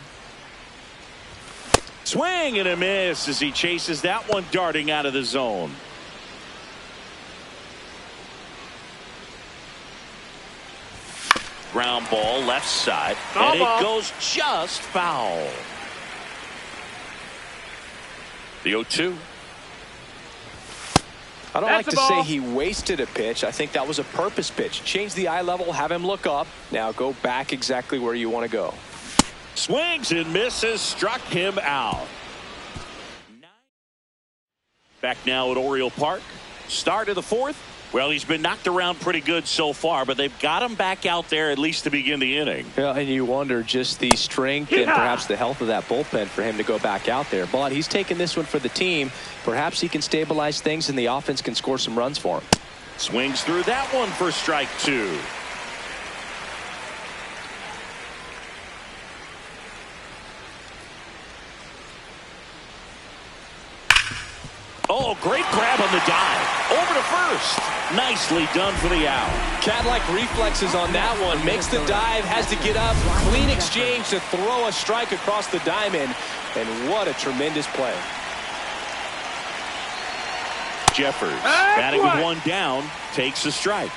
S1: Swing and a miss as he chases that one darting out of the zone. Ground ball left side, and it goes just foul. The 0-2.
S3: I don't like to say he wasted a pitch. I think that was a purpose pitch. Change the eye level, have him look up. Now go back exactly where you want to go.
S1: Swings and misses, struck him out. Back now at Oriole Park. Start of the 4th. Well, he's been knocked around pretty good so far, but they've got him back out there at least to begin the inning.
S2: Yeah, and you wonder just the strength and perhaps the health of that bullpen for him to go back out there. But he's taking this one for the team. Perhaps he can stabilize things and the offense can score some runs for him.
S1: Swings through that one for strike 2. Oh, great grab on the dive. Over to first. Nicely done for the out.
S3: Cat-like reflexes on that one. Makes the dive, has to get up. Clean exchange to throw a strike across the diamond. And what a tremendous play.
S1: Jeffers, batting with one down, takes a strike.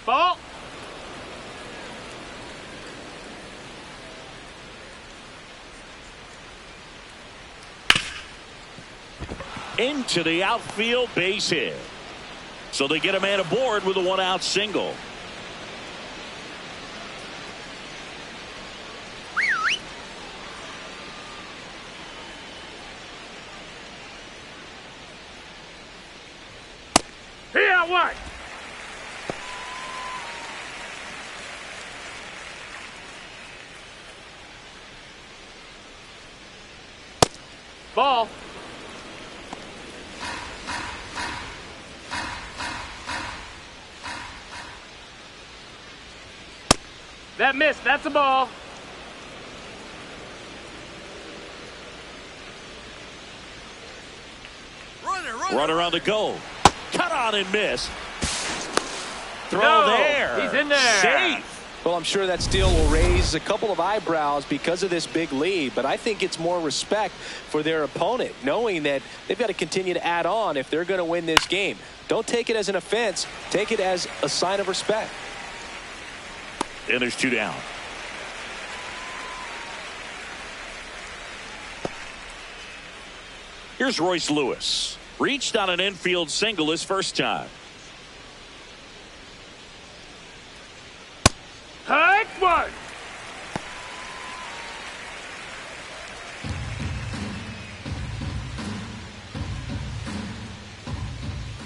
S4: Ball.
S1: Into the outfield, base hit. So they get a man aboard with a one-out single.
S4: Here, what? Ball. That missed. That's a ball.
S1: Runner on the go. Cut on and miss. Throw
S4: No,
S1: there.
S4: he's in there.
S1: Safe.
S3: Well, I'm sure that steal will raise a couple of eyebrows because of this big lead, but I think it's more respect for their opponent, knowing that they've got to continue to add on if they're going to win this game. Don't take it as an offense. Take it as a sign of respect.
S1: And there's two down. Here's Royce Lewis. Reached on an infield single his first time.
S4: Hike one.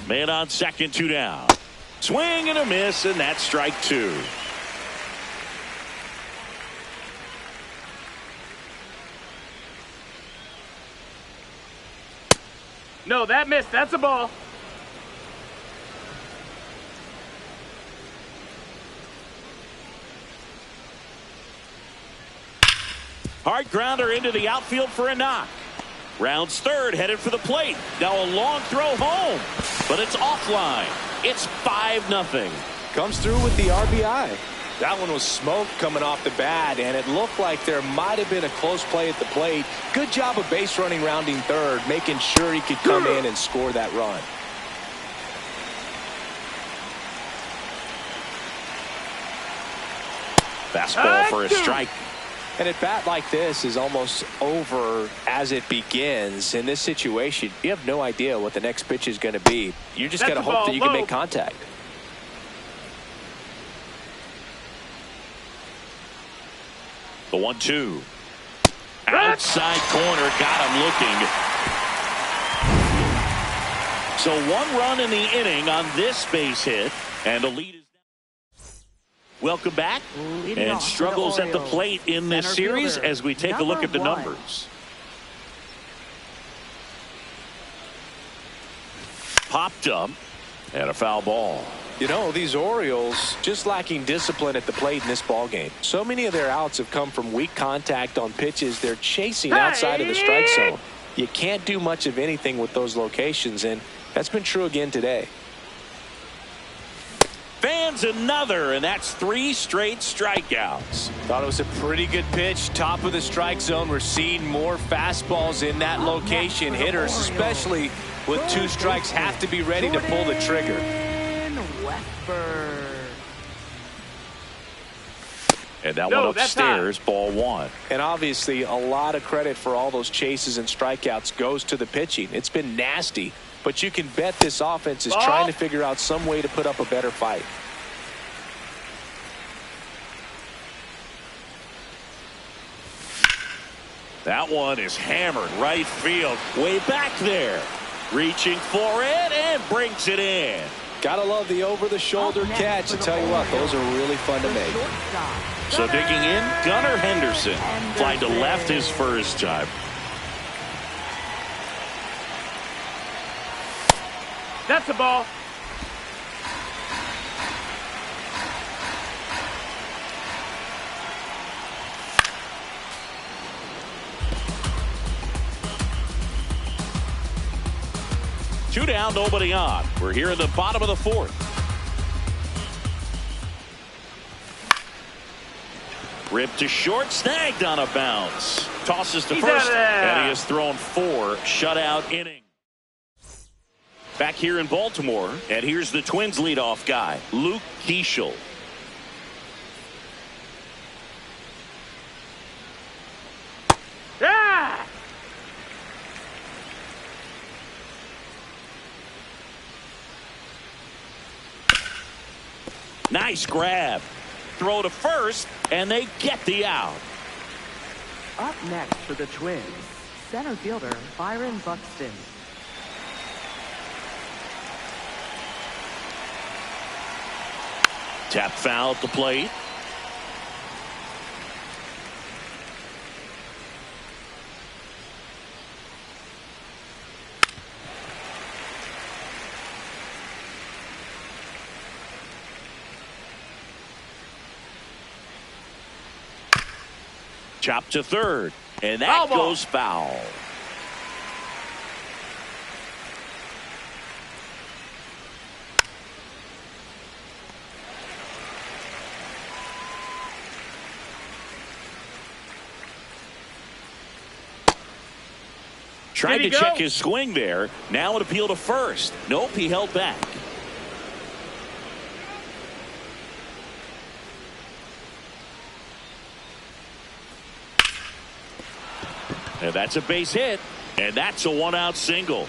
S1: Man on second, two down. Swing and a miss, and that's strike two.
S4: No, that missed. That's a ball.
S1: Hard grounder into the outfield for a knock. Rounds third, headed for the plate. Now a long throw home, but it's offline. It's 5-0.
S3: Comes through with the RBI. That one was smoke coming off the bat, and it looked like there might have been a close play at the plate. Good job of base running, rounding third, making sure he could come in and score that run.
S1: Fastball for a strike.
S3: And at bat like this is almost over as it begins. In this situation, you have no idea what the next pitch is going to be. You just got to hope that you can make contact.
S1: The 1-2. Outside corner, got him looking. So one run in the inning on this base hit, and the lead is down. Welcome back. And struggles at the plate in this series as we take a look at the numbers. Popped up and a foul ball.
S3: You know, these Orioles just lacking discipline at the plate in this ballgame. So many of their outs have come from weak contact on pitches they're chasing outside of the strike zone. You can't do much of anything with those locations, and that's been true again today.
S1: Fans another, and that's 3 straight strikeouts.
S3: Thought it was a pretty good pitch. Top of the strike zone. We're seeing more fastballs in that location. Hitters, especially with 2 strikes, have to be ready to pull the trigger.
S1: And that one upstairs, ball 1.
S3: And obviously a lot of credit for all those chases and strikeouts goes to the pitching. It's been nasty, but you can bet this offense is trying to figure out some way to put up a better fight.
S1: That one is hammered right field, way back there. Reaching for it and brings it in.
S3: Gotta love the over-the-shoulder catch. I tell you what, those are really fun to make.
S1: So digging in, Gunnar Henderson. Flying to left his first time.
S4: That's a ball.
S1: Two down, nobody on. We're here in the bottom of the fourth. Ripped to short, snagged on a bounce. Tosses to first, and he has thrown 4 shutout innings. Back here in Baltimore, and here's the Twins leadoff guy, Luke Keeschel.
S4: Ah!
S1: Nice grab. Throw to first, and they get the out.
S5: Up next for the Twins, center fielder Byron Buxton.
S1: Tap foul at the plate. Chop to third, and that goes foul. Tried to check his swing there. Now an appeal to first. Nope, he held back. And that's a base hit, and that's a one-out single.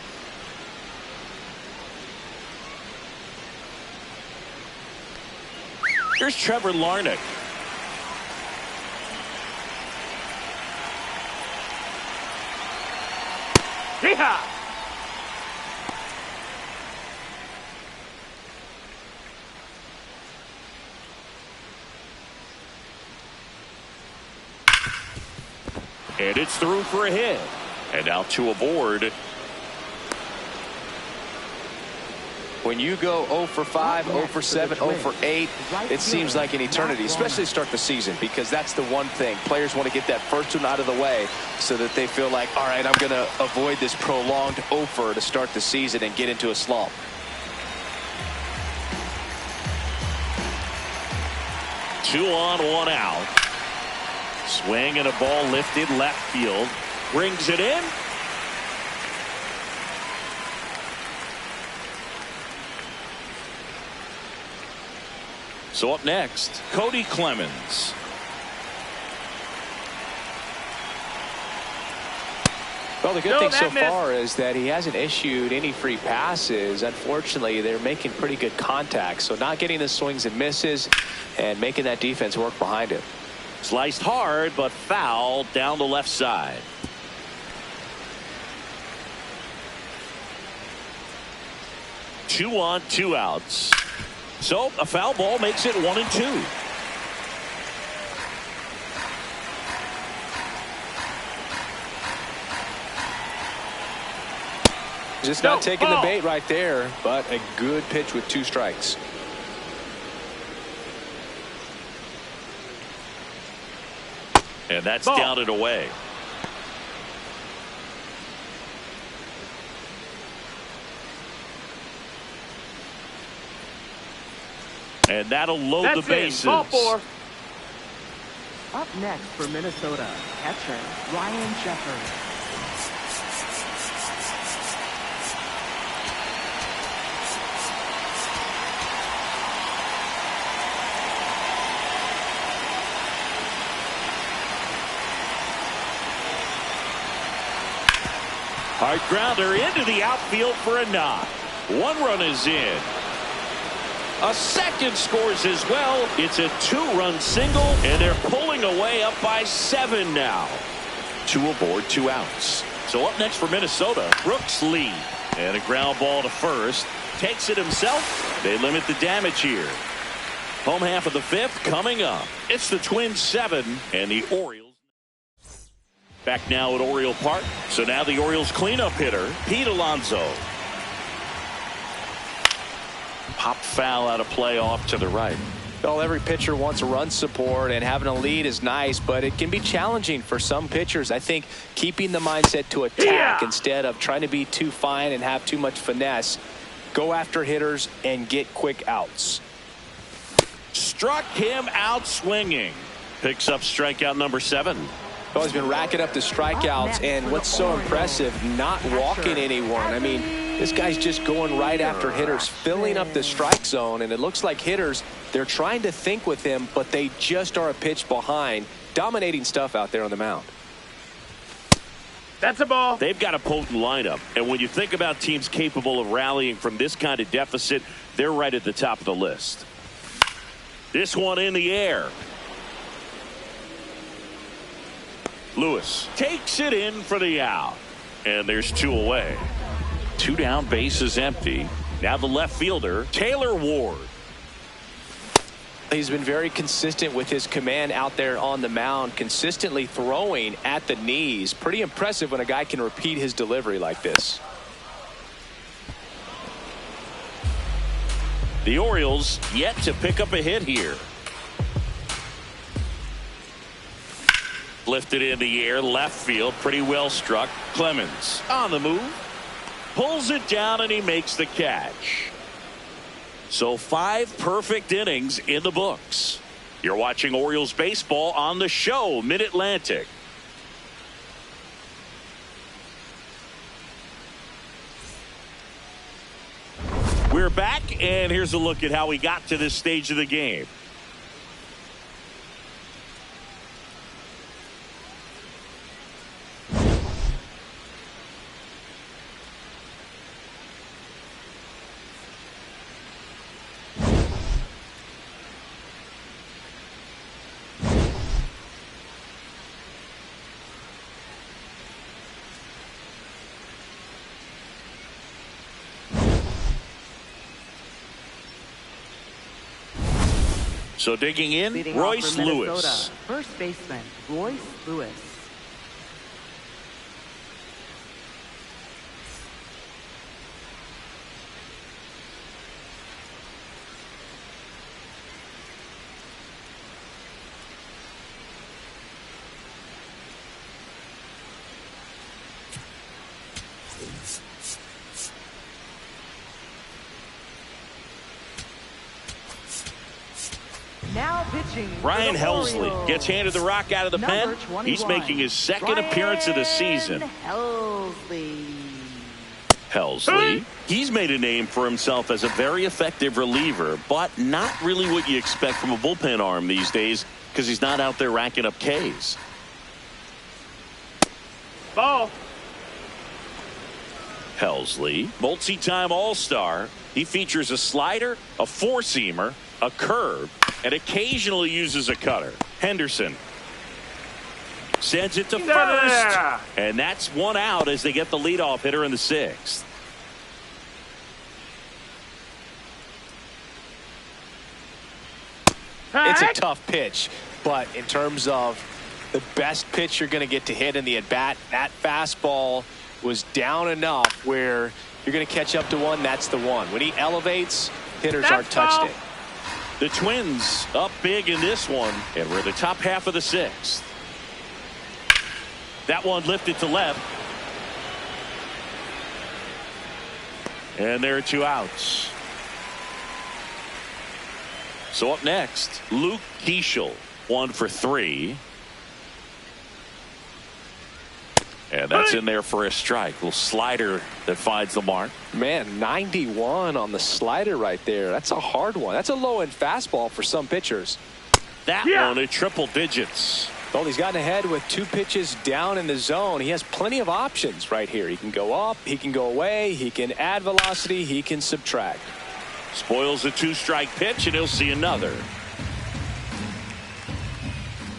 S1: Here's Trevor Larnach.
S4: Yeehaw!
S1: And it's through for a hit. And now 2 aboard.
S2: When you go 0 for 5, 0 for 7, 0 for 8, it seems like an eternity, especially to start the season, because that's the one thing. Players want to get that first one out of the way so that they feel like, all right, I'm going to avoid this prolonged 0 for to start the season and get into a slump.
S1: Two on, 1 out. Swing and a ball lifted left field. Brings it in. So up next, Cody Clemens.
S2: Well, the good thing so far is that he hasn't issued any free passes. Unfortunately, they're making pretty good contact. So not getting the swings and misses and making that defense work behind him.
S1: Sliced hard, but foul down the left side. Two on, 2 outs. So a foul ball makes it 1-2.
S2: Just not taking the bait right there, but a good pitch with 2 strikes.
S1: And that's down and away. And that'll load the bases.
S4: Ball 4.
S5: Up next for Minnesota, catcher Ryan Shepard.
S1: Hard grounder into the outfield for a knock. 1 run is in. A second scores as well. It's a 2-run single, and they're pulling away up by 7 now. 2 aboard, 2 outs. So up next for Minnesota, Brooks Lee. And a ground ball to first. Takes it himself. They limit the damage here. Home half of the 5th coming up. It's the Twins 7 and the Orioles. Back now at Oriole Park. So now the Orioles cleanup hitter, Pete Alonso. Pop foul out of play off to the right.
S3: Well, every pitcher wants run support, and having a lead is nice, but it can be challenging for some pitchers. I think keeping the mindset to attack instead of trying to be too fine and have too much finesse. Go after hitters and get quick outs.
S1: Struck him out swinging. Picks up strikeout number 7.
S3: Well, he's been racking up the strikeouts, and what's so impressive, not walking anyone. I mean, this guy's just going right after hitters, filling up the strike zone, and it looks like hitters, they're trying to think with him, but they just are a pitch behind. Dominating stuff out there on the mound.
S4: That's a ball.
S1: They've got a potent lineup, and when you think about teams capable of rallying from this kind of deficit, they're right at the top of the list. This one in the air. Lewis takes it in for the out, and there's 2 away. 2 down, bases empty. Now the left fielder, Taylor Ward.
S3: He's been very consistent with his command out there on the mound, consistently throwing at the knees. Pretty impressive when a guy can repeat his delivery like this.
S1: The Orioles yet to pick up a hit here. Lifted in the air, left field, pretty well struck. Clemens on the move, pulls it down, and he makes the catch. So 5 perfect innings in the books. You're watching Orioles baseball on the show, Mid-Atlantic. We're back, and here's a look at how we got to this stage of the game. So digging in,
S5: Leading
S1: Royce
S5: off for Minnesota,
S1: Lewis.
S5: First baseman, Royce Lewis. Now pitching.
S1: Ryan Helsley
S5: Orioles.
S1: gets handed the rock out of the pen.
S5: Number 21,
S1: He's making his second appearance of the season. Helsley. He's made a name for himself as a very effective reliever, but not really what you expect from a bullpen arm these days because he's not out there racking up Ks.
S4: Ball.
S1: Helsley, multi-time All-Star. He features a slider, a four-seamer, a curve, and occasionally uses a cutter. Henderson sends it to
S4: He's out of
S1: first,
S4: there.
S1: and that's 1 out as they get the leadoff hitter in the 6th.
S3: It's a tough pitch, but in terms of the best pitch you're going to get to hit in the at-bat, that fastball was down enough where you're going to catch up to one. That's the one. When he elevates, hitters aren't touched it.
S1: The Twins up big in this one, and we're in the top half of the 6th. That one lifted to left. And there are 2 outs. So up next, Luke Keeschel, 1 for 3. And that's in there for a strike. Little slider that finds the mark.
S3: Man, 91 on the slider right there. That's a hard one. That's a low-end fastball for some pitchers.
S1: That one at triple digits.
S3: Well, he's gotten ahead with 2 pitches down in the zone. He has plenty of options right here. He can go up, he can go away, he can add velocity, he can subtract.
S1: Spoils a 2-strike pitch, and he'll see another.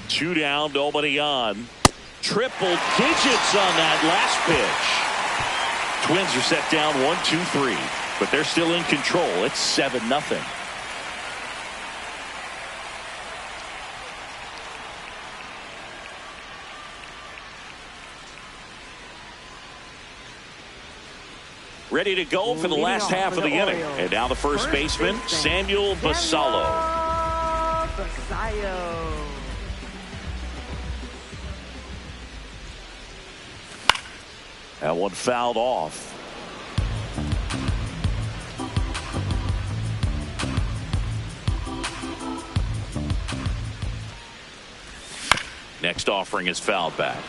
S1: 2 down, nobody on. Triple digits on that last pitch. Twins are set down 1-2-3, but they're still in control. It's 7-0. Ready to go for the last half of the inning. And now the first baseman, Samuel Basallo.
S5: Sayo.
S1: That one fouled off. Next offering is fouled back.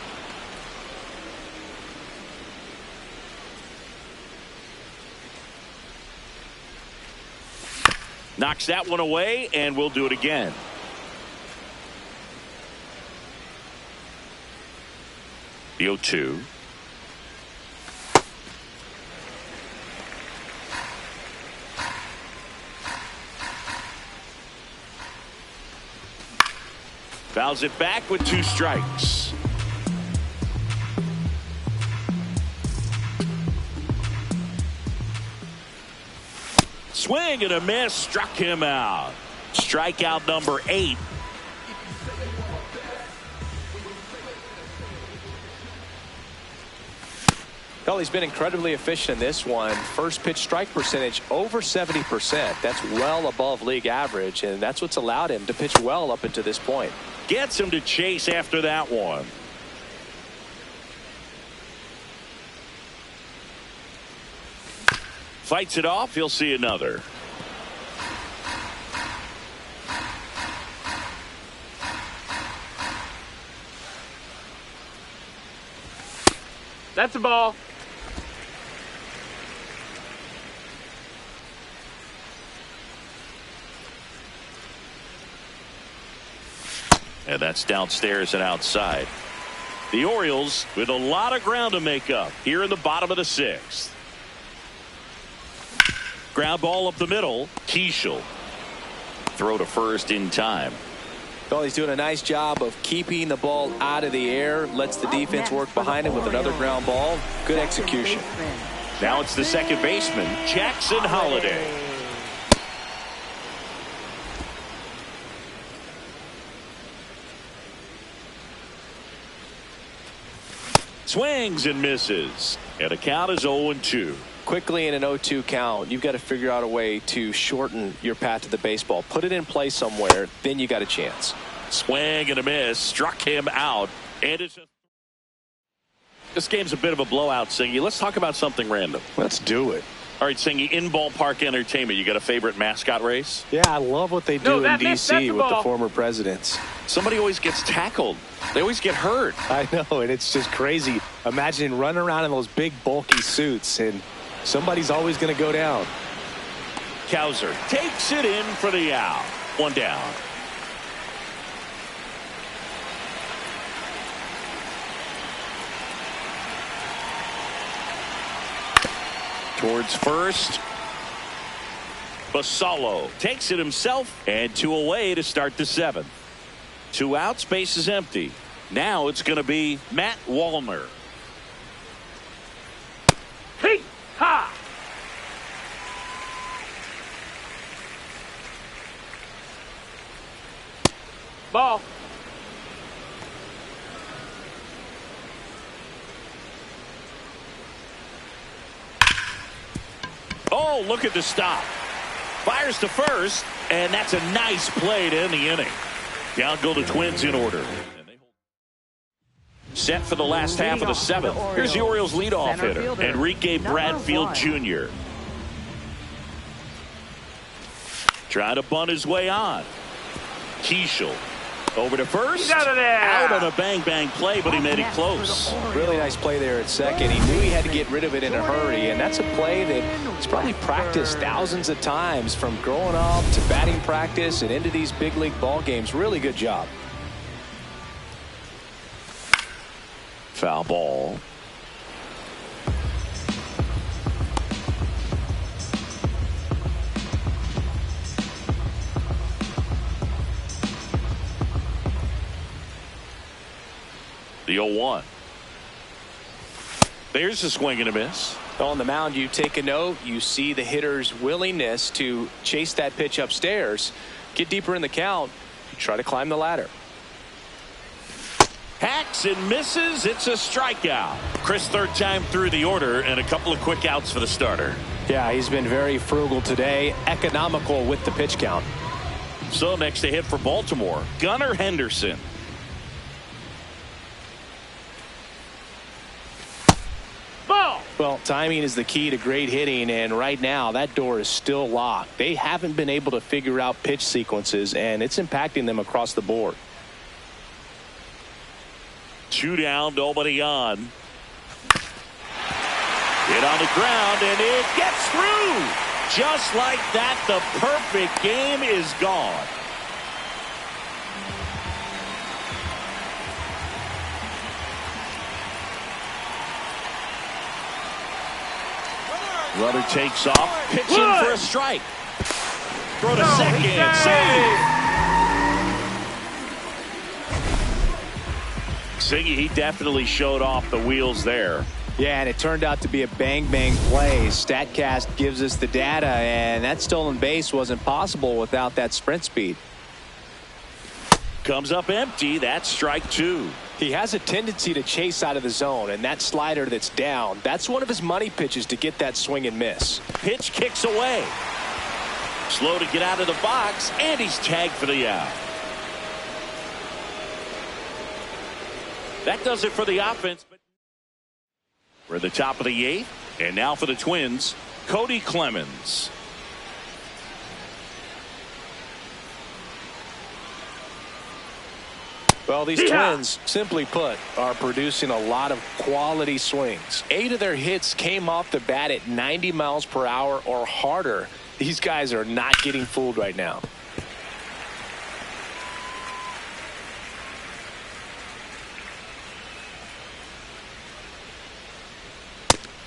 S1: Knocks that one away, and we'll do it again. The 0-2. Fouls it back with 2 strikes. Swing and a miss, struck him out. Strikeout number 8.
S3: Well, he's been incredibly efficient in this one. First pitch strike percentage over 70%. That's well above league average, and that's what's allowed him to pitch well up until this point.
S1: Gets him to chase after that one. Fights it off. He'll see another.
S4: That's a ball.
S1: And that's downstairs and outside. The Orioles with a lot of ground to make up here in the bottom of the 6th. Ground ball up the middle. Keishel. Throw to first in time.
S3: Well, he's doing a nice job of keeping the ball out of the air. Lets the defense work behind him with another ground ball. Good execution.
S1: Now it's the second baseman, Jackson Holliday. Swings and misses. And a count is 0-2.
S3: Quickly in an 0-2 count, you've got to figure out a way to shorten your path to the baseball. Put it in play somewhere, then you got a chance.
S1: Swing and a miss. Struck him out. And it's this game's a bit of a blowout, Singy. Let's talk about something random.
S7: Let's do it.
S1: All right, Singy, in ballpark entertainment, you got a favorite mascot race?
S7: Yeah, I love what they do in D.C. with the former presidents.
S1: Somebody always gets tackled. They always get hurt.
S7: I know, and it's just crazy. Imagine running around in those big, bulky suits, and somebody's always going to go down.
S1: Cowser takes it in for the out. One down. Towards first. Basallo takes it himself, and 2 away to start the 7th. 2 outs, base is empty. Now it's going to be Matt Wallner.
S4: Hey, ha! Ball.
S1: Oh, look at the stop. Fires to first, and that's a nice play to end the inning. Down go the Twins in order. Set for the last half of the 7th. Here's the Orioles leadoff hitter, Enrique Bradfield Jr. Trying to bunt his way on. Keishel over to first.
S4: Out of there.
S1: Out on a bang-bang play, but he made it close.
S3: Really nice play there at second. He knew he had to get rid of it in a hurry, and that's a play that he's probably practiced thousands of times from growing up to batting practice and into these big league ball games. Really good job.
S1: Foul ball. The 0-1. There's a swing and a miss.
S3: On the mound, you take a note. You see the hitter's willingness to chase that pitch upstairs, get deeper in the count, try to climb the ladder.
S1: Hacks and misses. It's a strikeout. Chris, third time through the order, and a couple of quick outs for the starter.
S3: Yeah, he's been very frugal today, economical with the pitch count.
S1: So next to hit for Baltimore, Gunnar Henderson.
S4: Ball.
S3: Well, timing is the key to great hitting, and right now that door is still locked. They haven't been able to figure out pitch sequences, and it's impacting them across the board.
S1: 2 down, nobody on. Hit on the ground, and it gets through. Just like that, the perfect game is gone. Runner takes off, pitching for a strike. Throw to second, save. Siggy, he definitely showed off the wheels there.
S2: Yeah, and it turned out to be a bang-bang play. StatCast gives us the data, and that stolen base wasn't possible without that sprint speed.
S1: Comes up empty. That's strike 2.
S3: He has a tendency to chase out of the zone, and that slider that's down, that's one of his money pitches to get that swing and miss.
S1: Pitch kicks away. Slow to get out of the box, and he's tagged for the out. That does it for the offense. We're at the top of the 8th, and now for the Twins, Cody Clemens.
S3: Well, these Twins, simply put, are producing a lot of quality swings. 8 of their hits came off the bat at 90 miles per hour or harder. These guys are not getting fooled right now.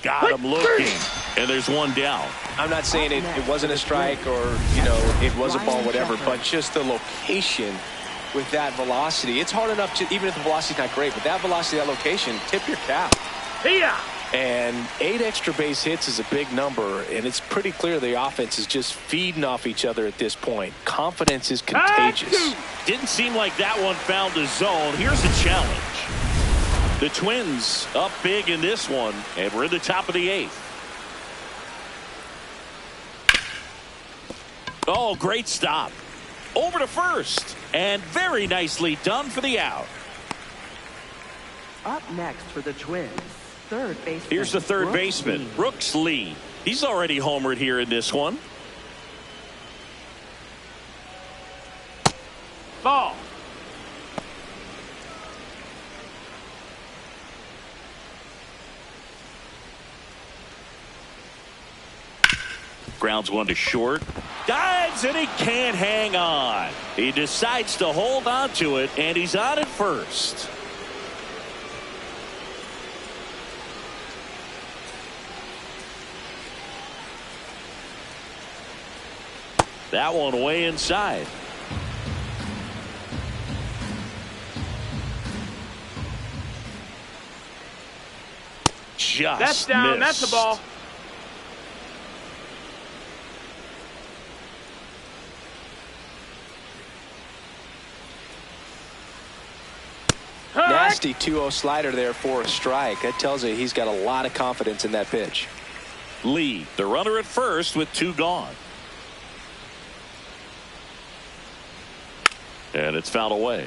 S1: Got him looking, and there's 1 down.
S3: I'm not saying it wasn't a strike or, you know, it was a ball, whatever, but just the location with that velocity. It's hard enough to, even if the velocity's not great, but that velocity, that location, tip your cap.
S4: Yeah.
S3: And 8 extra base hits is a big number, and it's pretty clear the offense is just feeding off each other at this point. Confidence is contagious.
S1: Didn't seem like that one found the zone. Here's the challenge. The Twins up big in this one, and we're in the top of the 8th. Oh, great stop. Over to first, and very nicely done for the out.
S5: Up next for the Twins, third baseman.
S1: Here's the third baseman, Brooks Lee. He's already homered here in this one.
S4: Ball.
S1: Grounds 1 to short. Dives, and he can't hang on. He decides to hold on to it, and he's on at first. That one way inside. Just
S4: That's down.
S1: missed.
S4: That's a ball.
S3: Nasty 2-0 slider there for a strike. That tells you he's got a lot of confidence in that pitch.
S1: Lee, the runner at first with 2 gone. And it's fouled away.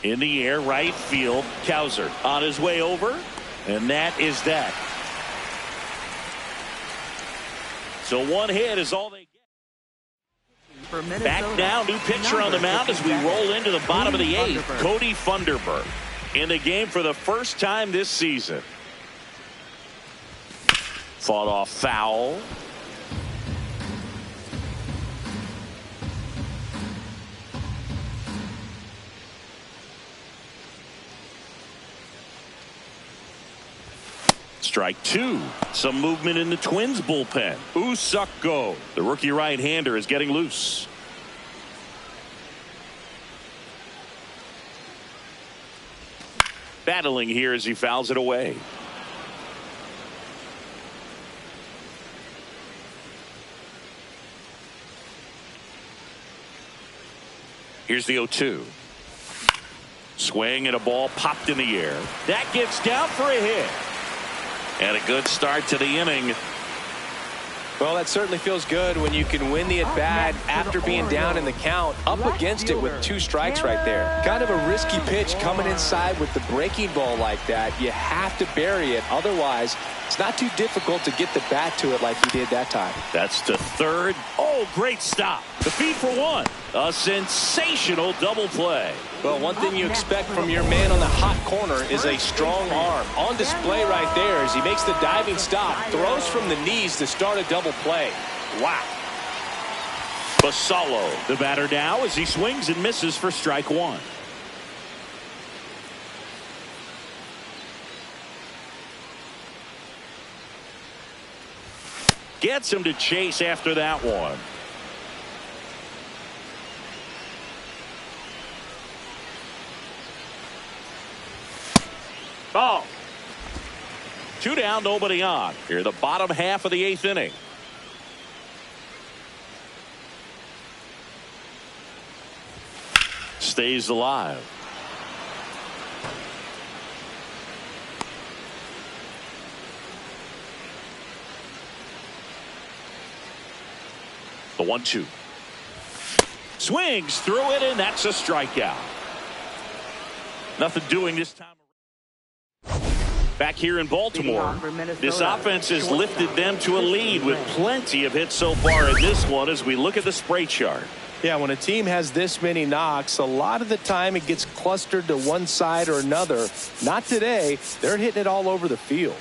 S1: In the air, right field. Cowser on his way over, and that is that. So 1 hit is all they get. Back now, new pitcher on the mound as we roll into the bottom of the 8th. Cody Funderburk in the game for the first time this season. Fought off foul. Strike 2. Some movement in the Twins bullpen. Usako, the rookie right-hander, is getting loose. Battling here as he fouls it away. Here's the 0-2. Swing and a ball popped in the air. That gets down for a hit. And a good start to the inning.
S3: Well, that certainly feels good when you can win the at-bat after being down in the count, up against it with 2 strikes right there. Kind of a risky pitch coming inside with the breaking ball like that. You have to bury it. Otherwise, it's not too difficult to get the bat to it like he did that time.
S1: That's to third. Oh, great stop. The feed for 1. A sensational double play.
S3: Well, one thing you expect from your man on the hot corner is a strong arm. On display right there as he makes the diving stop, throws from the knees to start a double play. Wow.
S1: Basallo, the batter now as he swings and misses for strike 1. Gets him to chase after that one.
S4: Ball.
S1: 2 down, nobody on. Here, the bottom half of the 8th inning. Stays alive. The 1-2. Swings through it, and that's a strikeout. Nothing doing this time. Back here in Baltimore, this offense has lifted them to a lead with plenty of hits so far in this one as we look at the spray chart.
S7: Yeah, when a team has this many knocks, a lot of the time it gets clustered to one side or another. Not today. They're hitting it all over the field.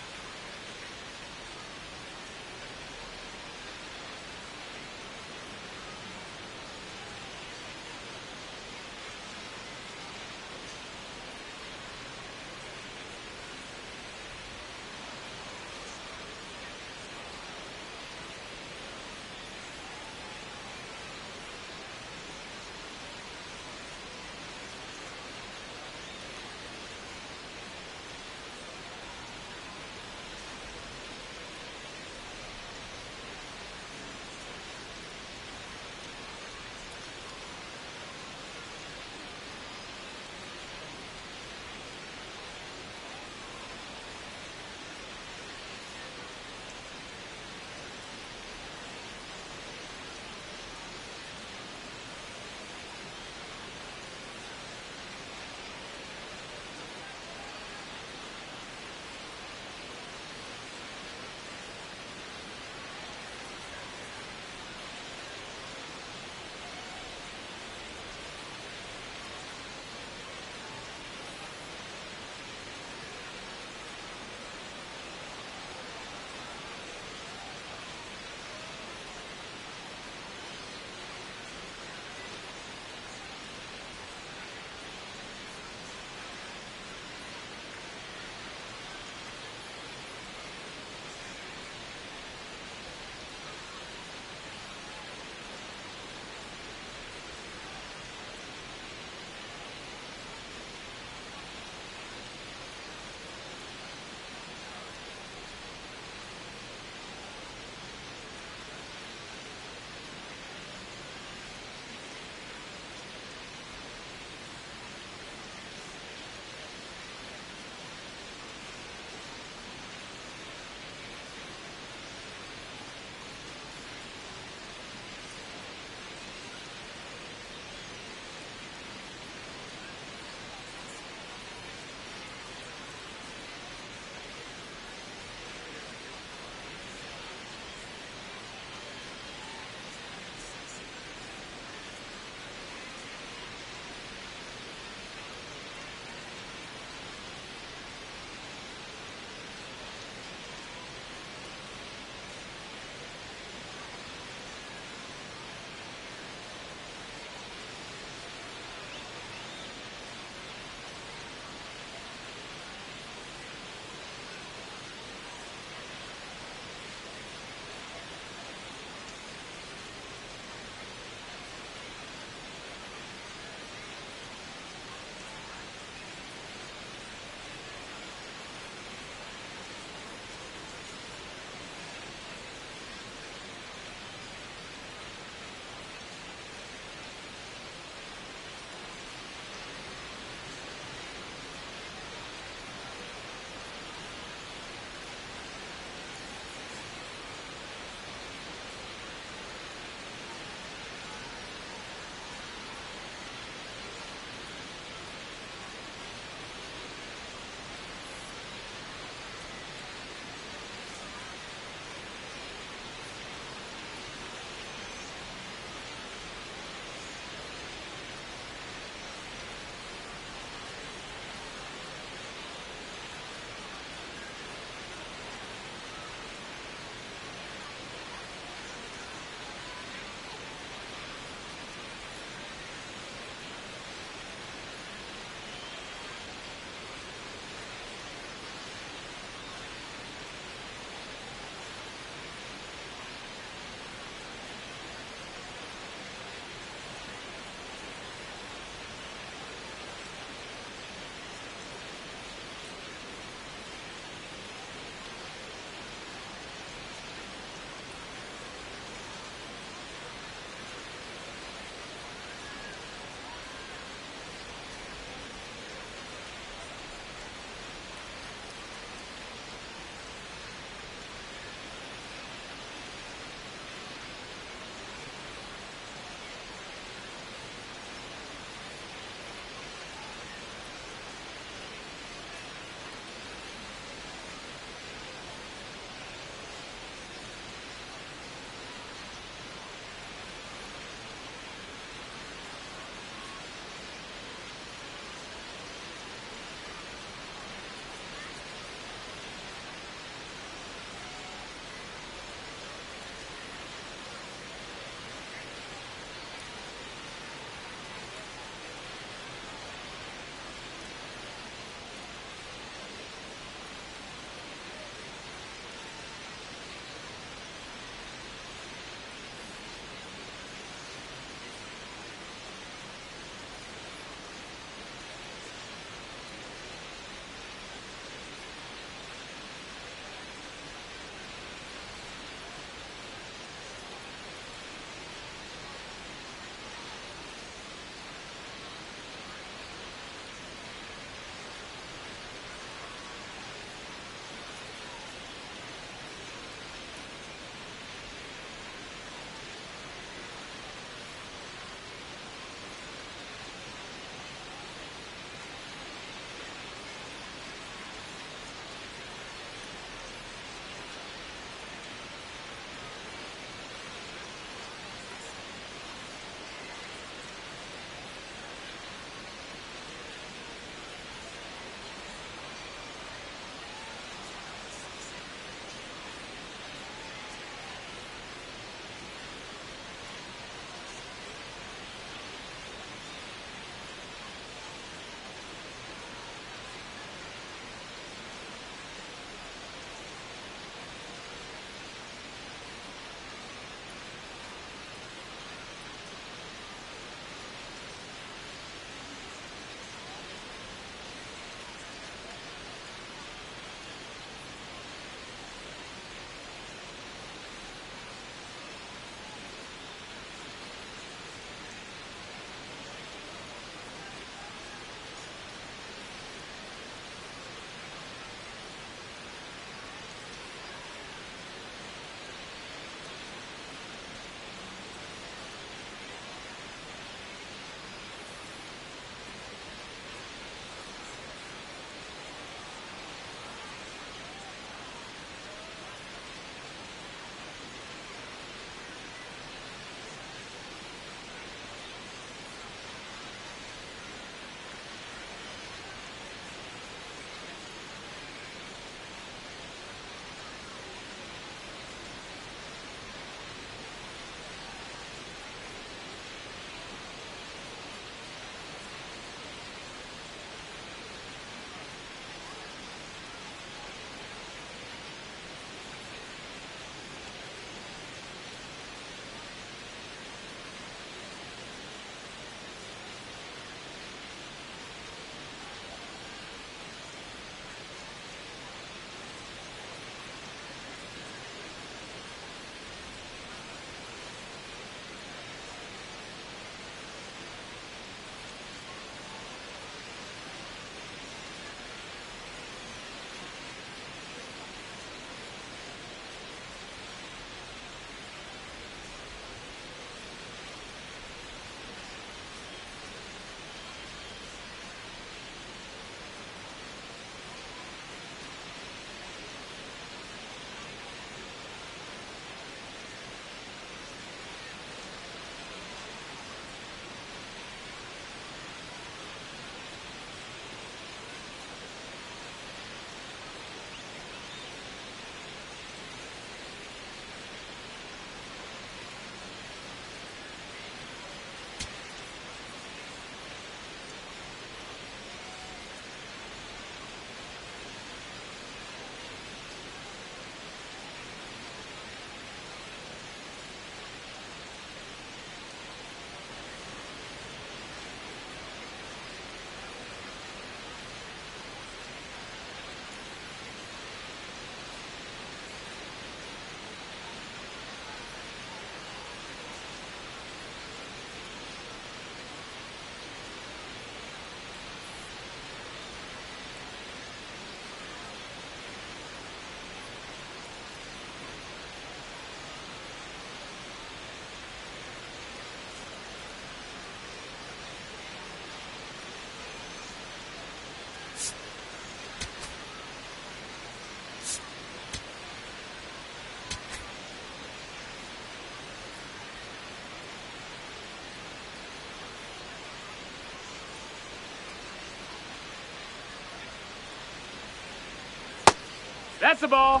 S4: That's the ball.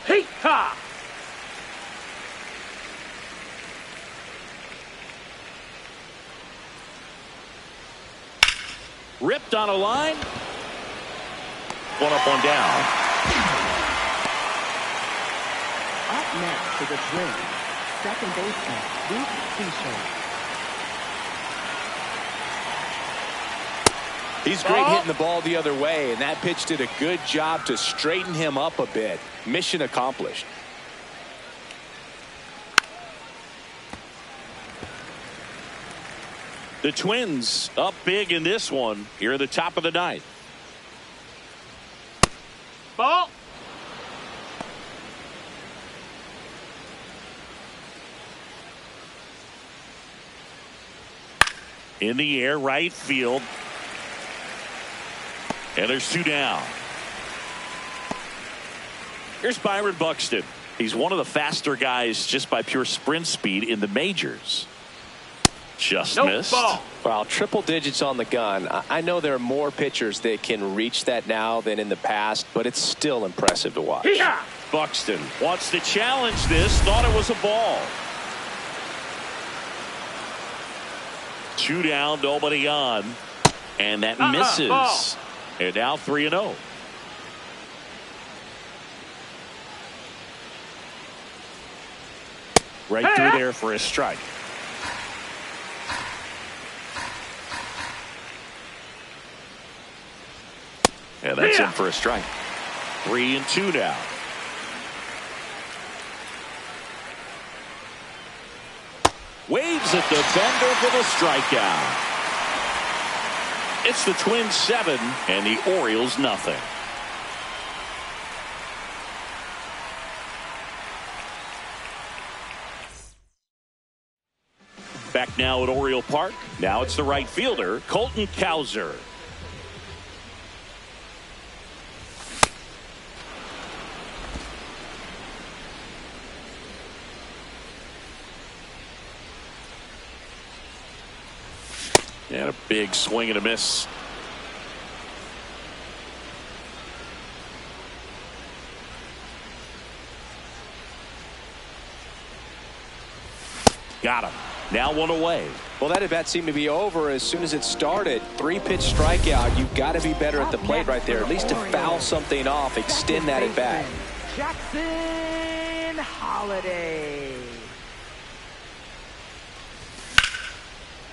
S4: Hey-ha!
S1: Ripped on a line. One up, one down.
S5: Up next to the Twins, second baseman, Luke Fisher.
S3: He's great hitting the ball the other way, and that pitch did a good job to straighten him up a bit. Mission accomplished.
S1: The Twins up big in this one here at the top of the ninth.
S4: Ball.
S1: In the air, right field. And there's two down. Here's Byron Buxton. He's one of the faster guys just by pure sprint speed in the majors. Just missed.
S4: Ball.
S3: Well, triple digits on the gun. I know there are more pitchers that can reach that now than in the past, but it's still impressive to watch.
S4: Hey-ha!
S1: Buxton wants to challenge this. Thought it was a ball. Two down, nobody on. And that misses.
S4: Ball.
S1: And now 3-0. Right through there for a strike. And that's in for a strike. 3-2 now. Waves at the bender for the strikeout. It's the Twins 7 and the Orioles nothing. Back now at Oriole Park. Now it's the right fielder, Colton Cowser. And a big swing and a miss. Got him. Now one away.
S3: Well, that at bat seemed to be over as soon as it started. 3-pitch strikeout. You've got to be better at the plate right there, at least to foul something off, extend that at bat.
S5: Jackson Holiday.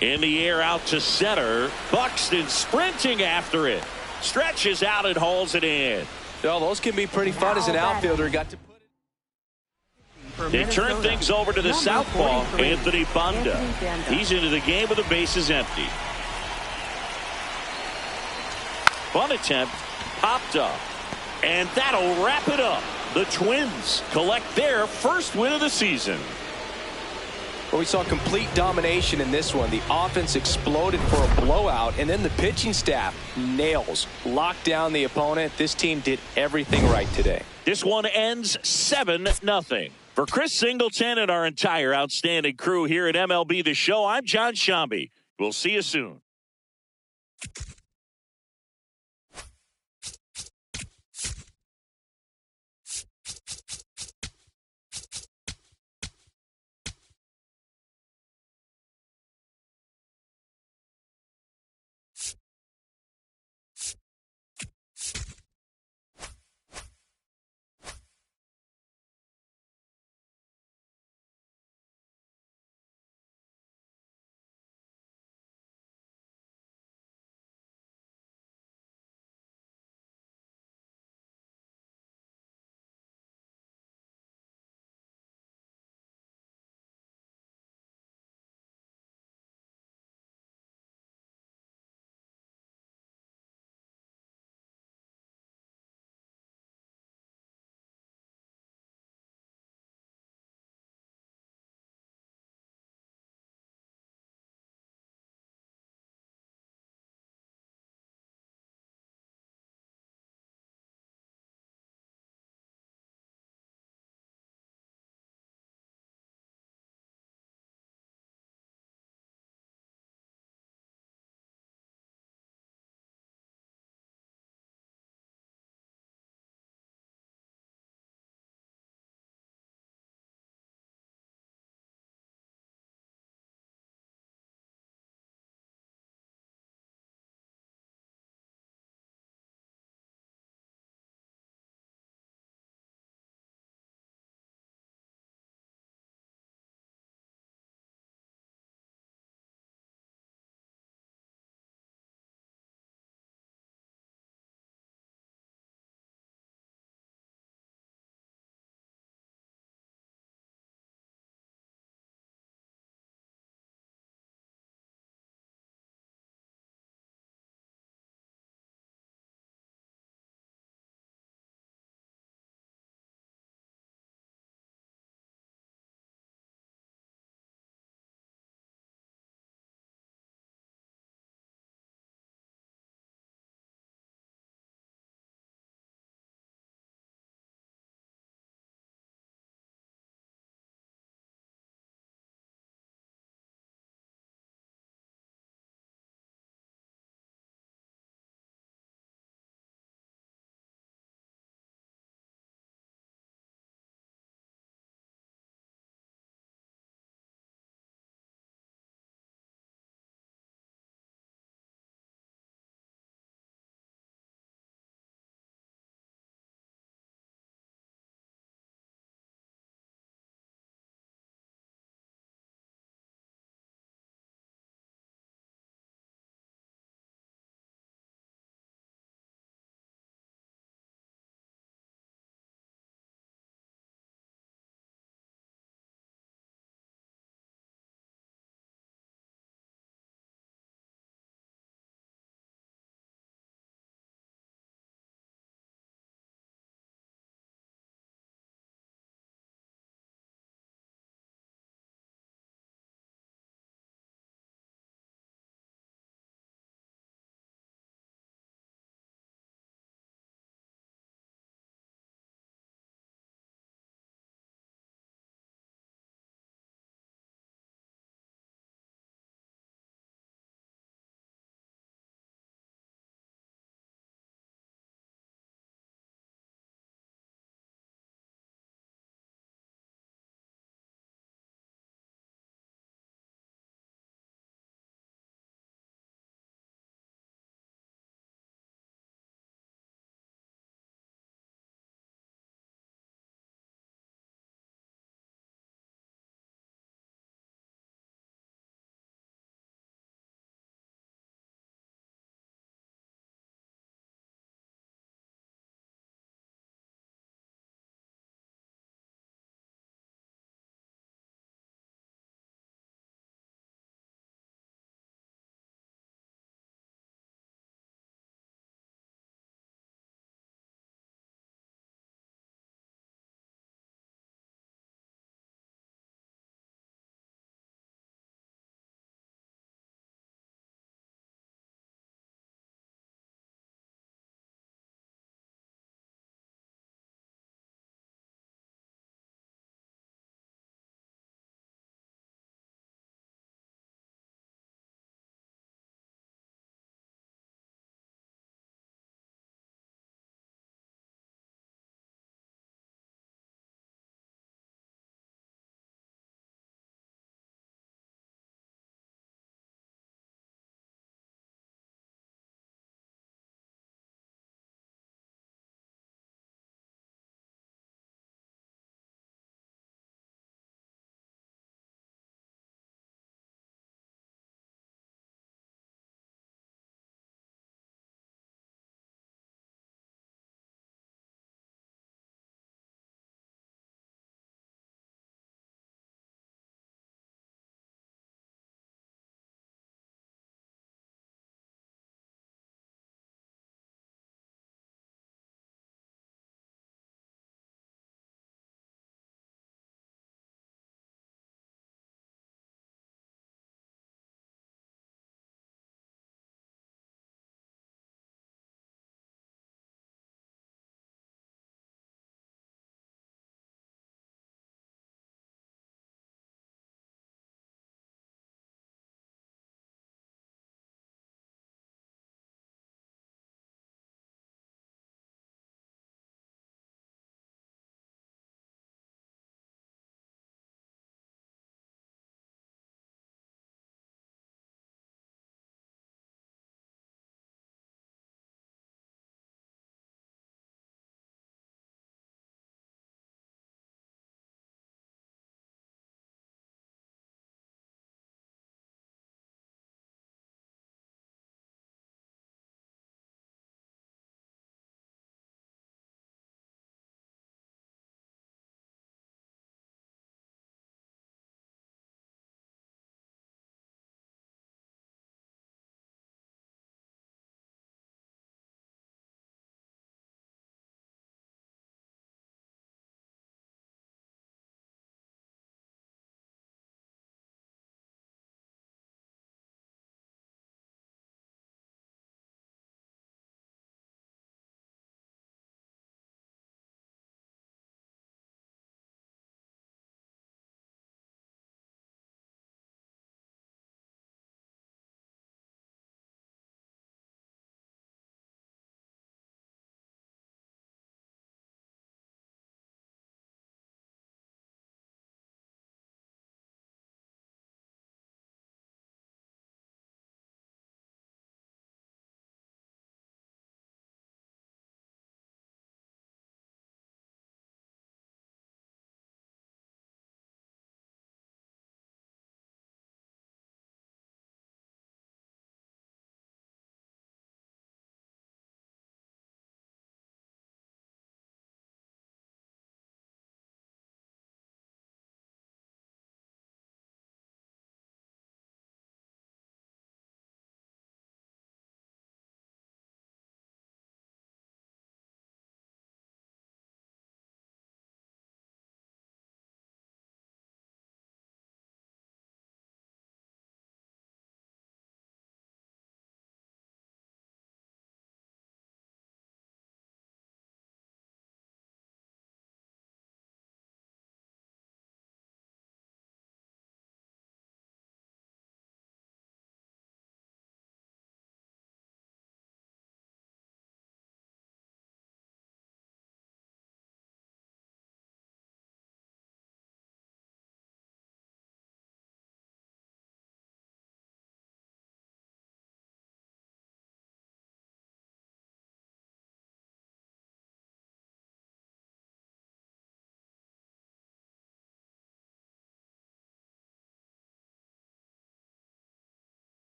S1: In the air out to center. Buxton sprinting after it. Stretches out and hauls it in.
S3: Well, those can be pretty fun as an outfielder. Got to put it.
S1: They turn things over to the southpaw, Anthony Banda. He's into the game with the bases empty. Bunt attempt popped up. And that'll wrap it up. The Twins collect their first win of the season.
S3: Well, we saw complete domination in this one. The offense exploded for a blowout, and then the pitching staff nails, locked down the opponent. This team did everything right today.
S1: This one ends 7-0. For Chris Singleton and our entire outstanding crew here at MLB The Show, I'm John Shambi. We'll see you soon.